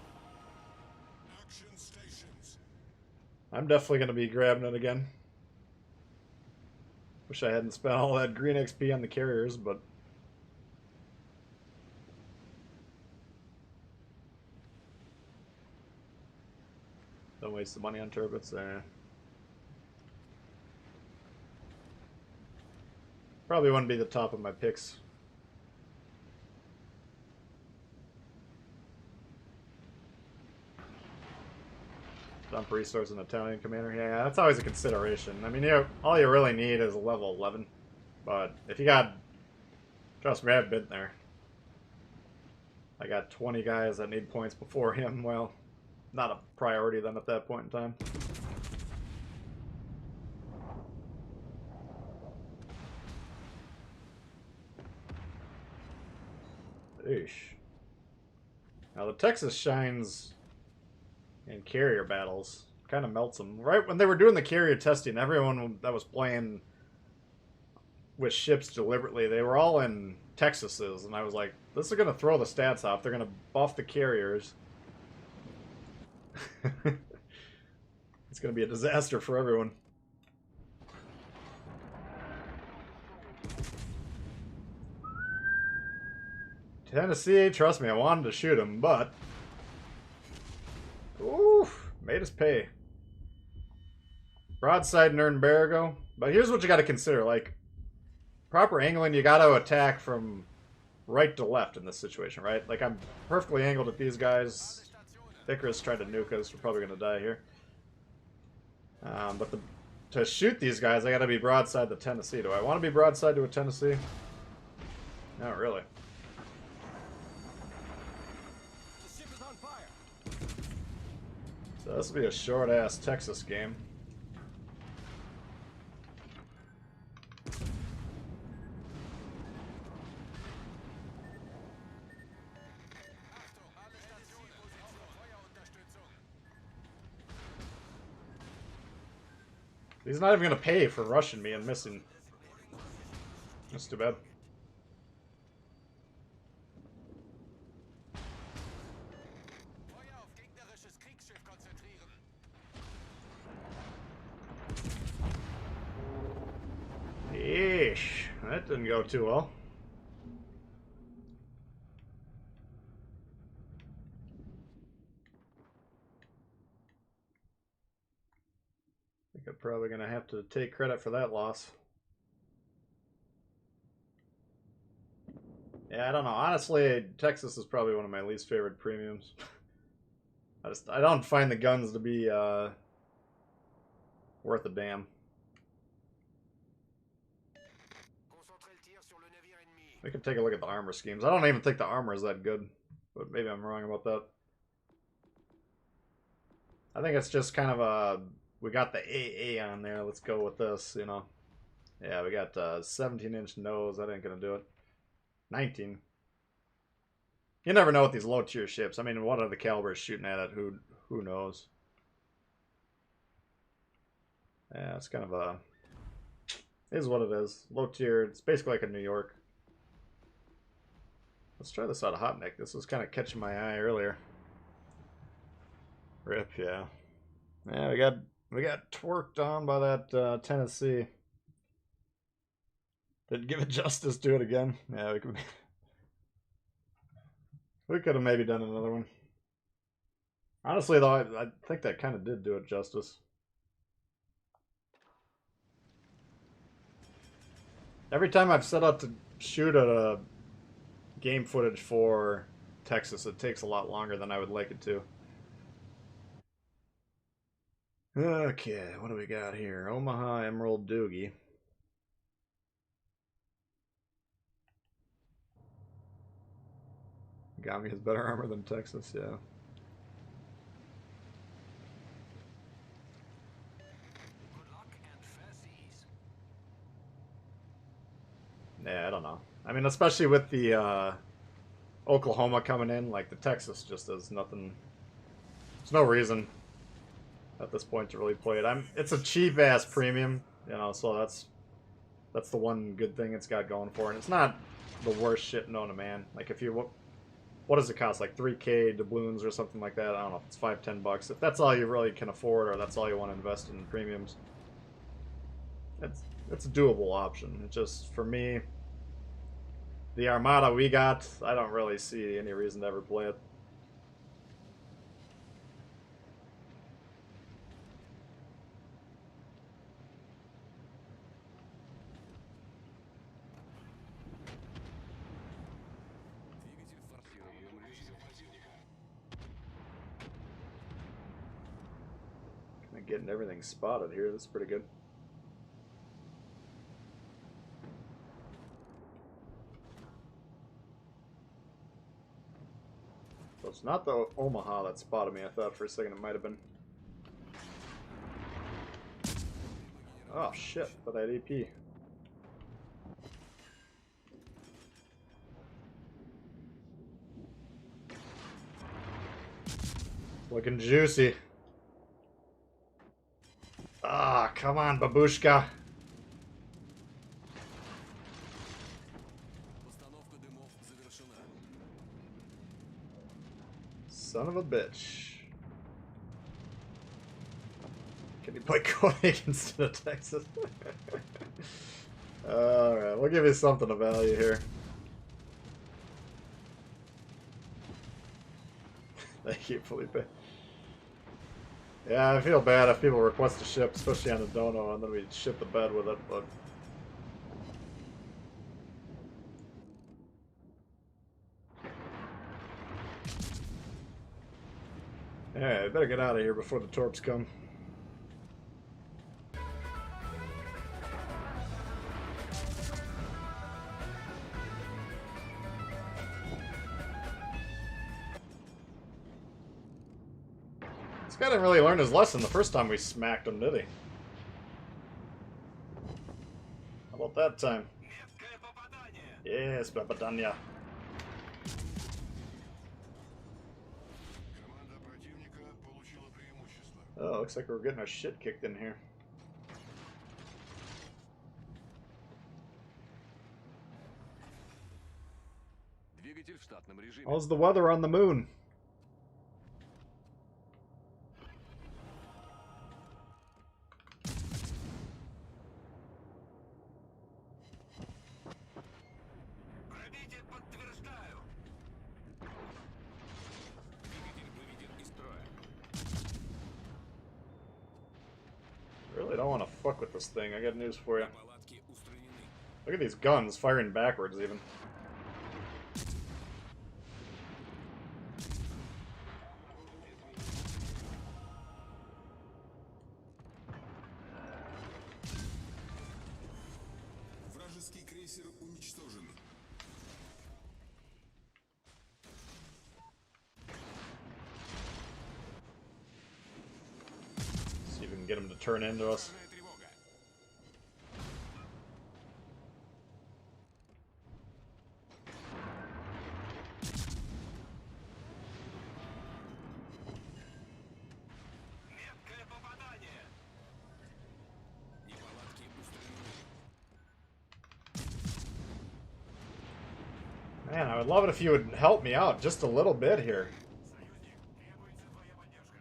Action stations. I'm definitely going to be grabbing it again. Wish I hadn't spent all that green XP on the carriers, but... Don't waste the money on turbines there. Probably wouldn't be the top of my picks. Dump resource an Italian commander. Yeah, that's always a consideration. I mean, all you really need is a level 11. But if you got... Trust me, I've been there. I got 20 guys that need points before him. Well, not a priority then at that point in time. Eesh. Now the Texas shines in carrier battles. Kind of melts them. Right when they were doing the carrier testing, everyone that was playing with ships deliberately, they were all in Texases, and I was like, this is going to throw the stats off. They're going to buff the carriers. It's going to be a disaster for everyone. Tennessee, trust me, I wanted to shoot him, but... Oof, made us pay. Broadside Nürnbergo. But here's what you got to consider, like, proper angling, you got to attack from right to left in this situation, right? Like, I'm perfectly angled at these guys. Icarus tried to nuke us, we're probably going to die here. But to shoot these guys, I got to be broadside to Tennessee. Do I want to be broadside to a Tennessee? Not really. The ship is on fire. So this will be a short-ass Texas game. He's not even going to pay for rushing me and missing. That's too bad. Feuer auf gegnerisches Kriegsschiff konzentrieren. Yeesh. That didn't go too well. think I'm probably going to have to take credit for that loss. Yeah, I don't know. Honestly, Texas is probably one of my least favorite premiums. I don't find the guns to be worth a damn. We can take a look at the armor schemes. I don't even think the armor is that good, but maybe I'm wrong about that. I think it's just kind of a, we got the AA on there. Let's go with this, you know. Yeah, we got 17-inch nose. That ain't gonna do it. 19. You never know with these low tier ships. I mean, what are the calibers shooting at it? Who knows? Yeah, it's kind of a, it is what it is. Low tier. It's basically like a New York. Let's try this out of Hot Nick. This was kind of catching my eye earlier. Rip, yeah. Yeah, we got twerked on by that Tennessee. Didn't give it justice. Do it again. Yeah, we could have maybe done another one. Honestly, though, I think that kind of did do it justice. Every time I've set out to shoot at a game footage for Texas, it takes a lot longer than I would like it to. Okay, what do we got here? Omaha Emerald Doogie. Gami has better armor than Texas, yeah. Yeah, I don't know. I mean, especially with the Oklahoma coming in, like the Texas just does nothing. There's no reason at this point to really play it. It's a cheap ass premium, you know, so that's the one good thing it's got going for it. And it's not the worst shit known to man. Like if you what does it cost? Like 3K doubloons or something like that. I don't know if it's $5-10. If that's all you really can afford, or that's all you want to invest in premiums, it's a doable option. It just, for me, the Armada we got, I don't really see any reason to ever play it. Kind of getting everything spotted here. That's pretty good. So it's not the Omaha that spotted me. I thought for a second it might have been. Oh shit, but that AP. Looking juicy. Ah, come on, babushka. Son of a bitch. Can you play Koenig instead of Texas? Alright, we'll give you something of value here. Thank you, Felipe. Yeah, I feel bad if people request a ship, especially on the dono, and then we ship the bed with it, but... Yeah, I better get out of here before the torps come. This guy didn't really learn his lesson the first time we smacked him, did he? How about that time? Yes, Babadanya. Oh, looks like we're getting our shit kicked in here. How's the weather on the moon? Really, don't want to fuck with this thing. I got news for you. Палатки устранены. Look at these guns firing backwards even. Вражеский крейсер уничтожен. See if we can get them to turn into us. Пожарная тревога. Меткое попадание! Неполадки устранены. Man, I would love it if you would help me out just a little bit here. Союзник, требуется твоя поддержка.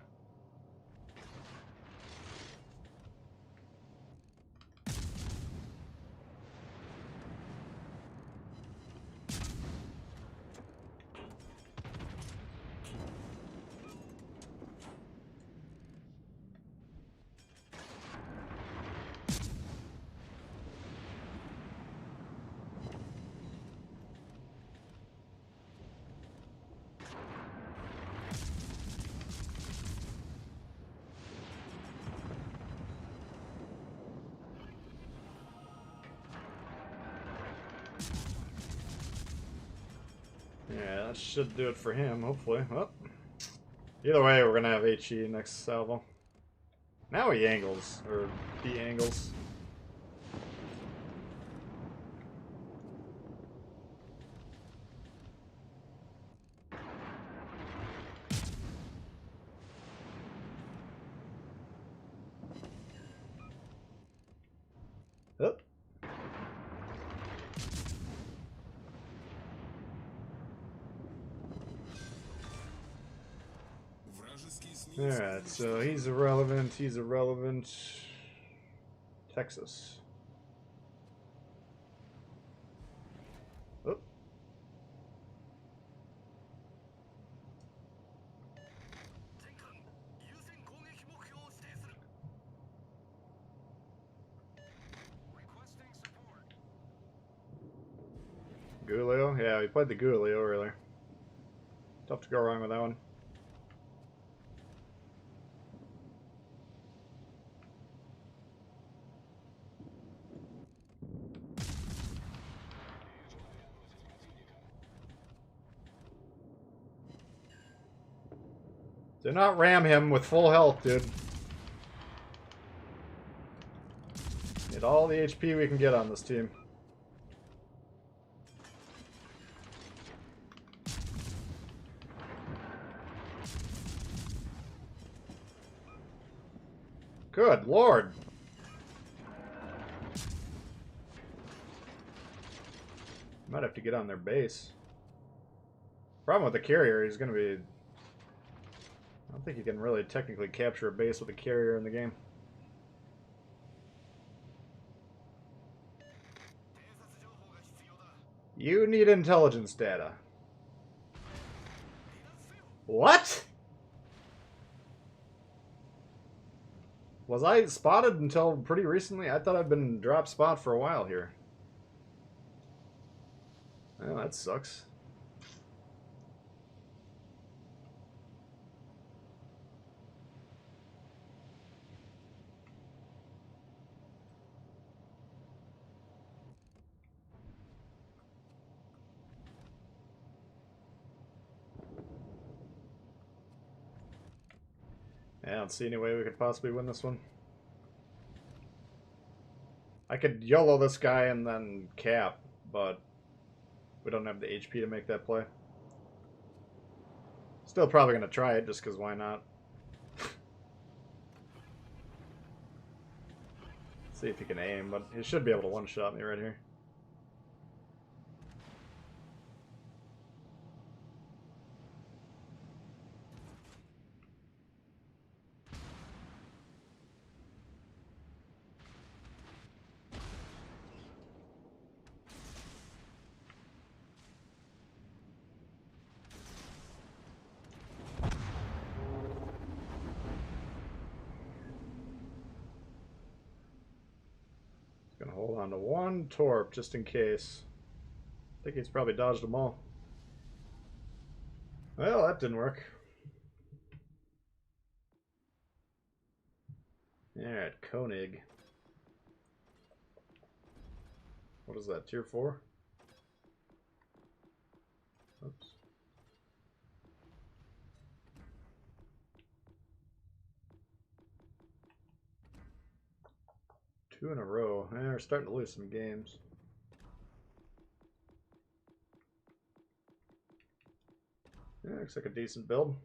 Yeah, that should do it for him, hopefully. Well, either way, we're gonna have HE next salvo. Now he angles, or de-angles. Oh. Вражеский эсминец. Alright, so he's irrelevant. Texas. Oh. Requesting support. Gulio? Yeah, we played the Gulio earlier. Tough to go wrong with that one. Do not ram him with full health, dude. Need all the HP we can get on this team. Good lord. Might have to get on their base. Problem with the carrier, he's going to be... I don't think you can really technically capture a base with a carrier in the game. You need intelligence data. What? Was I spotted until pretty recently? I thought I'd been drop spot for a while here. Well, that sucks. Yeah, I don't see any way we could possibly win this one. I could YOLO this guy and then cap, but we don't have the HP to make that play. Still probably going to try it, just because why not? See if he can aim, but he should be able to one-shot me right here. down to one torp just in case. I think he's probably dodged them all. Well, that didn't work. Alright, Koenig. What is that, tier 4? Oops. Two in a row. We're starting to lose some games. Yeah, looks like a decent build.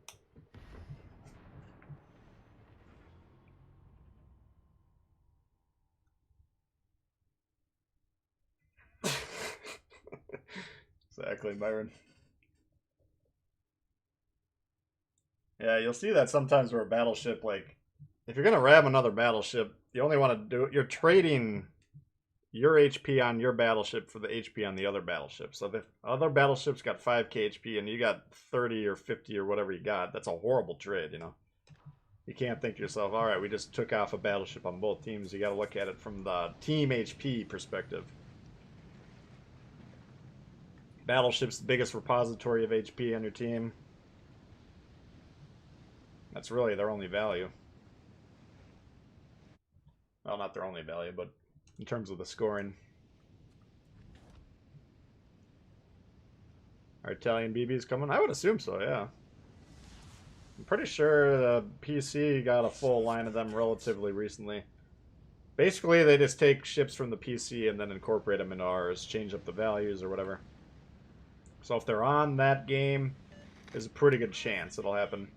Exactly, Byron. Yeah, you'll see that sometimes where a battleship, like, if you're gonna ram another battleship, you only want to do it. You're trading your HP on your battleship for the HP on the other battleship. So if other battleships got 5k HP and you got 30 or 50 or whatever you got, that's a horrible trade, you know? You can't think to yourself, all right, we just took off a battleship on both teams. You got to look at it from the team HP perspective. Battleship's the biggest repository of HP on your team. That's really their only value. Well, not their only value, but in terms of the scoring. Are Italian BBs coming? I would assume so, yeah. I'm pretty sure the PC got a full line of them relatively recently. Basically, they just take ships from the PC and then incorporate them into ours, change up the values or whatever. So if they're on that game, there's a pretty good chance it'll happen.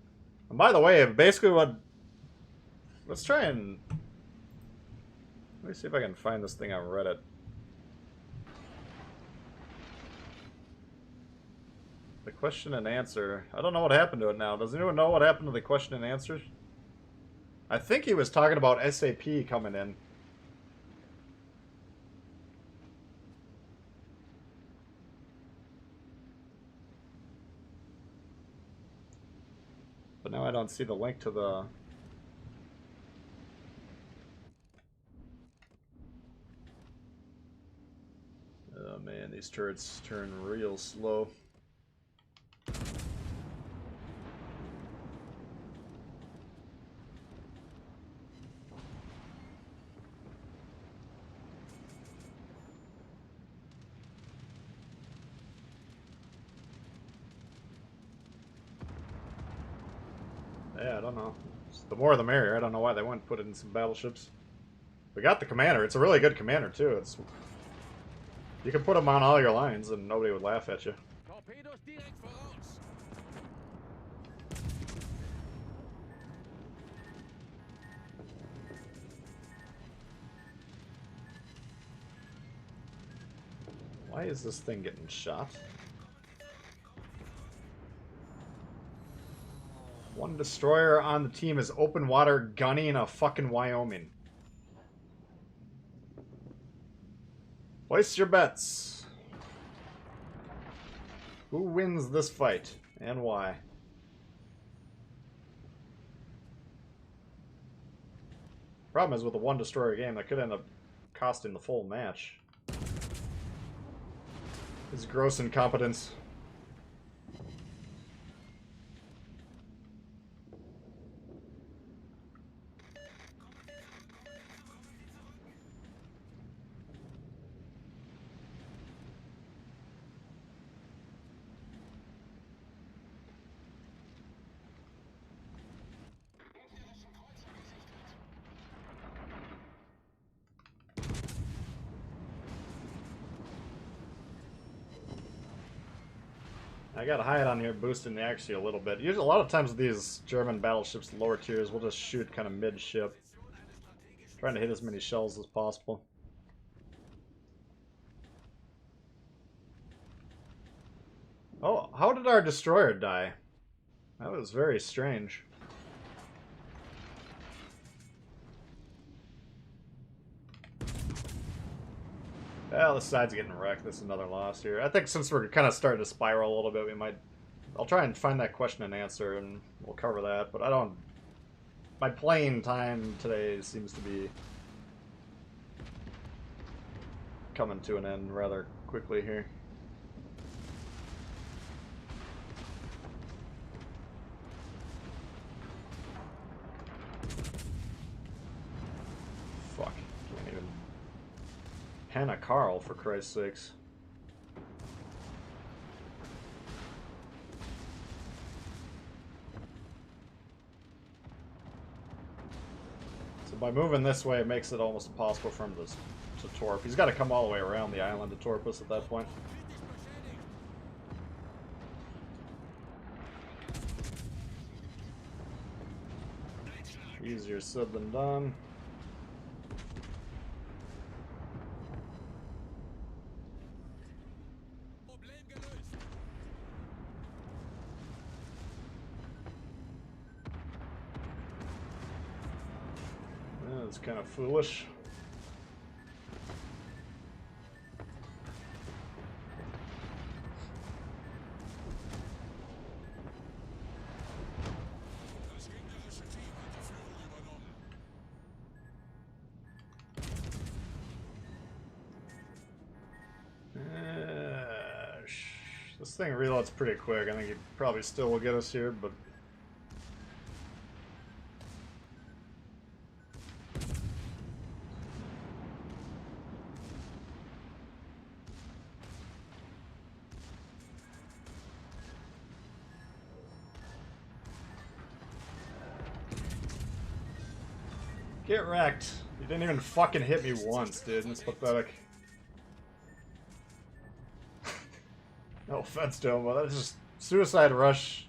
And by the way, basically what... Let's try and... Let me see if I can find this thing on Reddit. The question and answer. I don't know what happened to it now. Does anyone know what happened to the question and answers? I think he was talking about SAP coming in. But now I don't see the link to the... Oh man, these turrets turn real slow. Yeah, I don't know. The more the merrier. I don't know why they wouldn't put it in some battleships. We got the commander. It's a really good commander, too. It's... You can put them on all your lines and nobody would laugh at you. Torpedos direkt voraus. Why is this thing getting shot? One destroyer on the team is open water gunning a fucking Wyoming. Place your bets. Who wins this fight and why? Problem is with a one destroyer game, that could end up costing the full match. His gross incompetence. I got hide on here boosting the accuracy a little bit. Usually, a lot of times with these German battleships, the lower tiers, we'll just shoot kind of mid-ship. Trying to hit as many shells as possible. Oh, how did our destroyer die? That was very strange. Well, this side's getting wrecked. This is another loss here. I think since we're kind of starting to spiral a little bit, we might... I'll try and find that question and answer, and we'll cover that. But I don't... My playing time today seems to be coming to an end rather quickly here. Fuck. Can't even pen a Carl, for Christ's sakes. By moving this way, it makes it almost impossible for him to torp. He's got to come all the way around the island to torp us at that point. Easier said than done. It's kind of foolish. This thing reloads pretty quick. I think he probably still will get us here, but get wrecked. You didn't even fucking hit me once, dude. It's pathetic. No offense to him, but that's just suicide rush.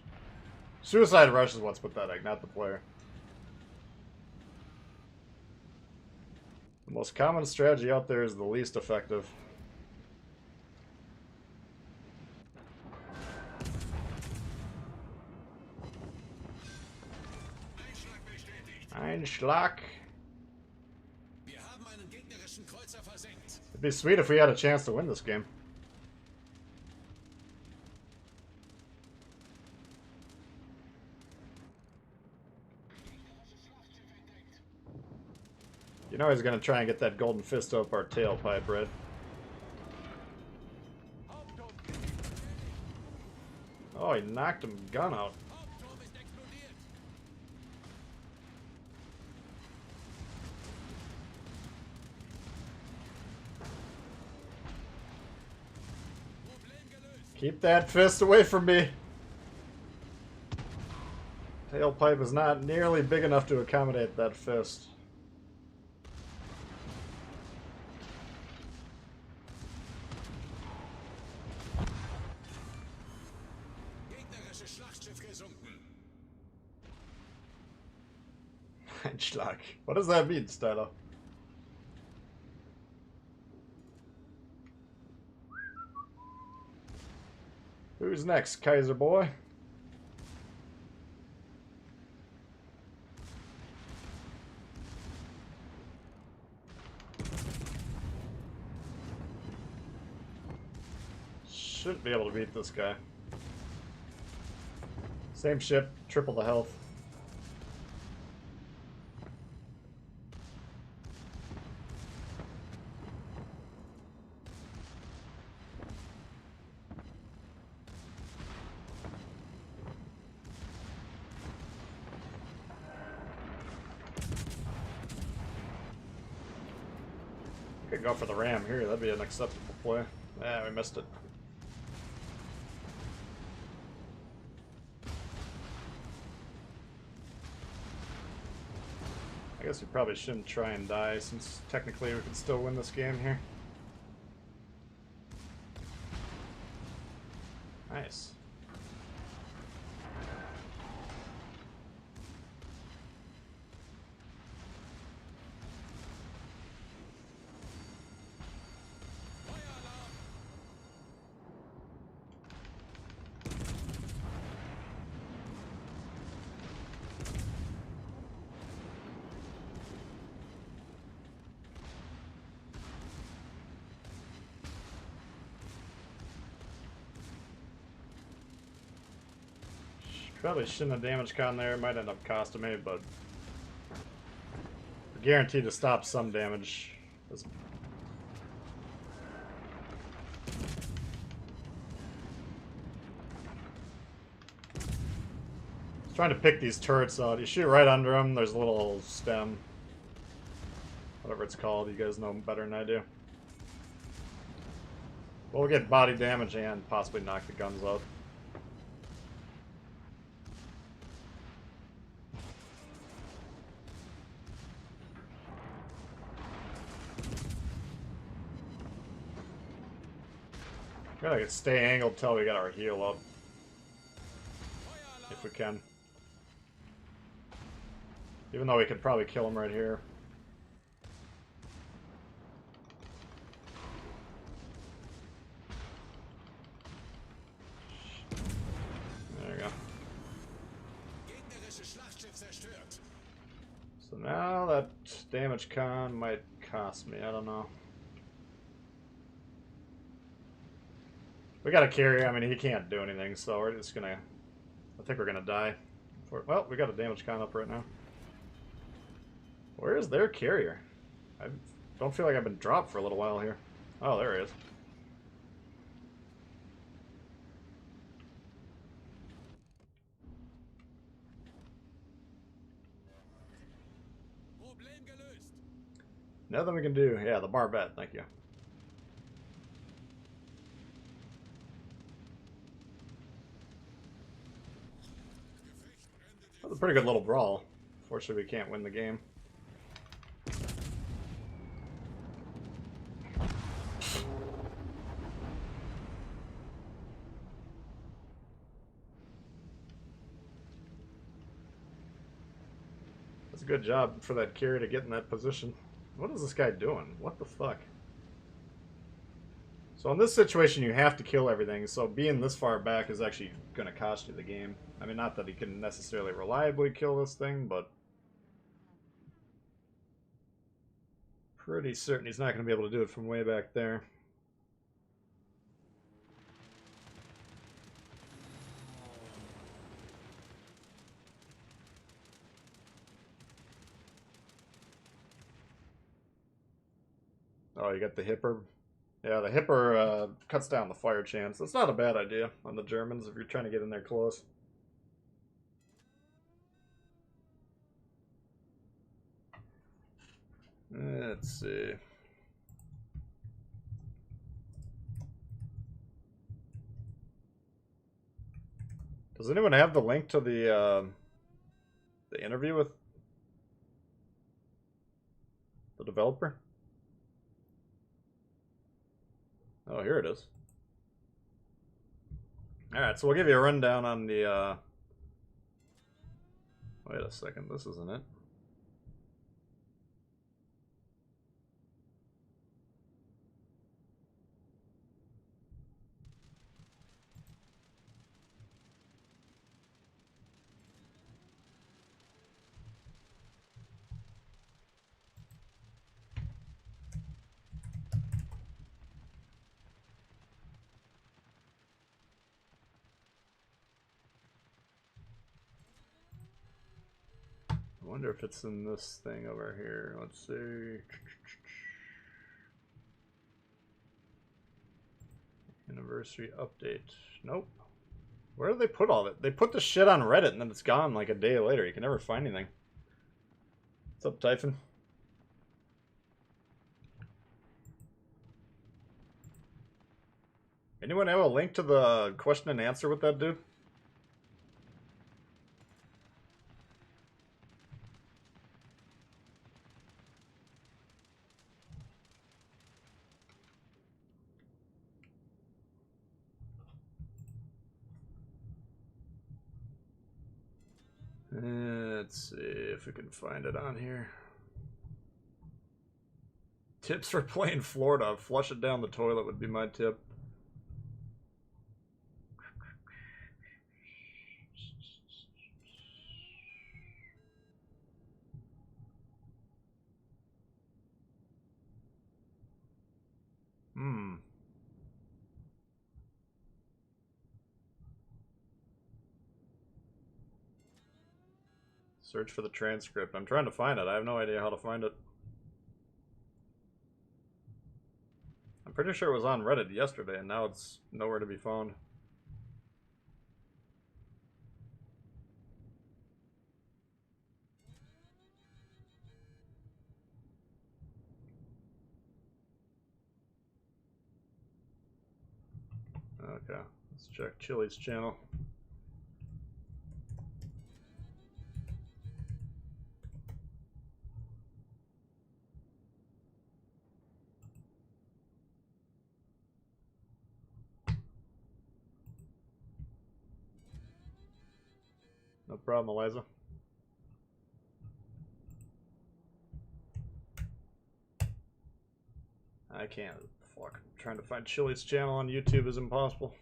Suicide rush is what's pathetic, not the player. The most common strategy out there is the least effective. Einschlag. It'd be sweet if we had a chance to win this game. You know he's gonna try and get that golden fist up our tailpipe, right? Oh, he knocked him gun out. Keep that fist away from me. Tailpipe is not nearly big enough to accommodate that fist. Einschlag. What does that mean, Stylo? Who's next, Kaiser boy? Should be able to beat this guy. Same ship, triple the health. Could go for the ram here, that'd be an acceptable play. Yeah, we missed it. I guess we probably shouldn't try and die, since technically we could still win this game here. Nice. Probably shouldn't have damage con there. It might end up costing me, but we're guaranteed to stop some damage. Trying to pick these turrets out. You shoot right under them. There's a little stem. Whatever it's called. You guys know better than I do. We'll get body damage and possibly knock the guns out. Gotta stay angled till we get our heal up. If we can. Even though we could probably kill him right here. There you go. So now that damage con might cost me, I don't know. We got a carrier, I mean he can't do anything, so we're just gonna... I think we're gonna die. Well, we got a damage con up right now. Where is their carrier? I don't feel like I've been dropped for a little while here. Oh, there he is. Nothing we can do. Yeah, the Marblehead, thank you. That was a pretty good little brawl. Fortunately, we can't win the game. That's a good job for that carrier to get in that position. What is this guy doing? What the fuck? So in this situation, you have to kill everything, so being this far back is actually going to cost you the game. I mean, not that he can necessarily reliably kill this thing, but... pretty certain he's not going to be able to do it from way back there. Oh, you got the hipper. Yeah, the hipper cuts down the fire chance. That's not a bad idea on the Germans if you're trying to get in there close. Let's see. Does anyone have the link to the interview with the developer? Oh, here it is. Alright, so we'll give you a rundown on the... Wait a second, this isn't it. I wonder if it's in this thing over here. Let's see. Anniversary update. Nope. Where do they put all that? They put the shit on Reddit and then it's gone like a day later. You can never find anything. What's up, Typhon? Anyone have a link to the question and answer with that dude? Let's see if we can find it on here. Tips for playing Florida. Flush it down the toilet would be my tip. Search for the transcript. I'm trying to find it. I have no idea how to find it. I'm pretty sure it was on Reddit yesterday, and now it's nowhere to be found. Okay, let's check Chili's channel. No problem, Eliza. I can't. Fuck. Trying to find Chili's channel on YouTube is impossible.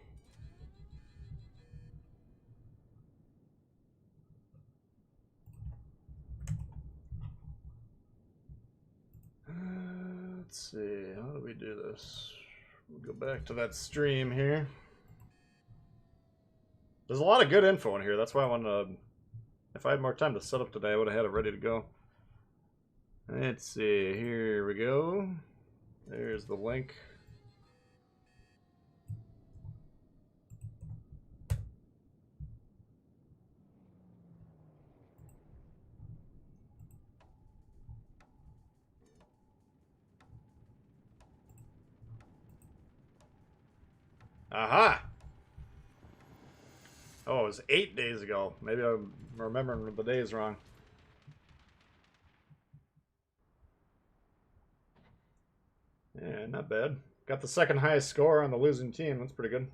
Let's see. How do we do this? We'll go back to that stream here. There's a lot of good info in here. That's why I wanted to... If I had more time to set up today, I would have had it ready to go. Let's see. Here we go. There's the link. Aha! Oh, it was 8 days ago. Maybe I'm remembering the days wrong. Yeah, not bad. Got the second highest score on the losing team. That's pretty good.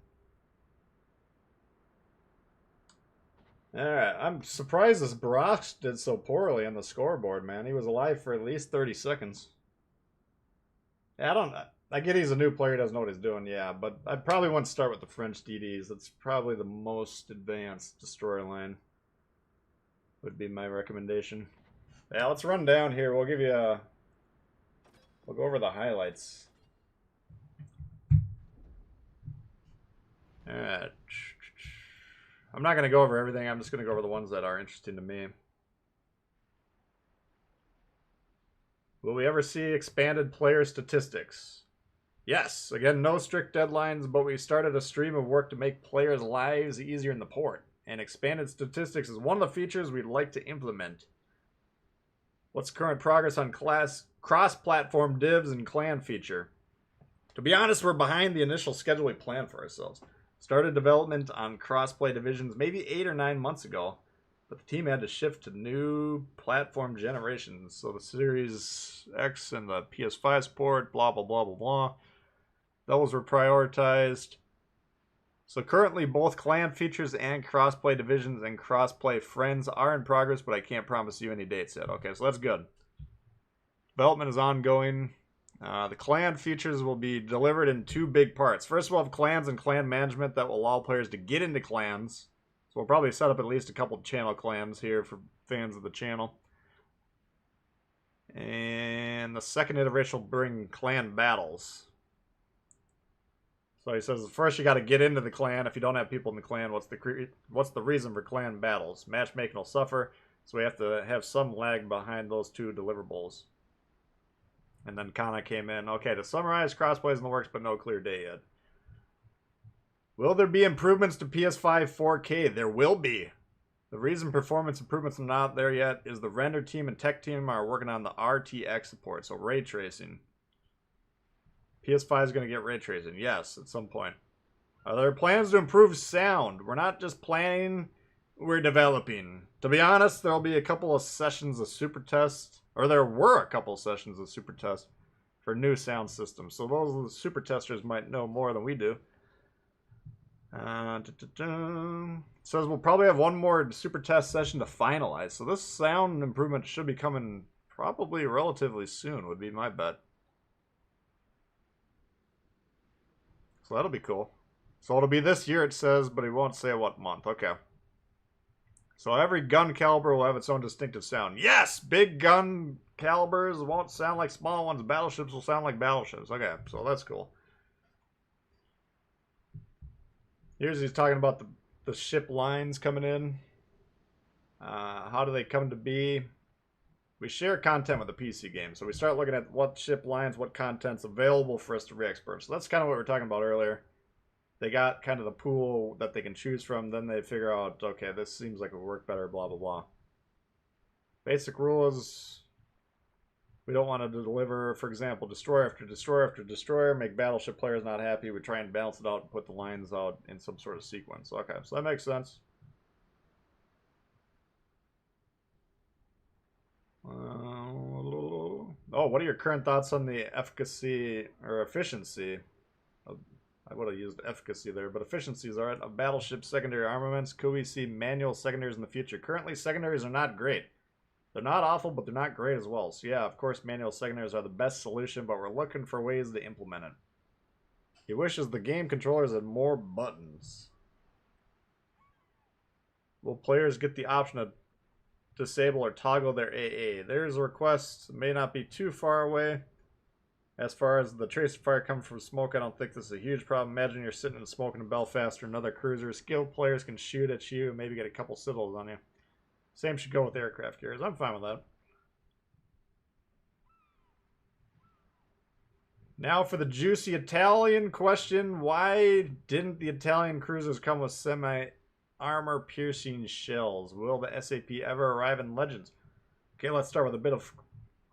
Alright, I'm surprised this Brock did so poorly on the scoreboard, man. He was alive for at least 30 seconds. Yeah, I get he's a new player, doesn't know what he's doing, yeah, but I probably wouldn't start with the French DDs. That's probably the most advanced destroyer line. Would be my recommendation. Yeah, let's run down here. We'll give you a... We'll go over the highlights. Alright. I'm not going to go over everything. I'm just going to go over the ones that are interesting to me. Will we ever see expanded player statistics? Yes. Again, no strict deadlines, but we started a stream of work to make players' lives easier in the port. And expanded statistics is one of the features we'd like to implement. What's current progress on cross-platform divs and clan feature? To be honest, we're behind the initial schedule we planned for ourselves. Started development on crossplay divisions maybe 8 or 9 months ago, but the team had to shift to new platform generations. So the Series X and the PS5 support, blah, blah, blah, blah, blah. Those were prioritized. So currently both clan features and crossplay divisions and crossplay friends are in progress, but I can't promise you any dates yet. Okay, so that's good. Development is ongoing. The clan features will be delivered in 2 big parts. First, we'll have clans and clan management that will allow players to get into clans. So we'll probably set up at least a couple channel clans here for fans of the channel. And the second iteration will bring clan battles. So he says, first you got to get into the clan. If you don't have people in the clan, what's the reason for clan battles? Matchmaking will suffer, so we have to have some lag behind those 2 deliverables. And then Kana came in. Okay, to summarize, crossplay is in the works, but no clear day yet. Will there be improvements to PS5 4K? There will be. The reason performance improvements are not there yet is the render team and tech team are working on the RTX support, so ray tracing. PS5 is going to get ray tracing, yes, at some point. Are there plans to improve sound? We're not just planning, we're developing. To be honest, there'll be a couple of sessions of super test, or there were a couple of sessions of super test for new sound systems. So those super testers might know more than we do. Says we'll probably have one more super test session to finalize. So this sound improvement should be coming probably relatively soon, would be my bet. So that'll be cool. So it'll be this year, it says, but he won't say what month. Okay. So every gun caliber will have its own distinctive sound. Yes! Big gun calibers won't sound like small ones. Battleships will sound like battleships. Okay, so that's cool. He's talking about the ship lines coming in. How do they come to be? We share content with the PC game. So we start looking at what ship lines, what content's available for us to re-export. So that's kind of what we were talking about earlier. They got kind of the pool that they can choose from. Then they figure out, okay, this seems like it would work better, blah, blah, blah. Basic rule is We don't want to deliver, for example, destroyer after destroyer after destroyer, make battleship players not happy. We try and balance it out and put the lines out in some sort of sequence. Okay, so that makes sense. Oh, what are your current thoughts on the efficacy or efficiency? I would have used efficacy there, but efficiency is alright. Of battleship secondary armaments, could we see manual secondaries in the future? Currently, secondaries are not great. They're not awful, but they're not great as well. So yeah, of course, manual secondaries are the best solution, but we're looking for ways to implement it. He wishes the game controllers had more buttons. Will players get the option to disable or toggle their AA? There's a request. May not be too far away. As far as the trace of fire coming from smoke, I don't think this is a huge problem. Imagine you're sitting in smoke in Belfast or another cruiser. Skilled players can shoot at you and maybe get a couple civils on you. Same should go with aircraft carriers. I'm fine with that. Now for the juicy Italian question. Why didn't the Italian cruisers come with semi-armor piercing shells? Will the SAP ever arrive in Legends? Okay, let's start with a bit of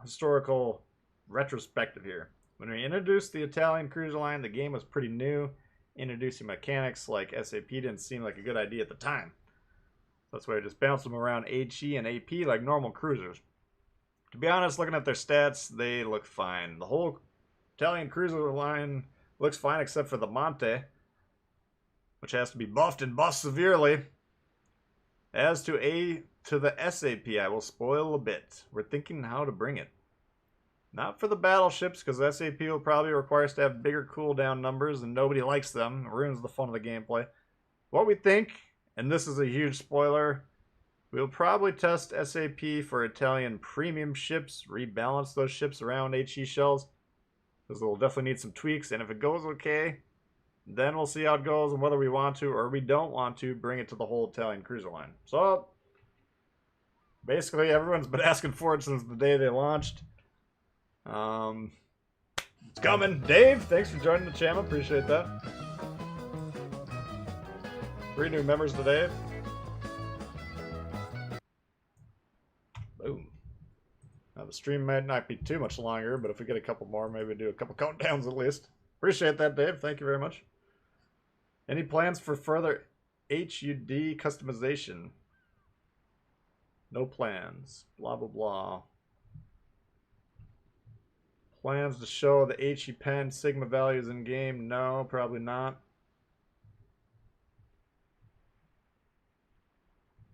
historical retrospective here. When we introduced the Italian cruiser line, the game was pretty new. Introducing mechanics like SAP didn't seem like a good idea at the time. That's why I just bounced them around HE and AP like normal cruisers. To be honest, looking at their stats, they look fine. The whole Italian cruiser line looks fine except for the Monte, which has to be buffed and buffed severely. As to the SAP, I will spoil a bit. We're thinking how to bring it. Not for the battleships, because SAP will probably require us to have bigger cooldown numbers, and nobody likes them. It ruins the fun of the gameplay. What we think, and this is a huge spoiler, we'll probably test SAP for Italian premium ships, rebalance those ships around HE shells, because we'll definitely need some tweaks, and if it goes okay, then we'll see how it goes and whether we want to or we don't want to bring it to the whole Italian cruiser line. So, basically everyone's been asking for it since the day they launched. It's coming. Dave, thanks for joining the channel. Appreciate that. 3 new members today. Boom. Now the stream might not be too much longer, but if we get a couple more, maybe do a couple countdowns at least. Appreciate that, Dave. Thank you very much. Any plans for further HUD customization? No plans. Blah, blah, blah. Plans to show the HE pen Sigma values in game? No, probably not.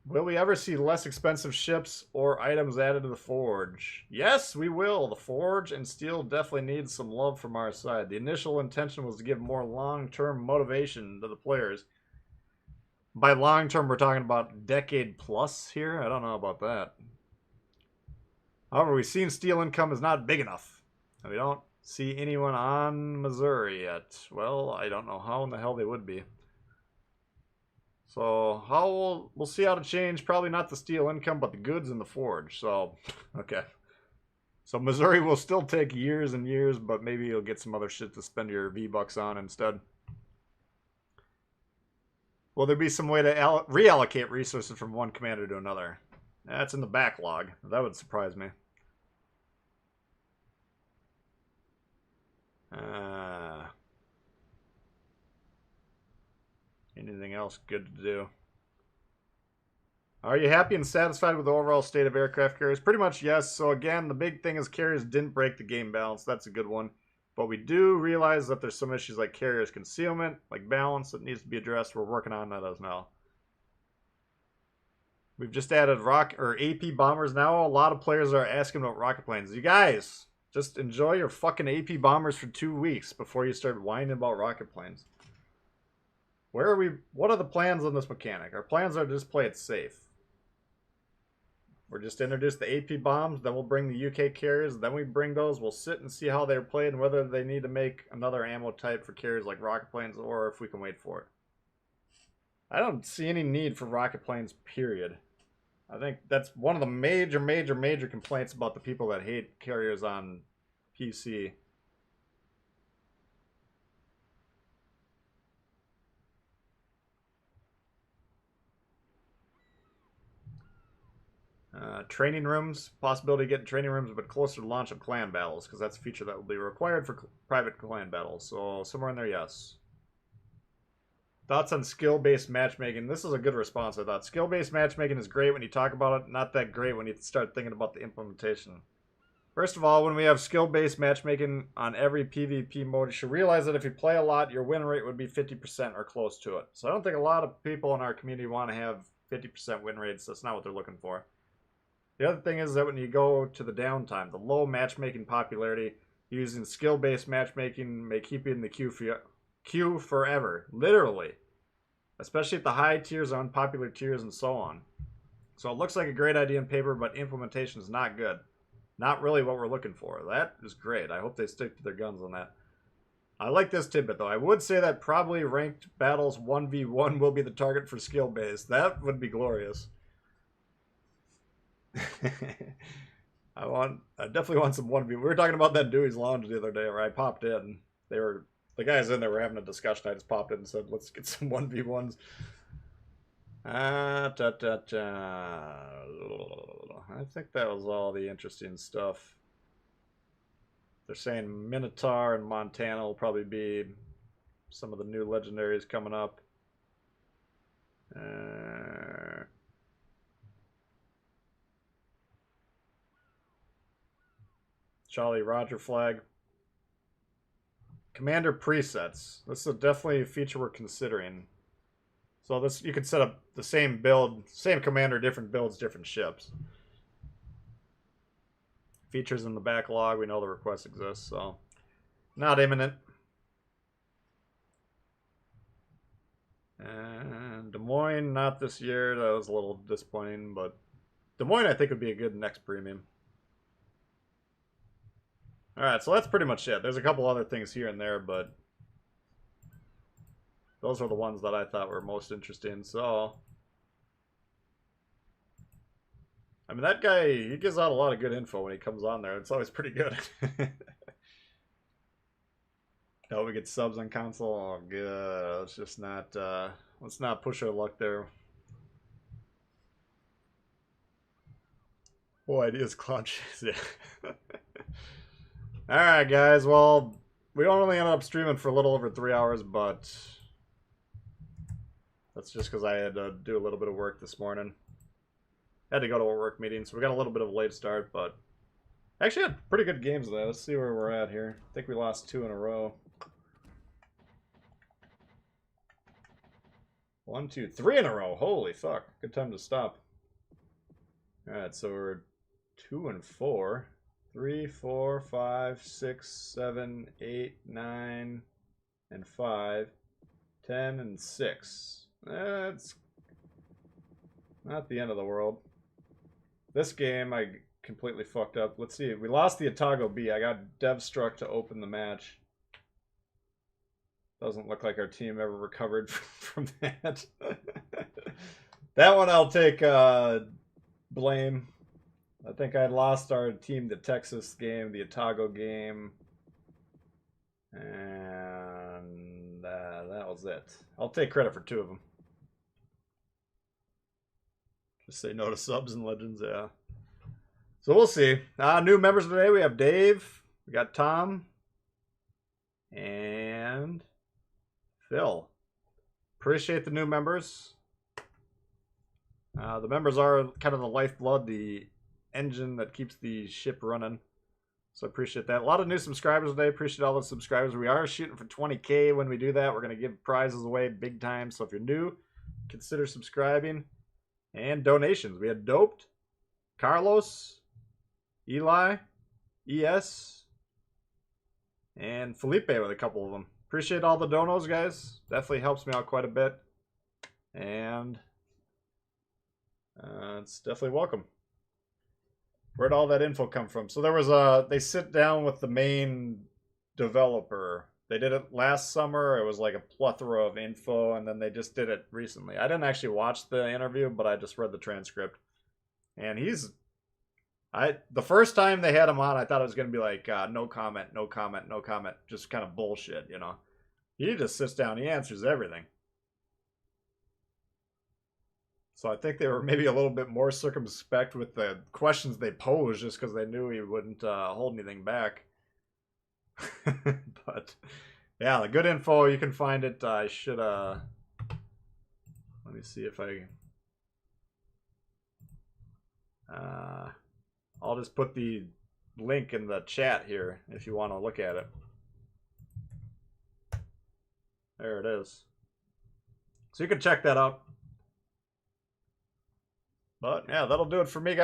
Will we ever see less expensive ships or items added to the Forge? Yes, we will. The Forge and Steel definitely needs some love from our side. The initial intention was to give more long-term motivation to the players. By long-term, we're talking about decade plus here. I don't know about that. However, we've seen Steel income is not big enough. And we don't see anyone on Missouri yet. Well, I don't know how in the hell they would be. So we'll see how to change. Probably not the Steel income, but the goods in the Forge. So, okay. So Missouri will still take years and years, but maybe you'll get some other shit to spend your V-Bucks on instead. Will there be some way to reallocate resources from one commander to another? That's in the backlog. That would surprise me. Anything else good to do? Are you happy and satisfied with the overall state of aircraft carriers? Pretty much yes. So again, the big thing is carriers didn't break the game balance. That's a good one. But we do realize that there's some issues like carriers concealment, like balance that needs to be addressed. We're working on that as now. We've just added AP bombers now. A lot of players are asking about rocket planes. You guys, just enjoy your fucking AP bombers for 2 weeks before you start whining about rocket planes. Where are we? What are the plans on this mechanic? Our plans are to just play it safe. We're just introduce the AP bombs, then we'll bring the UK carriers, then we bring those. We'll sit and see how they're played and whether they need to make another ammo type for carriers like rocket planes or if we can wait for it. I don't see any need for rocket planes, period. I think that's one of the major complaints about the people that hate carriers on PC. Training rooms, possibility of getting training rooms, but closer to launch of clan battles, because that's a feature that will be required for private clan battles. So somewhere in there, yes. Thoughts on skill-based matchmaking? This is a good response, I thought. Skill-based matchmaking is great when you talk about it, not that great when you start thinking about the implementation. First of all, when we have skill-based matchmaking on every PvP mode, you should realize that if you play a lot, your win rate would be 50% or close to it. So I don't think a lot of people in our community want to have 50% win rates. That's not what they're looking for. The other thing is that when you go to the downtime, the low matchmaking popularity, using skill-based matchmaking may keep you in the queue forever, literally, especially at the high tiers, unpopular tiers, and so on. So it looks like a great idea on paper, but implementation is not good. Not really what we're looking for. That is great. I hope they stick to their guns on that. I like this tidbit, though. I would say that probably ranked battles 1v1 will be the target for skill-based. That would be glorious. I definitely want some 1v. We were talking about that Dewey's Lounge the other day where I popped in. The guys in there were having a discussion. I just popped in and said, let's get some 1v1s. I think that was all the interesting stuff. They're saying Minotaur and Montana will probably be some of the new legendaries coming up. Jolly Roger flag. Commander presets. This is definitely a feature we're considering. So this, you could set up the same build, same commander, different builds, different ships. Features in the backlog. We know the request exists, so not imminent. And Des Moines, not this year. That was a little disappointing, but Des Moines I think would be a good next premium. Alright, so that's pretty much it. There's a couple other things here and there, but those are the ones that I thought were most interesting, so... I mean, that guy, he gives out a lot of good info when he comes on there. It's always pretty good. Oh, we get subs on console? Oh, good. Let's just not, let's not push our luck there. Oh, ideas cloud chase, yeah. Alright, guys, well, we only ended up streaming for a little over 3 hours, but that's just because I had to do a little bit of work this morning. Had to go to a work meeting, so we got a little bit of a late start, but actually had pretty good games though. Let's see where we're at here. I think we lost 2 in a row. 1, 2, 3 in a row. Holy fuck. Good time to stop. Alright, so we're 2 and 4. 3, 4, 5, 6, 7, 8, 9, and 5. 10 and 6. That's not the end of the world. This game I completely fucked up. Let's see. We lost the Otago B. I got dev struck to open the match. Doesn't look like our team ever recovered from that. That one I'll take blame. I think I lost our team the Texas game, the Otago game, and that was it. I'll take credit for 2 of them. Just say no to subs and legends, yeah. So we'll see. New members today, we have Dave, we got Tom, and Phil. Appreciate the new members. The members are kind of the lifeblood, the engine that keeps the ship running. So I appreciate that. A lot of new subscribers today. Appreciate all the subscribers. We are shooting for 20K when we do that. We're going to give prizes away big time. So if you're new, consider subscribing. And donations. We had Doped, Carlos, Eli, ES, and Felipe with a couple of them. Appreciate all the donos, guys. Definitely helps me out quite a bit. And it's definitely welcome. Where'd all that info come from? So there was they sit down with the main developer. They did it last summer. It was like a plethora of info, and then they just did it recently. I didn't actually watch the interview, but I just read the transcript. And the first time they had him on, I thought it was going to be like, no comment, no comment, no comment. Just kind of bullshit, you know. He just sits down, he answers everything. So I think they were maybe a little bit more circumspect with the questions they posed just because they knew he wouldn't hold anything back. But yeah, the good info, you can find it. I should let me see if I'll just put the link in the chat here if you want to look at it. There it is. So you can check that out. But yeah, that'll do it for me, guys.